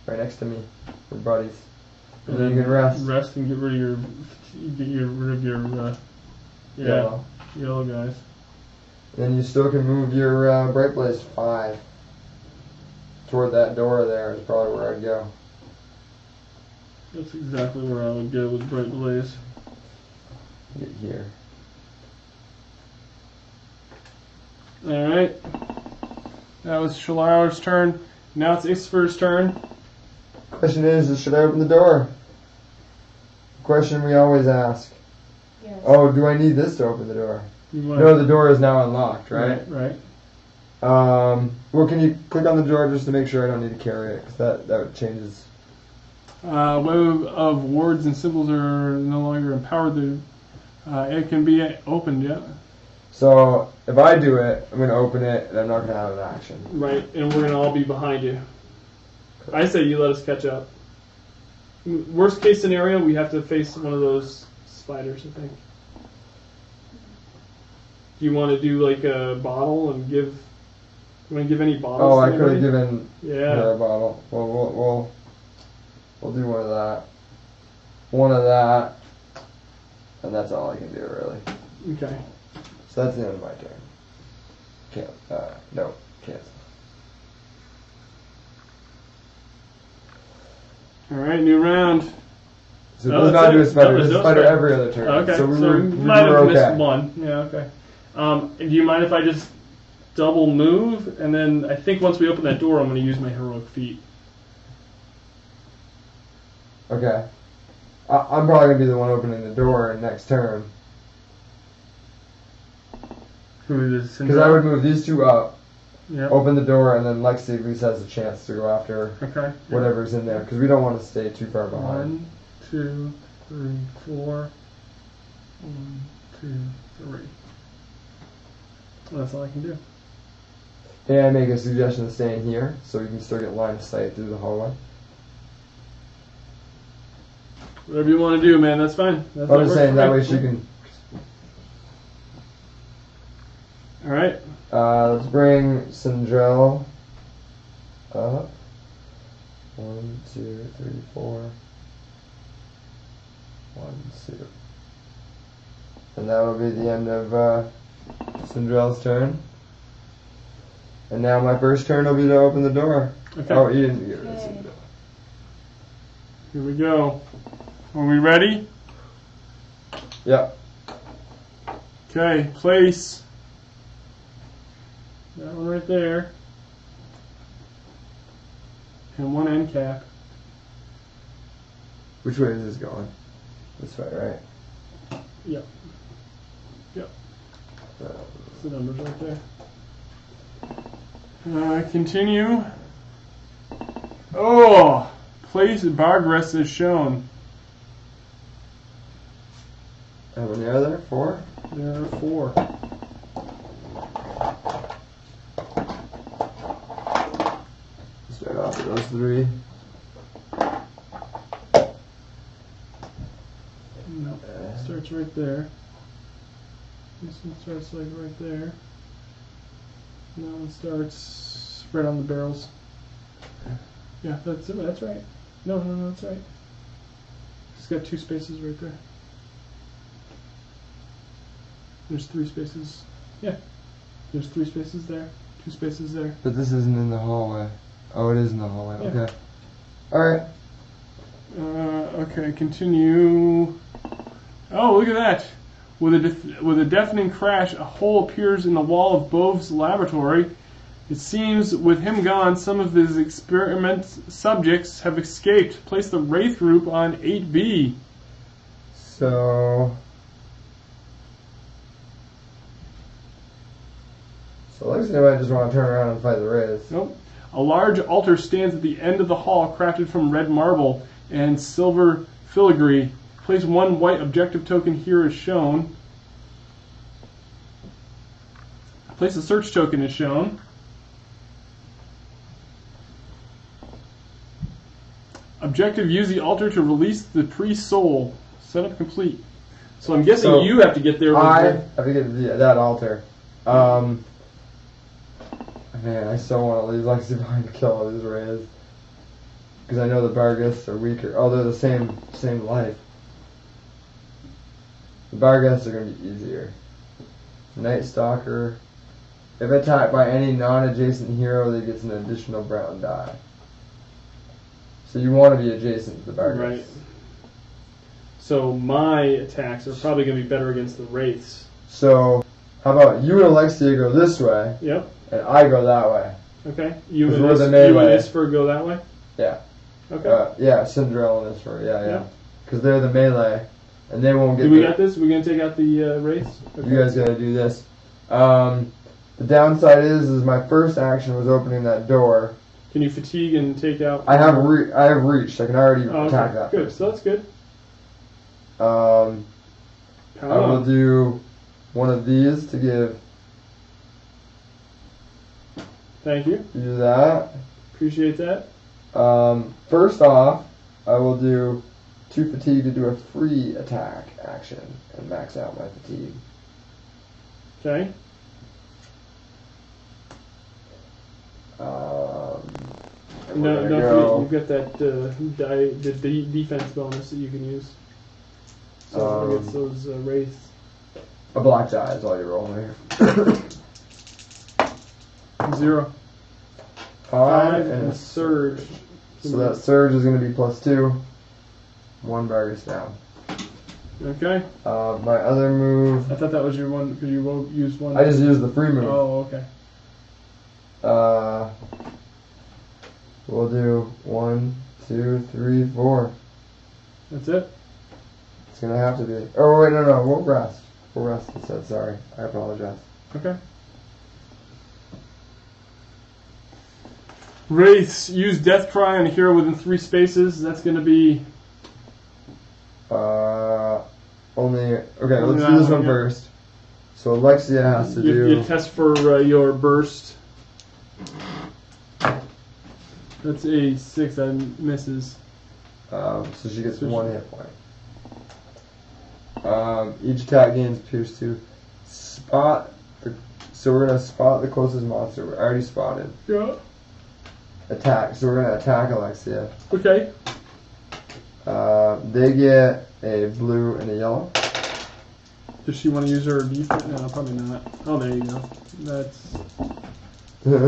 Right next to me. We're buddies. And then you can rest. Rest and get rid of your yellow guys. Then you still can move your Bright Blaze 5. Toward that door there is probably where I'd go. That's exactly where I would go with Bright Blaze. Get here. Alright. That was Shalar's turn. Now it's Ixfer's turn. Question is, should I open the door? Question we always ask. Yes. Oh, do I need this to open the door? You might. No, the door is now unlocked, right? Right. Well, can you click on the door just to make sure I don't need to carry it? Because that changes. Web of words and symbols are no longer empowered. It can be opened, yeah. So, if I do it, I'm going to open it, and I'm not going to have an action. Right, and we're going to all be behind you. I say you let us catch up. Worst case scenario, we have to face one of those spiders, I think. Do you want to do like a bottle and give... You want to give any bottles? Oh, to I could have anybody? given her a bottle. Well, we'll do one of that. One of that. And that's all I can do, really. Okay. So that's the end of my turn. No, cancel. Alright, new round. So it does not do a spider. It's a spider spider. every other turn. Okay, So we might were have okay. missed one. Yeah, okay. Do you mind if I just double move? And then I think once we open that door, I'm going to use my heroic feat. Okay. I'm probably going to be the one opening the door next turn. Who is Because I would move these two up, Yep. open the door, and then Lexi at least has a chance to go after Okay. whatever's in there. Because we don't want to stay too far behind. 1, 2, 3, 4. 1, 2, 3. Well, that's all I can do. And I make a suggestion of staying here, so we can still get line of sight through the hallway. Whatever you want to do, man, that's fine. That's I'm just saying that way she can. Alright. Let's bring Sindrell up. 1, 2, 3, 4. 1, 2. And that will be the end of Sindrell's turn. And now my first turn will be to open the door. Okay. Oh, you didn't get rid of Okay. Sindrell. Here we go. Are we ready? Yep. Okay, place. That one right there. And one end cap. Which way is this going? This way, right? Yep. Yep. Uh, That's the numbers right there. Continue. Oh! Place progress is shown. how many are there? 4? There are 4. Start off with those 3. No, starts right there. This one starts like right there. And that one starts right on the barrels. Yeah, that's it. That's right. No, that's right. It's got 2 spaces right there. There's 3 spaces. Yeah. There's 3 spaces there. 2 spaces there. But this isn't in the hallway. Oh, it is in the hallway. Yeah. Okay. Alright. Okay, continue. Oh, look at that. With a deafening crash, a hole appears in the wall of Bove's laboratory. It seems, with him gone, some of his experiment subjects have escaped. Place the Wraith group on 8B. So Lexi might just want to turn around and fight the Wraiths. Nope. A large altar stands at the end of the hall, crafted from red marble and silver filigree. Place 1 white objective token here as shown. Place a search token is shown. Objective: use the altar to release the priest-soul. Setup complete. So I'm guessing So, you have to get there with I the... have to get that altar. Man, I still want to leave Lexi behind to kill all these rays. Because I know the Barghest are weaker. Oh, they're the same life. The Barghests are going to be easier. Night Stalker. If attacked by any non-adjacent hero, they gets an additional brown die. So you want to be adjacent to the Barghests. Right. So my attacks are probably going to be better against the Wraiths. So, how about you and Alexia go this way, Yep. and I go that way. Okay. You 'Cause and we're the you melee. and Isfer go that way? Yeah. Okay. Yeah, Cinderella and Isfer. Yeah. Yeah. Because they're the melee, and they won't get. Do we got this? We're going to take out the Wraiths? Okay. You guys got to do this. The downside is my first action was opening that door. Can you fatigue and take out... I have reached. I can already attack that. Good. So that's good. I Power will on. do one of these to give Thank you. you that. Appreciate that. First off, I will do 2 fatigue to do a free attack action and max out my fatigue. Okay. And No, we're don't gonna forget, go. you've got that the defense bonus that you can use. So against those Wraiths. A black die is all you're rolling here. 0. 5 and a surge. So that surge is going to be +2. 1 Barghest down. Okay. My other move. I thought that was your one because you used one. I just used the free move. Oh, okay. We'll do 1, 2, 3, 4. That's it. It's gonna have to be. Oh wait, no, we'll rest. We'll rest instead. Sorry, I apologize. Okay. Wraiths, use Death Cry on a hero within 3 spaces. That's going to be... Only. Okay, Only let's that do this one, one yeah. first. So Alexia has to You do. test for your burst. That's a 6. That misses. So she gets So 1 hit point. Each attack gains pierce 2. Spot. So we're gonna spot the closest monster. We're already spotted. Yeah. Attack. So we're gonna attack Alexia. Okay. They get a blue and a yellow. Does she want to use her defense? No, probably not. Oh, there you go. That's Do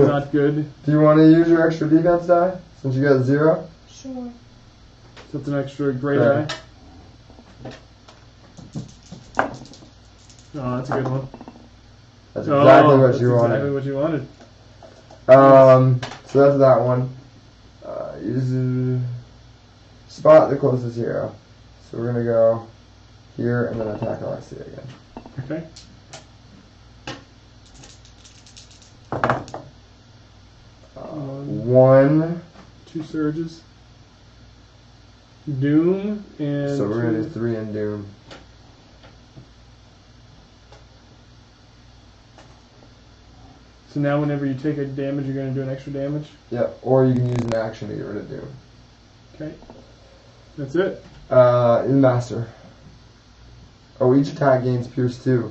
not good. you want to use your extra defense die since you got 0? Sure. So it's an extra great Okay. eye. Oh, that's a good one. That's exactly what that's you wanted. Exactly what you wanted. So that's that one. Use spot the closest hero. So we're gonna go here and then attack Alexia again. Okay. One. 2 surges. Doom and. So we're gonna do 3 in Doom. So now, whenever you take a damage, you're going to do an extra damage. Yep. Or you can use an action to get rid of Doom. Okay. That's it. In Master. Oh, each attack gains Pierce 2.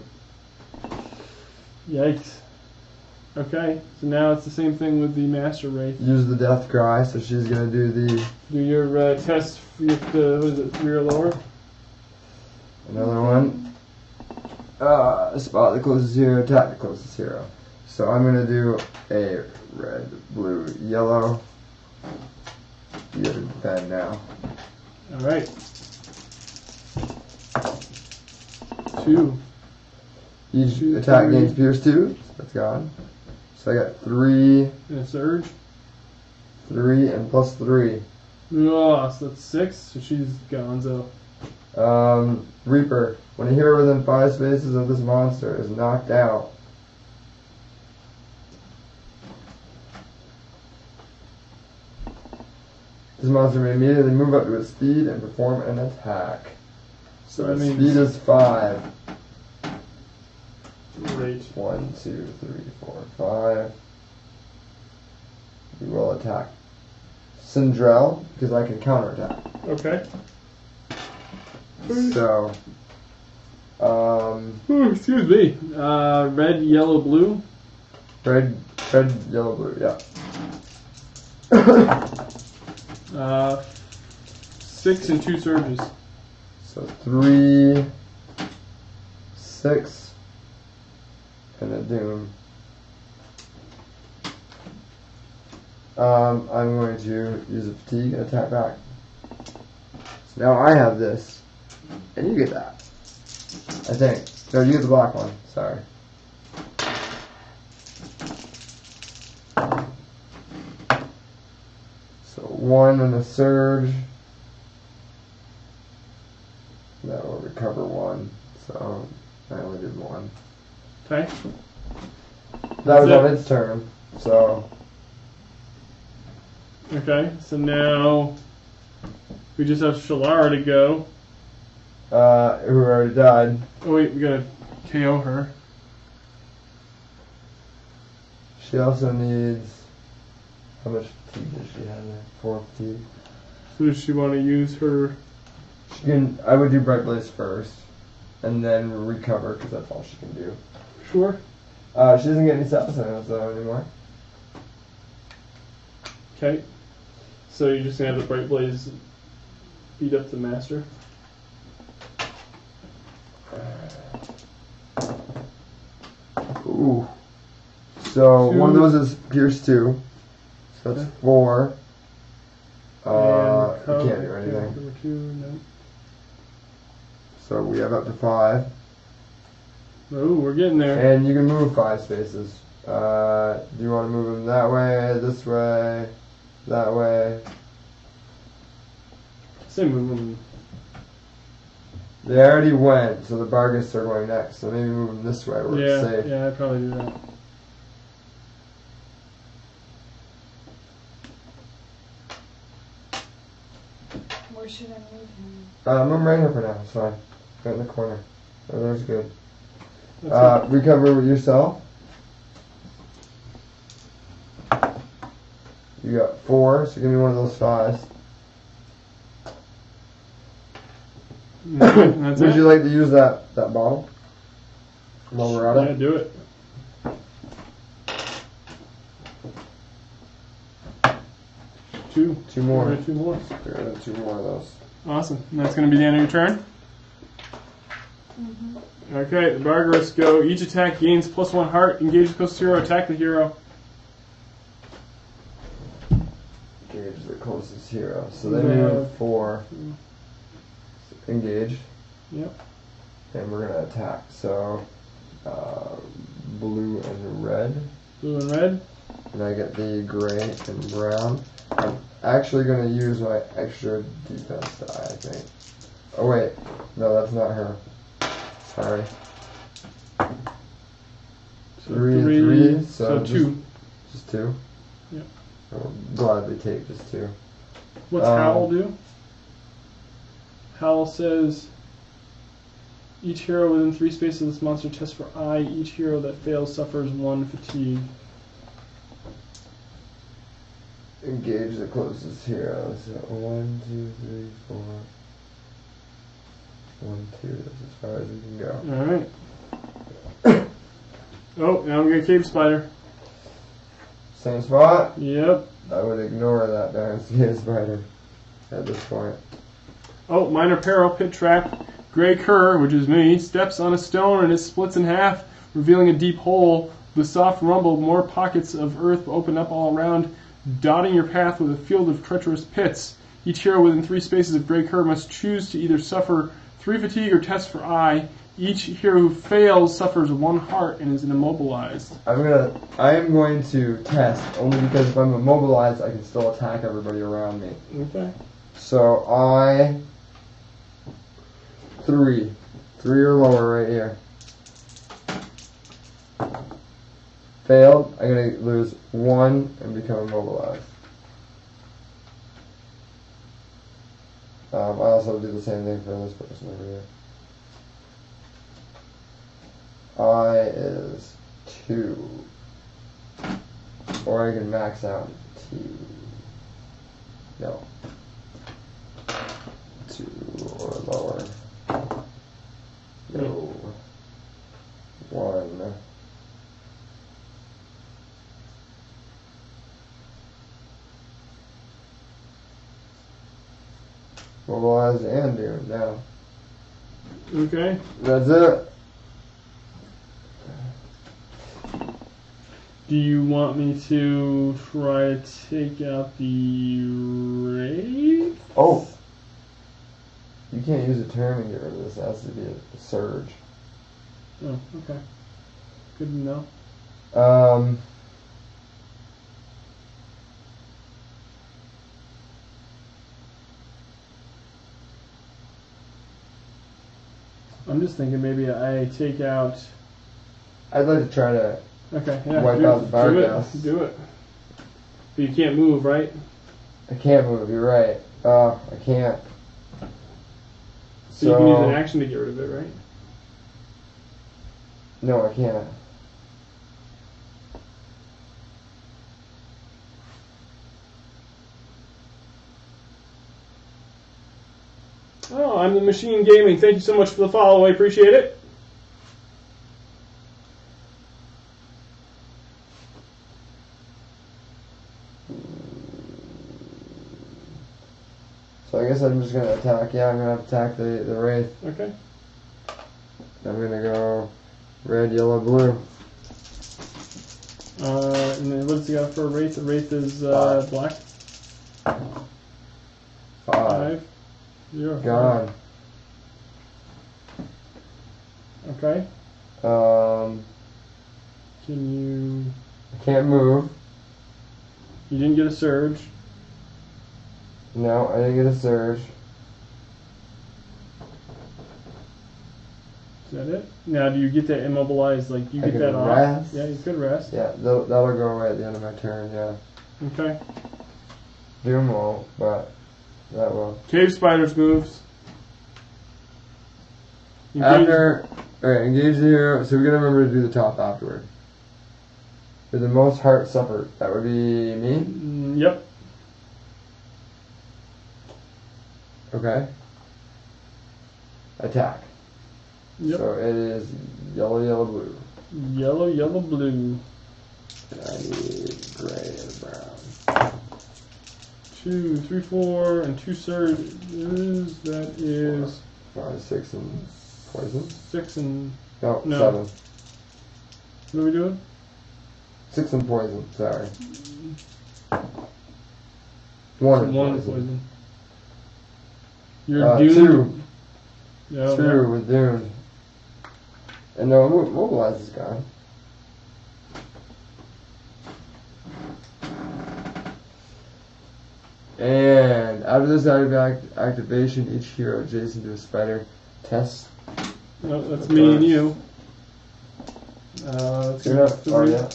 Yikes. Okay. So now it's the same thing with the Master Wraith. Use the Death Cry, so she's gonna do the Do your test with what is it, 3 or lower? another one. Spot the closest hero, attack the closest hero. So I'm gonna do a red, blue, yellow. You gotta defend now. All right. 2. Each Two, attack 3. gains Pierce 2. So that's gone. So I got 3, And a surge. 3, and plus 3. Oh, so that's 6. So she's gonzo. Reaper. When a hero within 5 spaces of this monster is knocked out, this monster may immediately move up to its speed and perform an attack. So that its means- speed is 5. Great. 1, 2, 3, 4, 5. We will attack Sindrel because I can counterattack. Okay. So, excuse me. Red, yellow, blue. red, yellow, blue. Yeah. 6 and 2 surges. So 3, 6, and a doom. I'm going to use a fatigue and attack back. So now I have this, and you get that. I think. No, you get the black one. Sorry. So 1 and a surge. That will recover 1. So I only did 1. Okay. That was That's on it. its turn. So Okay, so now we just have Shalara to go. who already died. Oh wait, we gotta KO her. She also needs. How much fatigue does she have there? 4 fatigue. So does she want to use her? She can. I would do Bright Blaze first, and then recover because that's all she can do. Sure. She doesn't get any Salasanios though anymore. Okay. So you're just gonna have the Bright Blaze beat up the Master? Ooh. So 2. one of those is Pierce 2. So that's 4. You can't do anything. Number 2, no. So we have up to 5. Oh, we're getting there. And you can move 5 spaces. Do you want to move them that way, this way, that way? Say move them. They already went, so the Bargus are going next. So maybe move them this way where it's Yeah, safe. yeah, I'd probably do that. Where should I move him? Move right here for now. It's fine. Right in the corner. Oh, there's good. That's Recover yourself. You got 4, so give me one of those 5s. it. That's Would it. you like to use that bottle while we're at Yeah, it? do it. Two. 2 more. Alright, 2 more. There are 2 more of those. Awesome. And that's going to be the end of your turn. Mm-hmm. Okay, the Barbaros go. Each attack gains +1 heart. Engage the closest hero. Attack the hero. Engage the closest hero. So they Yeah. move 4. Engage. Yep. And we're going to attack. So blue and red. Blue and red. And I get the gray and brown. I'm actually going to use my extra defense die, I think. Oh, wait. No, that's not her. Sorry. So 3 and 3. So 2. Just 2? Yep. I'll gladly take just 2. What's Howl do? Howl says, each hero within 3 spaces of this monster tests for I. Each hero that fails suffers 1 fatigue. Engage the closest hero. So 1, 2, 3, 4. 1, 2. That's as far as we can go. Alright. Oh, now I'm going to Cave Spider. Same spot. Yep. I would ignore that Dynasty Spider at this point. Oh, Minor Peril, Pit Trap. Grey Cur, which is me, steps on a stone and it splits in half, revealing a deep hole. With a soft rumble, more pockets of earth open up all around, dotting your path with a field of treacherous pits. Each hero within 3 spaces of Grey Cur must choose to either suffer 3 fatigue or test for I. Each hero who fails suffers 1 heart and is immobilized. I am going to test only because if I'm immobilized, I can still attack everybody around me. Okay. So 3 or lower right here. Failed. I'm gonna lose 1 and become immobilized. I also do the same thing for this person over here. I is 2. Or I can max out T. No. 2 or lower. No. 1. Mobilize and do now. Okay. That's it. Do you want me to try to take out the Wraith? Oh. You can't use a turn to get rid of this. It has to be a surge. Oh, okay. Good to know. I'm just thinking maybe I take out. I'd like to try to Okay, yeah. wipe out the bar gas. Do it. But you can't move, right? I can't move, you're right. I can't. So you can use an action to get rid of it, right? No, I can't. Oh, I'm the Machine Gaming. Thank you so much for the follow. I appreciate it. So I guess I'm just gonna attack. Yeah, I'm gonna attack the Wraith. Okay. I'm gonna go red, yellow, blue. And then what's he got for a Wraith? The Wraith is black. 5. 0. Gone. Okay. Can you? I can't move. You didn't get a surge. No, I didn't get a surge. Is that it? Now, do you get that immobilized? Like, you I get can that off? rest. Yeah, you could rest. Yeah, that'll go away at the end of my turn. Yeah. Okay. Doom won't, but that will. Cave Spiders moves. After, alright, engage the hero. So we gotta remember to do the top afterward. For the most heart suffered, that would be me. Yep. Okay. Attack. Yep. So it is yellow, yellow, blue. Yellow, yellow, blue. And I need gray and brown. 2, 3, 4, and 2 surges. That is 5, 6, and poison. 6 and. No, No. 7. What are we doing? 6 and poison. Sorry. 1 and poison. You're doomed. 2. Yeah, 2 with doomed. And no, mobilize is gone. And after this activation, each hero adjacent to a spider tests. No, that's me and you. Let's go 3. Oh yeah.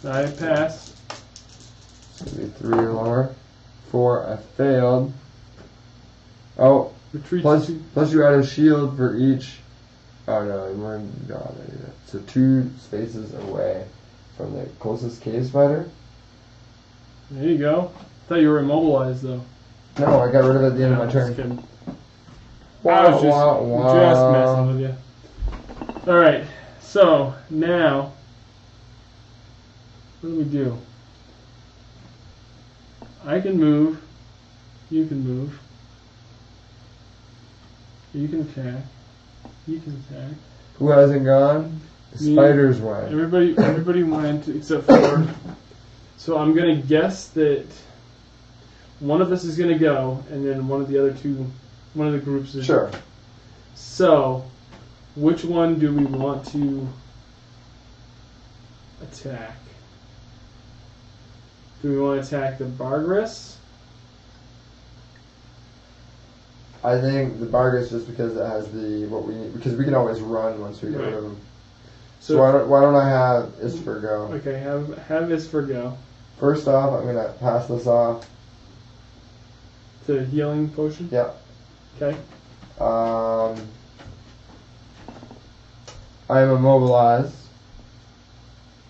I pass. It's gonna be 3 or lower. 4, I failed. Oh, Retreat. plus you add a shield for each. Oh no, no, so 2 spaces away from the closest cave spider. There you go. I thought you were immobilized though. No, I got rid of it at the end of my Just turn. kidding. I was just messing with you. Alright, so now, what do we do? I can move. You can move. You can attack. You can attack. Who hasn't gone? The spiders went. Everybody went except for. So I'm gonna guess that one of us is gonna go, and then one of the groups is. Sure. So, which one do we want to attack? Do we want to attack the Bargress? I think the Bargus just because it has what we need, because we can always run once we get rid of them. So why don't I have Isfer go? Okay, have Isfer go. First off, I'm gonna pass this off. To healing potion? Yeah. Okay. I am immobilized.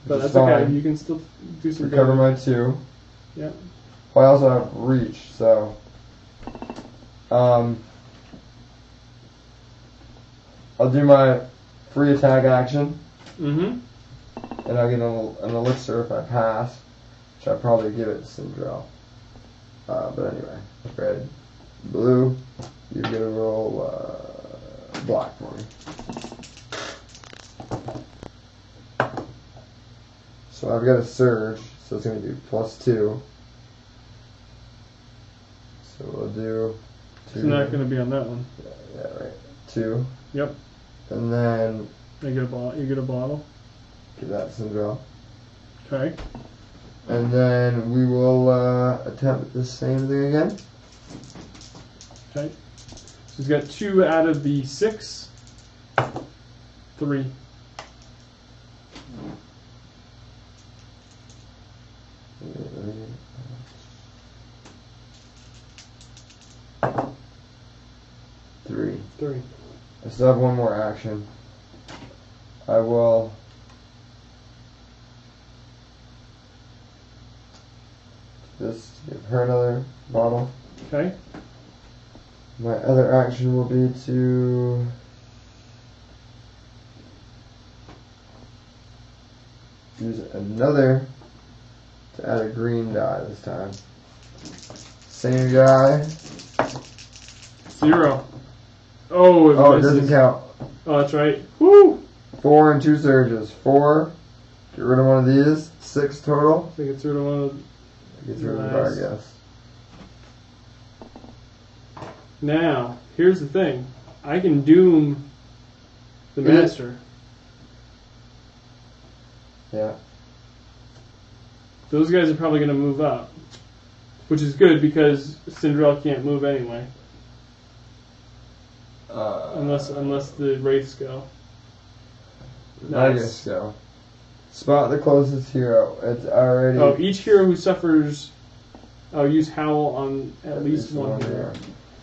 But which is that's okay. fine. You can still do some Recover damage. my 2. Yeah. Well, I also have reach, so I'll do my free attack action, Mm-hmm. and I'll get an elixir if I pass, which I'd probably give it to Cinderella. But anyway, red, blue, you get a roll black for me. So I've got a surge, so it's going to do +2. So we'll do 2. It's not going to be on that one. Yeah, right. 2. Yep. And then You get a bottle. You get a bottle. give that to Cinderella. Okay. And then we will attempt the same thing again. Okay. So he's got 2 out of the 6. 3. Three. 3. I still have one more action. I will just give her another bottle. Okay. My other action will be to use another to add a green die this time. Same guy. 0. Oh, Oh, it misses. doesn't count. Oh, that's right. Woo! 4 and 2 surges. 4. Get rid of one of these. 6 total. I think it's sort of one of. Get rid of the Nice. bar, I guess. Now, here's the thing. I can doom the Is it- master. Yeah. Those guys are probably going to move up, which is good because Cinderella can't move anyway, unless the wraiths go. Nice. Go. Spot the closest hero. It's already. Oh, each hero who suffers, I'll use Howl on at least one hero.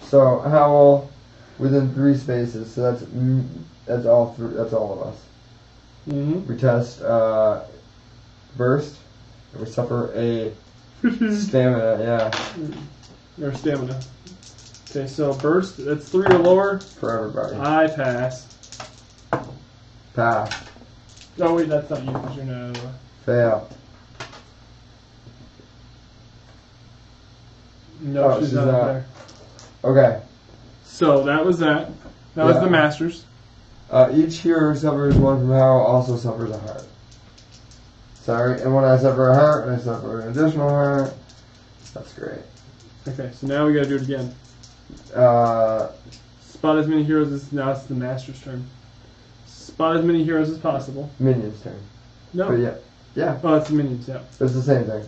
So Howl within 3 spaces. So that's all. That's all of us. Mm-hmm. We test burst. And we suffer a stamina. Yeah, Or stamina. Okay, so burst. That's 3 or lower. for everybody. I pass. Pass. Oh wait, that's not you because you're not. Fail. No, Oh, she's she's not not. there. Okay. So that was that. That was Yeah. the Masters. Each hero who suffers 1 from Howl also suffers a heart. Sorry, and when I suffer a heart, I suffer an additional heart. That's great. Okay, so now we gotta do it again. Uh, Spot as many heroes as now it's the Master's turn. Spot as many heroes as possible. Minions turn. No. But yeah, Oh, it's the minions. Yeah. it's the same thing.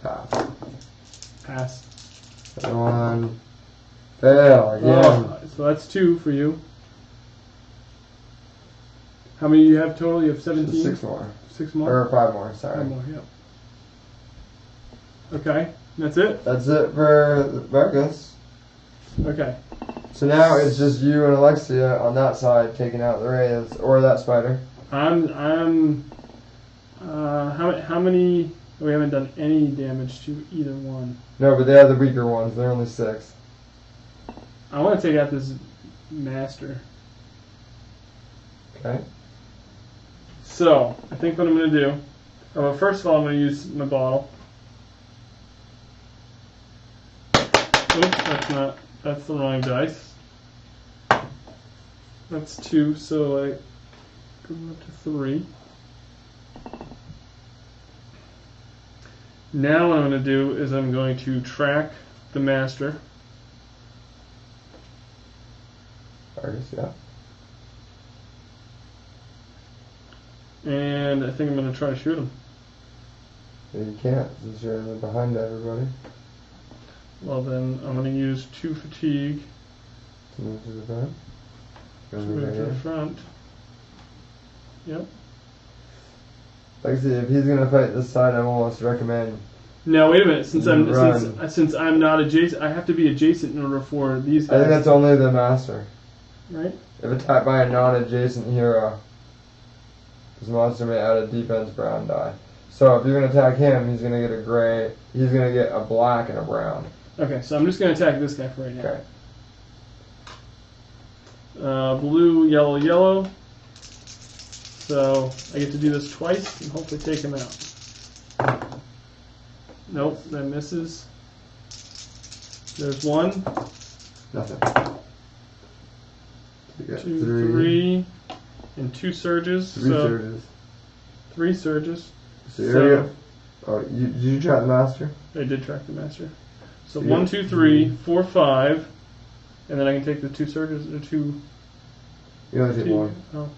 Pass. Pass. Another one. Fail again. Oh, so that's 2 for you. How many do you have total? You have 17. 6 more. 6 more. Or 5 more, sorry. 5 more. Yeah. Okay, that's it. That's it for Vargas. Okay. So now it's just you and Alexia on that side taking out the wraiths, or that spider. I'm. How many? We haven't done any damage to either one. No, but they are the weaker ones. They're only 6. I want to take out this master. Okay. So I think what I'm going to do. Well, first of all, I'm going to use my bottle. Oops, that's not. That's the wrong dice. That's 2, so I go up to 3. Now what I'm going to do is I'm going to track the master. Vargas, yeah. And I think I'm going to try to shoot him. You can't, since you're behind everybody. Well then, I'm going to use 2 fatigue To move to the front. to move to the front. Yep. Like I said, if he's gonna fight this side, I almost recommend. Now wait a minute. Since Run. since I'm not adjacent, I have to be adjacent in order for these I think guys. that's only the master. Right. If attacked by a non-adjacent hero, this monster may add a defense brown die. So if you're going to attack him, he's going to get a gray. He's going to get a black and a brown. Okay, so I'm just going to attack this guy for right now. Okay. Blue, yellow, yellow. So I get to do this twice and hopefully take him out. Nope, that misses. There's one. Nothing. You got Two, three, and two surges. Three surges. Three surges. So you're did you track the master? I did track the master. So You 1, got 2, 3, 4, 5, and then I can take the two surges or two. You only take two, one. Oh,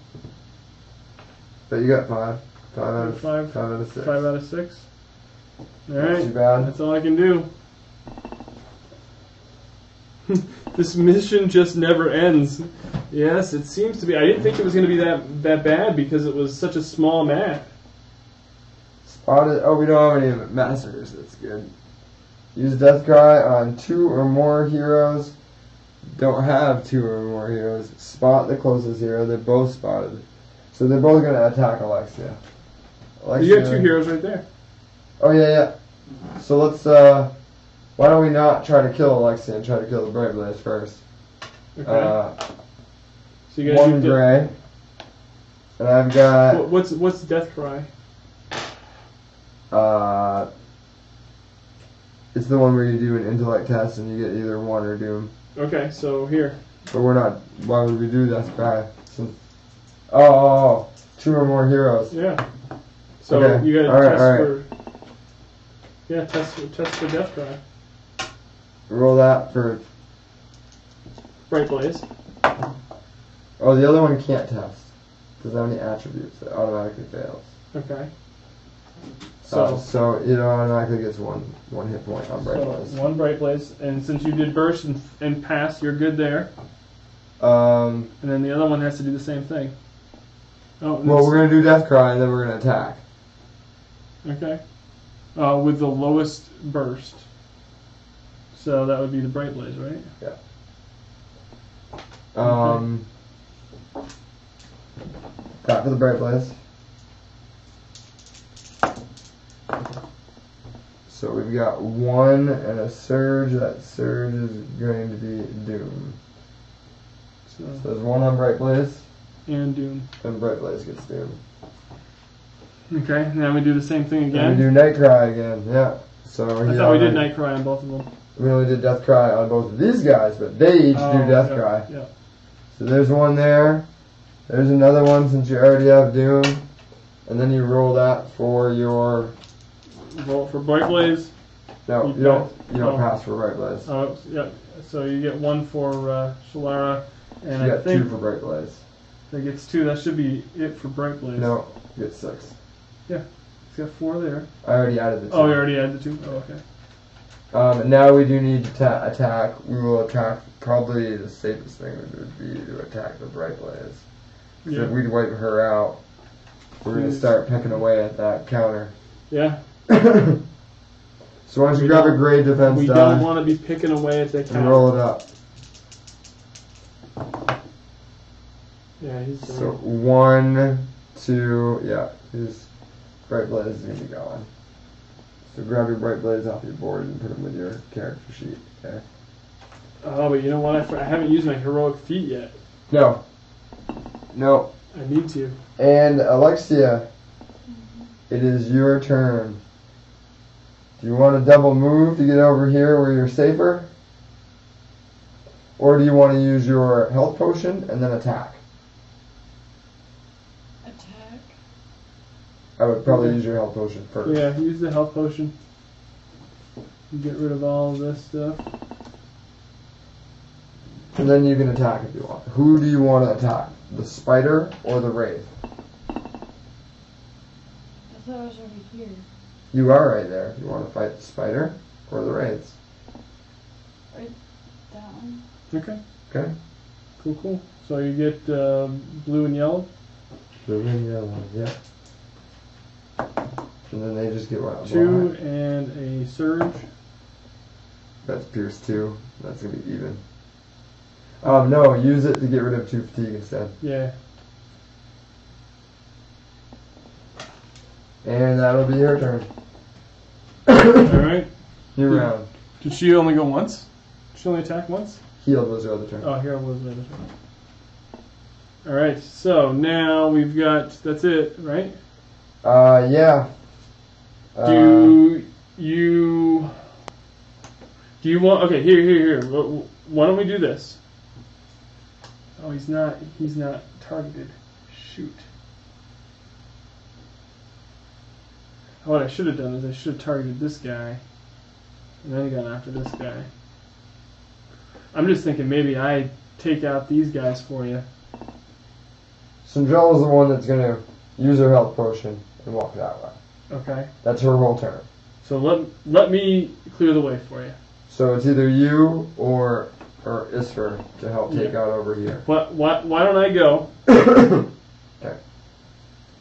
But you got 5. 5 out of Five. 5 out of 6. 5 out of 6. All Not right, too bad. that's all I can do. This mission just never ends. Yes, it seems to be. I didn't think it was going to be that bad because it was such a small map. Spotted. Oh, we don't have any masters. That's good. Use Death Cry on 2 or more heroes. Don't have 2 or more heroes. Spot the closest hero. They're both spotted. So they're both going to attack Alexia. You got 2 heroes right there. Oh, yeah. So let's, why don't we not try to kill Alexia and try to kill the Bright Blaze first? Okay. So you got 1 gray. And I've got... What's Death Cry? It's the one where you do an intellect test and you get either 1 or doom. Okay, so here. But we're not. Why would we do Death Cry? Oh, 2 or more heroes. Yeah. So Okay. you got to All right, test all right. for. Yeah, test for Death Cry. Roll that for. Bright Blaze. Oh, the other one can't test. Doesn't have any attributes. It automatically fails. Okay. So it automatically gets one hit point on Bright Blaze. 1 Bright Blaze, and since you did burst and pass, you're good there. And then the other one has to do the same thing. Oh. Well, we're gonna do Death Cry and then we're gonna attack. Okay. With the lowest burst. So that would be the Bright Blaze, right? Yeah. Back for the Bright Blaze. So we've got 1 and a surge. That surge is going to be doom. So there's 1 on Bright Blaze. And Doom. And Bright Blaze gets doom. Okay, now we do the same thing again. And we do Night Cry again, yeah. So I thought we did Night Cry on both of them. We only did Death Cry on both of these guys, but they each do Death Cry. Yeah. So there's 1 there. There's another one since you already have doom. And then you roll that for your... Roll for Bright Blaze. No, you don't pass for Bright Blaze. Oh, yeah. So you get 1 for Solara, and You I got think 2 for Bright Blaze. that gets 2. That should be it for Bright Blaze. No, you get 6. Yeah, it's got 4 there. I already added the 2. Oh, you already added the 2. Oh, okay. And now we do need to attack. We will attack. Probably the safest thing would be to attack the Bright Blaze. Because if we wipe her out, we're going to start pecking away at that counter. Yeah. So why don't you grab a gray defense We die don't want to be picking away at that and counter. roll it up. Yeah, he's done. So 1, 2, yeah, his Bright Blaze is going to be gone. So grab your Bright Blaze off your board and put them with your character sheet. Okay. Oh, but you know what? I haven't used my heroic feat yet. No. I need to. And Alexia, it is your turn. Do you want to double move to get over here where you're safer? Or do you want to use your health potion and then attack? Attack. I would probably use your health potion first. Yeah, use the health potion. Get rid of all of this stuff. And then you can attack if you want. Who do you want to attack? The spider or the wraith? I thought I was over here. You are right there. You want to fight the spider or the wraiths? Right, that one. Okay. Okay. Cool. So you get blue and yellow. Blue and yellow, yeah. And then they just get what? 2 and a surge. That's Pierce 2. That's going to be even. No, use it to get rid of 2 fatigue instead. Yeah. And that'll be her turn. Alright. New round. Did she only go once? Did she only attack once? Healed was her other turn. Oh, here was the other turn. Alright, so now we've got, that's it, right? Yeah. Do you want, okay, here. Why don't we do this? Oh, he's not targeted. Shoot. What I should have done is I should have targeted this guy and then gone after this guy. I'm just thinking maybe I take out these guys for you. Sinjel is the one that's going to use her health potion and walk that way. Okay. That's her whole turn. So let me clear the way for you. So it's either you or Isfer to help take out over here. Why don't I go? Okay.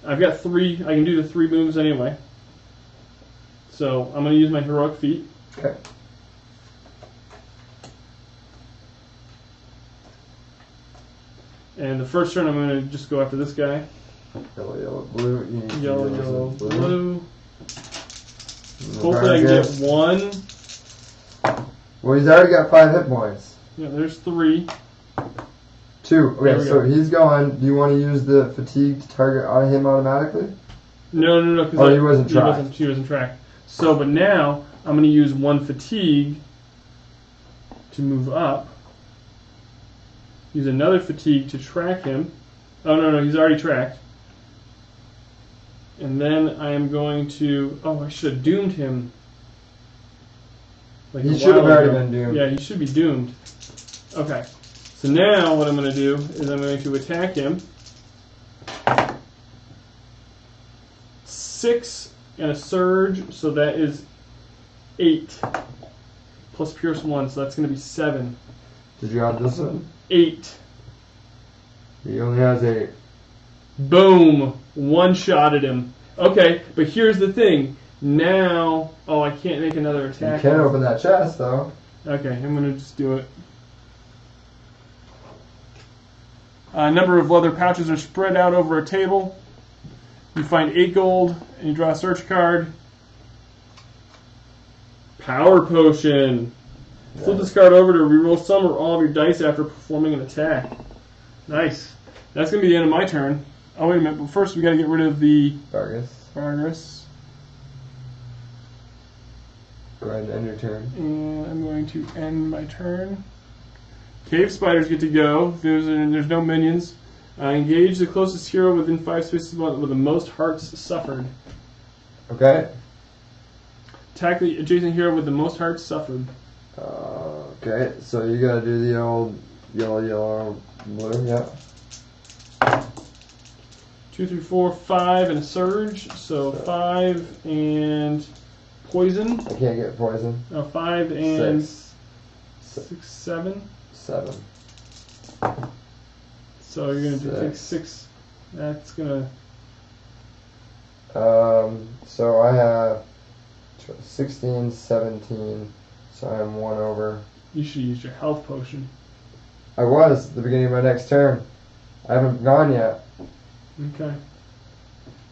I've got 3. I can do the 3 moves anyway. So I'm going to use my heroic feat. Okay. And the first turn I'm going to just go after this guy. Yellow, yellow, blue. Yellow, yellow, blue. Hopefully I can get 1. Well, he's already got 5 hit points. Yeah, there's 3. 2. There Okay, we so go. he's going. Do you want to use the fatigue to target on him automatically? No. Oh, he wasn't tracked. He wasn't tracked. So, but now I'm going to use 1 fatigue to move up. Use another fatigue to track him. Oh, no, he's already tracked. And then I am going to... Oh, I should have doomed him. Like He a should have while already ago. been doomed. Yeah, he should be doomed. Okay. So now what I'm going to do is I'm going to attack him. 6 and a surge, so that is 8. Plus Pierce 1, so that's going to be 7. Did you add this one? 8. He only has 8. Boom! One-shotted him. Okay, but here's the thing. Now... Oh, I can't make another You attack. can open that chest, though. Okay, I'm going to just do it. A number of leather pouches are spread out over a table. You find 8 gold, and you draw a search card. Power Potion. Flip this card over to reroll some or all of your dice after performing an attack. Nice. That's going to be the end of my turn. Oh, wait a minute. But first, we got to get rid of the Vargas. Go ahead and end your turn. And I'm going to end my turn. Cave spiders get to go. There's no minions. Engage the closest hero within 5 spaces with the most hearts suffered. Okay. Attack the adjacent hero with the most hearts suffered. Okay, so you gotta do the old yellow, yellow, blue, yeah. 2, 3, 4, 5, and a surge. So 5 and poison. I can't get poison. 5 and 6. 6, 7. 7. So you're going to take 6. That's going So I have 16, 17, so I'm 1 over. You should use your health potion. I was at the beginning of my next turn. I haven't gone yet. Okay.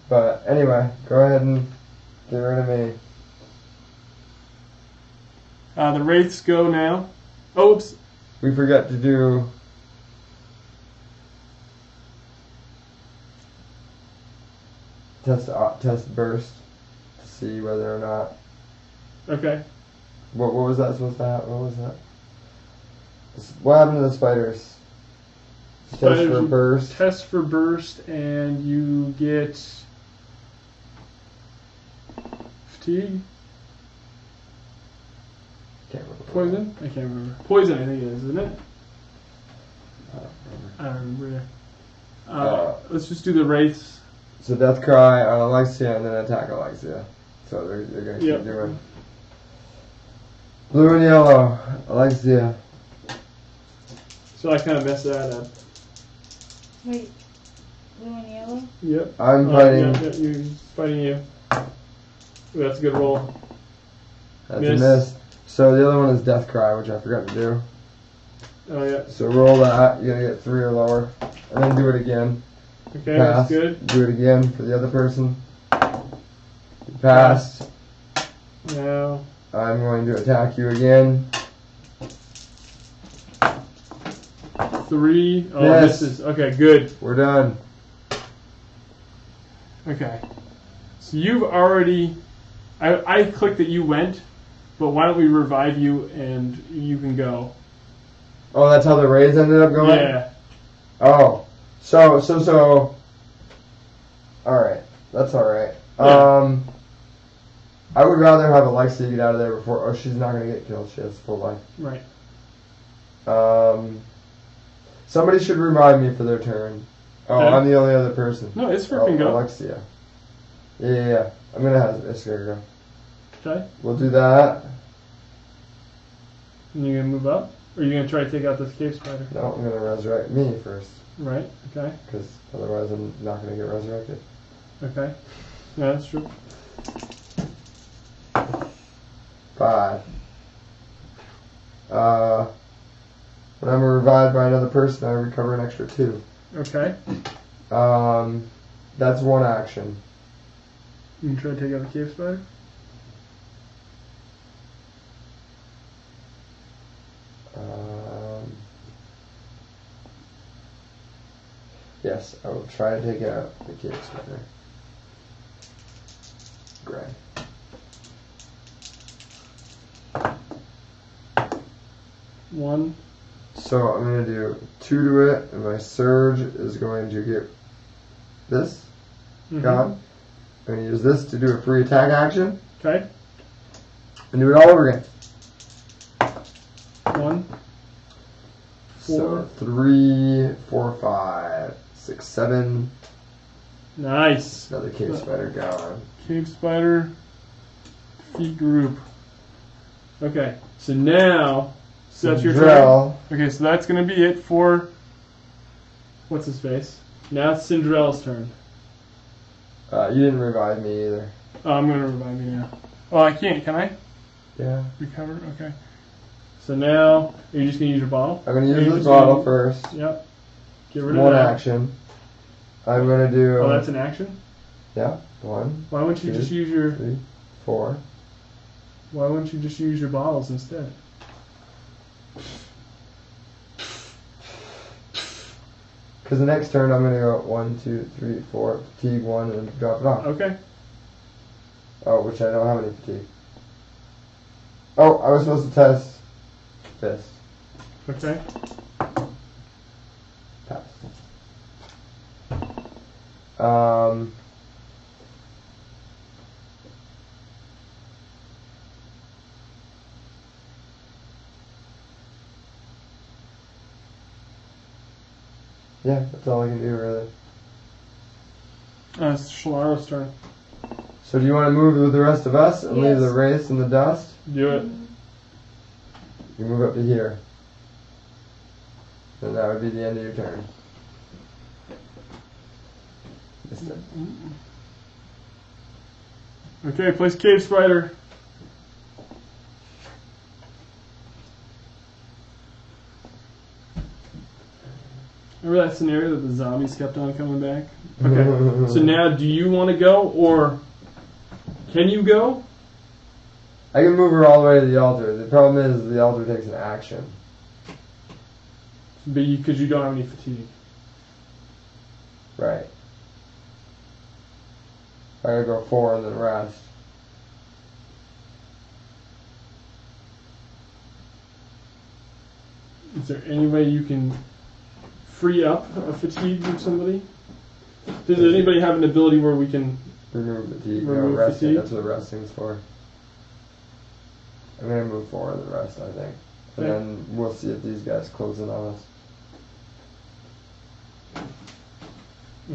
But anyway, go ahead and get rid of me. The wraiths go now. Oh, oops. We forgot to do test burst to see whether or not. Okay. What was that supposed to happen? What was that? What happened to the spiders? Test for burst. Test for burst, and you get fatigue. Can't remember. Poison? I can't remember. Poison, I think it is, isn't it? I don't remember either. Let's just do the wraiths. So death cry on Alexia and then attack Alexia. So they're going to keep doing. Blue and yellow, Alexia. So I kind of messed that up. Wait, blue and yellow? Yep. I'm fighting. Yeah, you're fighting you. Ooh, that's a good roll. That's a miss. So the other one is death cry, which I forgot to do. Oh yeah. So roll that. You gotta get 3 or lower, and then do it again. Okay, Pass. that's good. Do it again for the other person. You passed. Now. I'm going to attack you again. 3. Oh, Yes. misses. Okay, good. We're done. Okay. So you've already. I clicked that you went, but why don't we revive you and you can go? Oh, that's how the raids ended up going? Yeah. Oh. So. Alright. That's alright. Yeah. I would rather have Alexia get out of there before. Oh, she's not going to get killed. She has full life. Right. Somebody should revive me for their turn. Oh, Okay. I'm the only other person. No, Iskar can go. Alexia. Yeah. I'm going to have Iskar go. Okay. We'll do that. And you're gonna move up, or are you gonna try to take out this cave spider? No, I'm going to resurrect me first. Right. Okay. Because otherwise I'm not going to get resurrected. Okay. Yeah, that's true. 5. When I'm revived by another person, I recover an extra 2. Okay. That's one action. You can try to take out the cave spider. Yes, I will try to take out the cave spider. Great. One. So I'm going to do 2 to it, and my surge is going to get this. Mm-hmm. Gone. I'm going to use this to do a free attack action. Okay. And do it all over again. 1. 4. So 3, 4, 5, 6, 7. Nice. Another cave spider gone. Cave spider. Feet group. Okay. So now. So that's your turn. Drell. Okay, so that's gonna be it for. What's his face? Now it's Cinderella's turn. You didn't revive me either. Oh, I'm gonna revive you now. Oh, I can't. Can I? Yeah. Recover? Okay. So now, are you just going to use your bottle? I'm going to use this bottle first. Yep. Get rid of One that. action. I'm going to do... Oh, that's an action? Yeah. 1. Why wouldn't you 2, just use your... 3, 4. Why wouldn't you just use your bottles instead? Because the next turn I'm going to go 1, 2, 3, 4, fatigue 1, and drop it off. Okay. Oh, which I don't have any fatigue. Oh, I was supposed to test this. Okay. Pass. Yeah, that's all I can do really. It's Shalara's turn. So do you want to move with the rest of us and leave Yes. the race in the dust? Do it. You move up to here. Then that would be the end of your turn. Missed it. Okay, place cave spider. Remember that scenario that the zombies kept on coming back? Okay. So now, do you want to go, or can you go? I can move her all the way to the altar. The problem is the altar takes an action. Because you don't have any fatigue. Right. I gotta go 4 and then rest. Is there any way you can free up a fatigue from somebody? Does anybody have an ability where we can... Remove fatigue. Remove No, resting. fatigue? That's what resting's for. I'm gonna move 4 and then rest, I think. And Okay. then we'll see if these guys close in on us.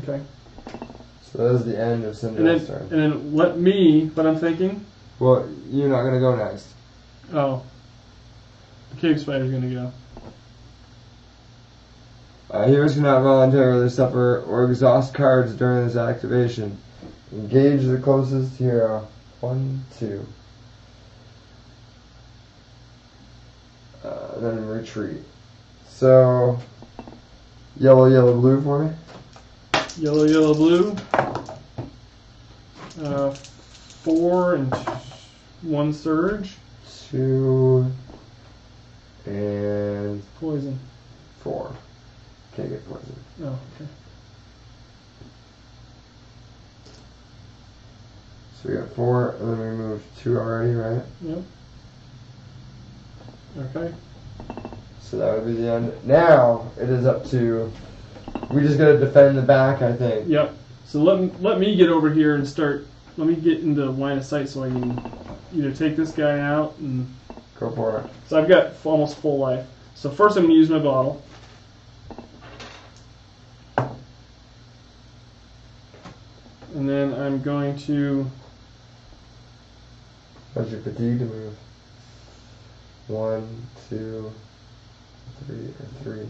Okay. So that is the end of And Cinderella's then, turn. and then let me, what I'm thinking... Well, you're not gonna go next. Oh. The cave spider's gonna go. Heroes cannot voluntarily suffer or exhaust cards during this activation. Engage the closest hero. 1, 2. Then retreat. So, yellow, yellow, blue for me. Yellow, yellow, blue. 4 and 1 surge. 2 and Poison. 4. Can't get poison. Oh, okay. So we got 4, and then we moved 2 already, right? Yep. Okay. So that would be the end. Now it is up to. We just gotta defend the back, I think. Yep. So let me get over here and start. Let me get into line of sight so I can either take this guy out and. Go for it. So I've got almost full life. So first I'm going to use my bottle. And then I'm going to... How's your fatigue to move? 1, 2, 3, or 3.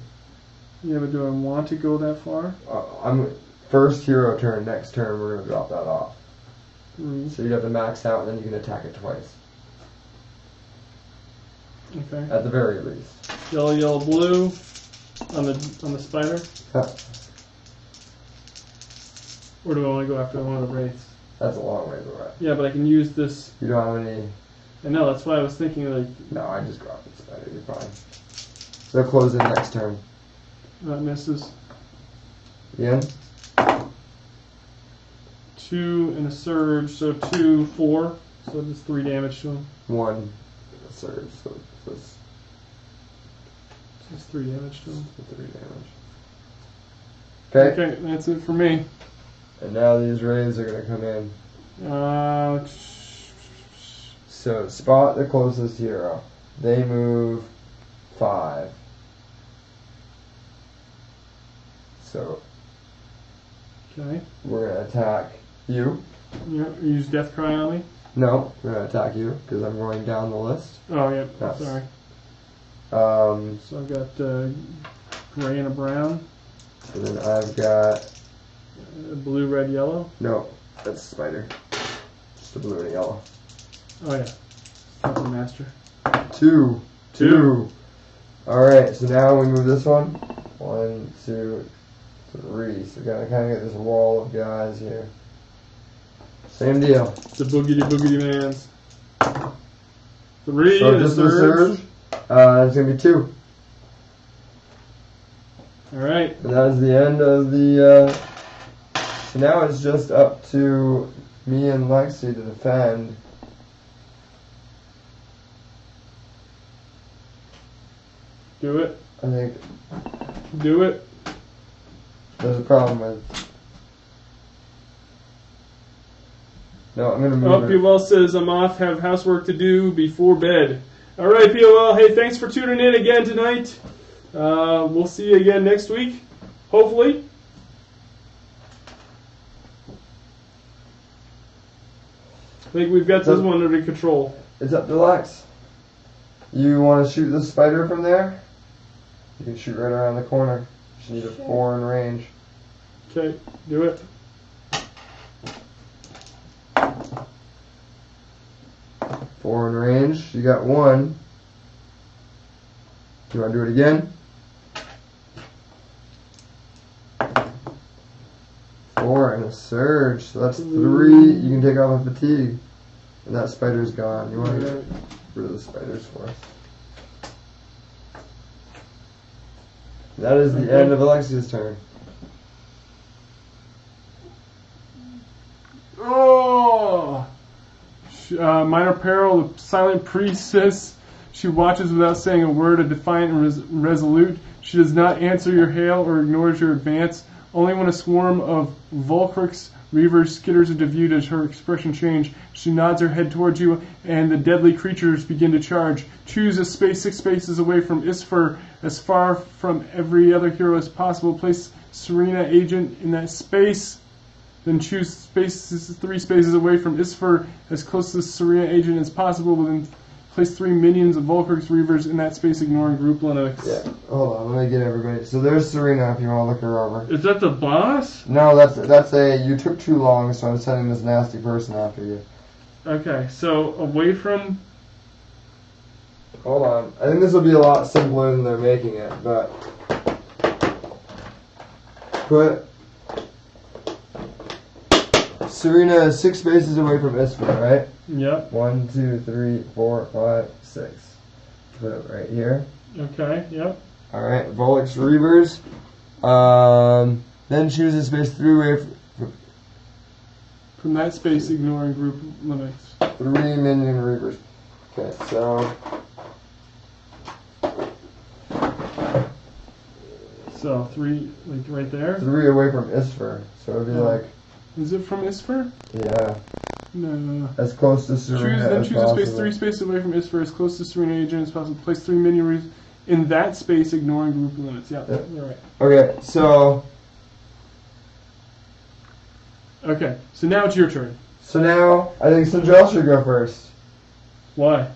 Yeah, but do I want to go that far? I'm first hero turn. Next turn we're gonna drop that off. 3. So you'd have to max out, and then you can attack it twice. Okay. At the very least. Yellow, yellow, blue on the spider. Huh. Or do I want to go after one of the wraiths? That's a long ways away. Yeah, but I can use this. You don't have any. I know, that's why I was thinking like. No, I just dropped the spider. You're fine. They'll close in next turn. That misses. Again? 2 and a surge, so 2, 4. So just 3 damage to him. 1 surge, so it's Just 3 damage to him. 3 damage. Okay. Okay, that's it for me. And now these rays are gonna come in. So spot the closest hero. They move 5. So Okay. we're gonna attack you. Yeah, use Death Cry on me. No, we're gonna attack you because I'm going down the list. Oh, yeah. Yes. Sorry. So So I've got gray and a brown, then I've got blue, red, yellow. no, that's spider. Just the blue and yellow. Oh yeah, Puppet Master. 2. 2. 2. All right. So now we move this one. 1, 2, 3. So we gotta kind of get this wall of guys here. Same deal. The boogity boogity mans. 3 So and a just the surge. surge. It's gonna be 2. All right. And that is the end of the. So now it's just up to me and Lexi to defend. Do it. I think Do it. there's a problem with. No, I'm gonna Oh, move it. POL says I'm off. Have housework to do before bed. All right, POL. Hey, thanks for tuning in again tonight. We'll see you again next week, hopefully. I think we've got this one under control. It's up to Lex. You want to shoot the spider from there? You can shoot right around the corner. Just need a 4 in range. Okay, do it. Four in range. You got 1. You want to do it again? 4 and a surge. So that's 3. You can take off a fatigue. And that spider's gone. You want to get rid of the spiders for us. That is the end of Alexia's turn. Oh! Minor Peril, the silent priestess. She watches without saying a word, a defiant and resolute. She does not answer your hail or ignores your advance. Only when a swarm of Volcrics Reavers skitters into view does her expression change. She nods her head towards you, and the deadly creatures begin to charge. Choose a space 6 spaces away from Isfar, as far from every other hero as possible. Place Serena Agent in that space. Then choose spaces 3 spaces away from Isfar, as close to Serena Agent as possible. Then place 3 minions of Volcrics Reavers in that space, ignoring group Linux. Yeah, hold on, let me get everybody. So there's Serena if you want to look her over. Is that the boss? No, that's a, you took too long, so I'm sending this nasty person after you. Okay, so away from Hold on. I think this will be a lot simpler than they're making it, but put Serena is 6 spaces away from Isfer, right? Yep. 1, 2, 3, 4, 5, 6. Put it right here. Okay, yep. Alright, Volix Reavers. Then choose a space 3 away from that space, ignoring group limits. 3 minion Reavers. Okay, so. So 3, like right there? 3 away from Isfer. So it'd be like. Is it from Isfer? Yeah. No. As close to Serena Choose a space 3 spaces away from Isfer, as close to Serena agent as possible. Place 3 minion Reavers in that space, ignoring group limits. Yeah, Yep. you're right. Okay, so. Okay, so now it's your turn. So now, I think Sindrell should go first. Why?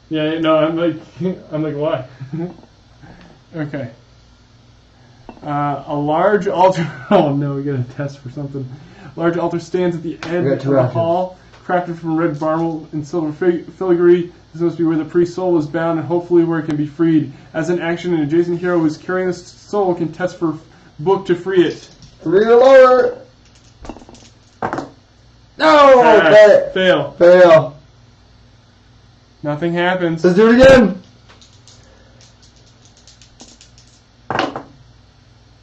Yeah, no, I'm like, why? Okay. A large altar. Oh no, we got a test for something. Large altar stands at the end We of got 2 the actions. hall, crafted from red marble and silver filigree. This must be where the priest's soul is bound and hopefully where it can be freed. As an action, an adjacent hero who is carrying the soul can test for book to free it. 3 or lower. No! Fail. Fail. Nothing happens. Let's do it again.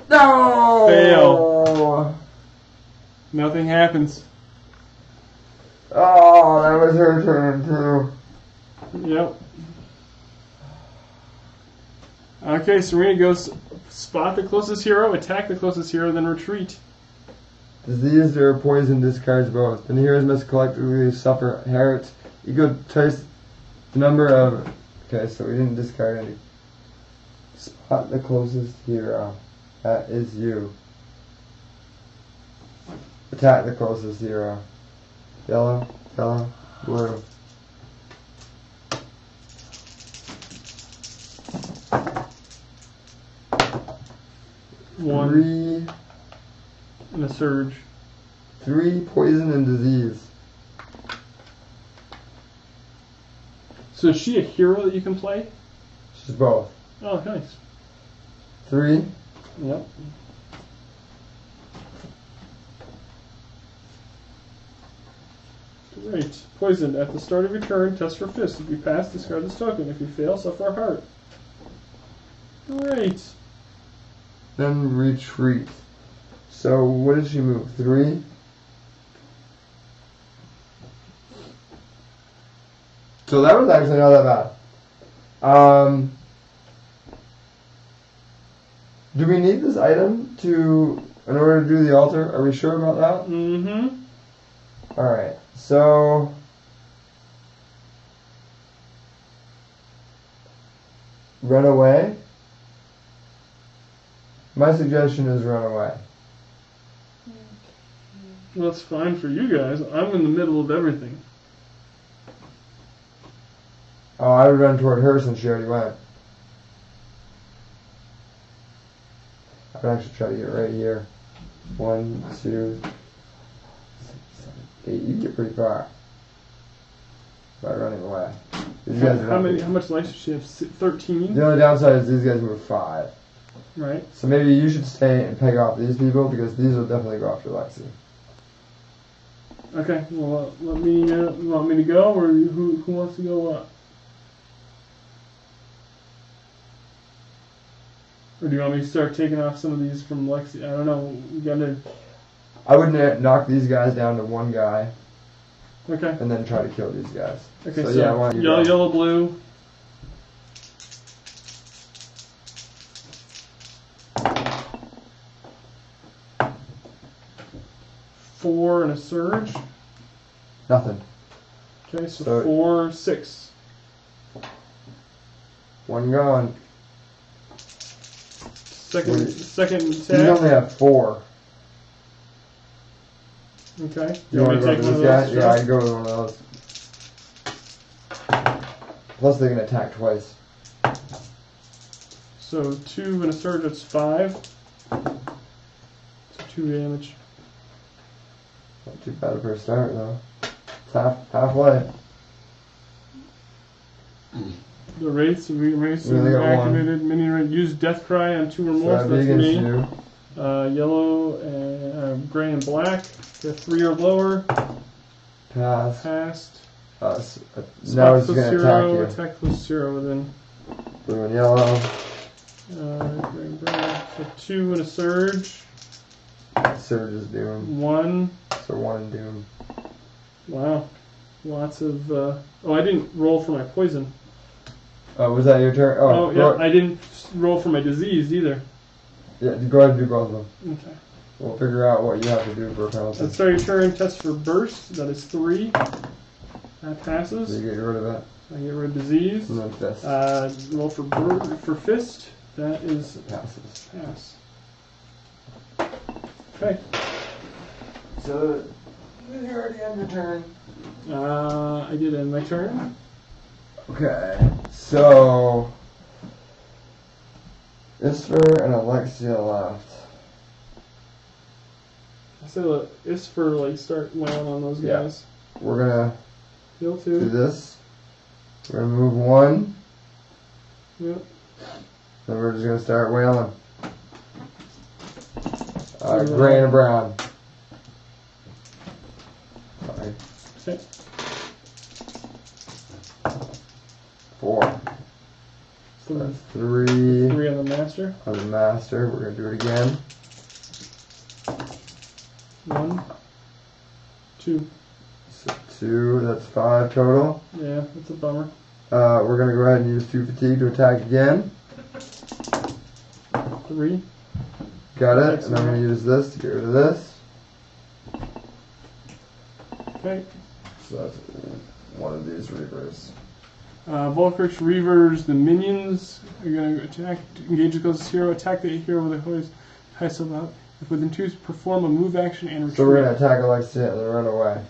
No! Fail. Nothing happens. Oh, that was her turn too. Yep. Okay, Serena goes spot the closest hero, attack the closest hero, then retreat. Disease or poison discards both. And heroes must collectively suffer hurt. You go twice the number of. Okay, so we didn't discard any. Spot the closest hero. That is you. Attack the closest hero. Yellow, yellow, blue. One 3 and a surge. 3 poison and disease. So is she a hero that you can play? She's both. Oh, nice. 3. Yep. Great. Poisoned. At the start of your turn, test for fist. If you pass, discard this token. If you fail, suffer a heart. Great. Then retreat. So what did she move? 3? So that was actually not that bad. Do we need this item in order to do the altar? Are we sure about that? Mm-hmm. Alright, so run away. My suggestion is run away. Well, that's fine for you guys. I'm in the middle of everything. Oh, I would run toward her since she already went. I would actually try to get right here. 1, 2, 6, 7, 8. You can get pretty far by running away. These guys How much life does she have? 13? The only downside is these guys move 5. Right. So maybe you should stay and peg off these people because these will definitely go after Lexi. Okay. Well, let me. You want me to go, or who wants to go up? Or do you want me to start taking off some of these from Lexi? I don't know. We gotta. I would knock these guys down to 1 guy Okay. and then try to kill these guys. Okay. So, So, yeah, why don't you yellow, go? yellow, blue. Four and a surge. Nothing. Okay, so So- 4, 6. 1 gone. Second These attack. only have 4. Okay. You want to go take with one of this guy? those? Yeah, I'd go with one of those. Plus they can attack twice. So 2 and a surge, that's 5. So 2 damage. Not too bad for a start though. It's halfway. The wraiths, we only got one. activated. Minion wraith. Use death cry on 2 or more. So So that's me. you. Yellow, and gray, and black. They're 3 or lower. Pass. Passed. Now Spot it's plus going to 0, attack attack plus 0 then. Blue and yellow. Gray and brown. So 2 and a surge. Surge is doom. 1. So 1 and doom. Wow. Lots of. Oh, I didn't roll for my poison. Was that your turn? Oh yeah, I didn't roll for my disease either. Yeah, go ahead and do both of them. Okay. We'll figure out what you have to do for a penalty. Let's start your turn. Test for burst. That is 3. That passes. So you get rid of that. I get rid of disease. And then fist. Roll for fist. That is Passes. pass. Okay. So you already end your turn. I did end my turn. Okay. So Isfer and Alexia left. I said it's for like start wailing on those Yeah. guys. We're gonna Heal do 2. this. We're gonna move 1. Yep. Then we're just gonna start wailing. Gray and brown. Sorry. Okay. 4. So That's 3 3 on the master. on the master. We're gonna do it again. 1, 2. So 2. That's 5 total. Yeah, that's a bummer. We're gonna go ahead and use 2 fatigue to attack again. 3. Got it. And I'm gonna use this to get rid of this. Okay. So that's one of these reavers. Volkrix Reavers, the minions are going to attack, engage the closest hero, attack the hero with a highest up. If within 2, perform a move action and retreat. So we're gonna attack Alexia and then run away,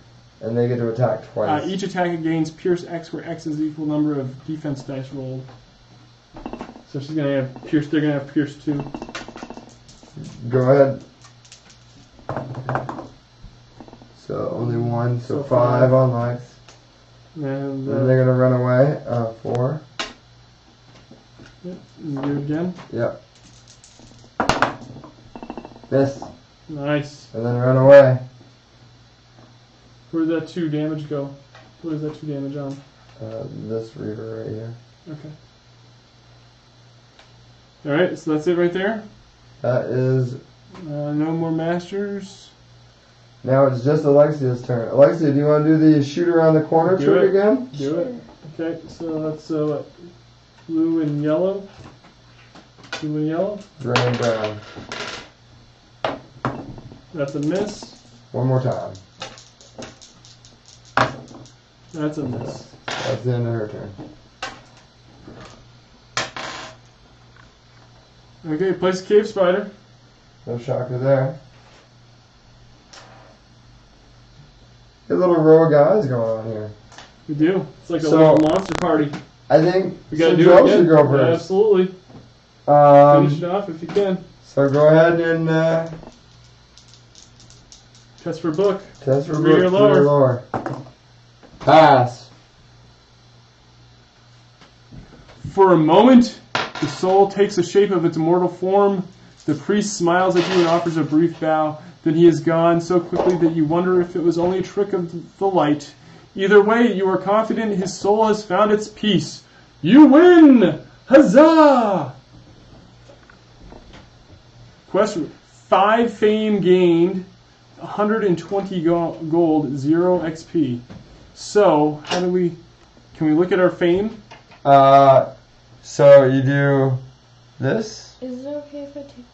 and they get to attack twice. Each attack gains Pierce X, where X is the equal number of defense dice rolled. So she's going to have Pierce. They're going to have Pierce 2. Go ahead. So only 1, so 5 on Lex. And Then they're gonna run away. 4. Yep, and do it again. Yep. Miss. Nice. And then run away. Where did that 2 damage go? What is that 2 damage on? This reaver right here. Okay. Alright, so that's it right there. That is. No more masters. Now it's just Alexia's turn. Alexia, do you want to do the shoot around the corner Do trick it. again? Do it. Okay, so that's what? Blue and yellow. Blue and yellow. Gray and brown. That's a miss. One more time. That's a miss. That's the end of her turn. Okay, place a cave spider. No shocker there. A little row of guys going on here. We do. It's like a So- little monster party. I think We gotta so do Joe it again. should go Yeah, first. absolutely. Finish it off if you can. So go ahead and Test for book. test for 3 or book, 3 or lower. Pass. For a moment, the soul takes the shape of its mortal form. The priest smiles at you and offers a brief bow. Then he is gone so quickly that you wonder if it was only a trick of the light. Either way, you are confident his soul has found its peace. You win! Huzzah! Question: 5 fame gained, 120 gold, 0 XP. So, how do we? Can we look at our fame? So you do this. Is it okay if I take these?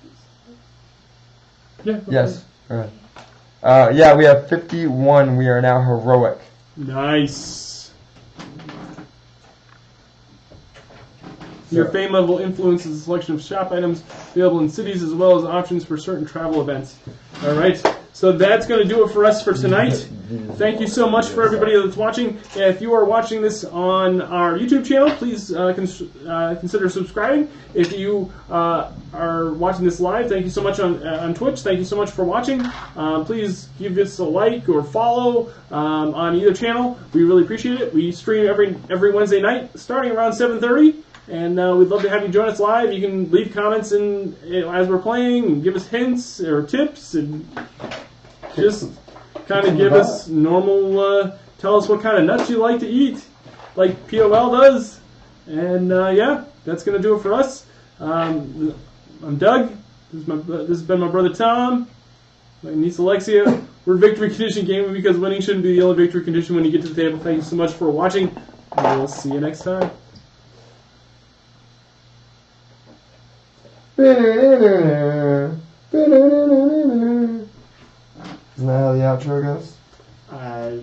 Yeah. Yes. All right. Yeah, we have 51. We are now heroic. Nice. Your fame level influences the selection of shop items available in cities as well as options for certain travel events. All right. So that's going to do it for us for tonight. Thank you so much for everybody that's watching. If you are watching this on our YouTube channel, please consider subscribing. If you are watching this live, thank you so much on Twitch. Thank you so much for watching. Please give us a like or follow on either channel. We really appreciate it. We stream every Wednesday night starting around 7:30. And we'd love to have you join us live. You can leave comments as we're playing and give us hints or tips and just kind of give us normal, tell us what kind of nuts you like to eat, like POL does. And yeah, that's going to do it for us. I'm Doug. This has been my brother Tom, my niece Alexia. We're Victory Condition Gaming because winning shouldn't be the only victory condition when you get to the table. Thank you so much for watching. We'll see you next time. Isn't that how the outro goes?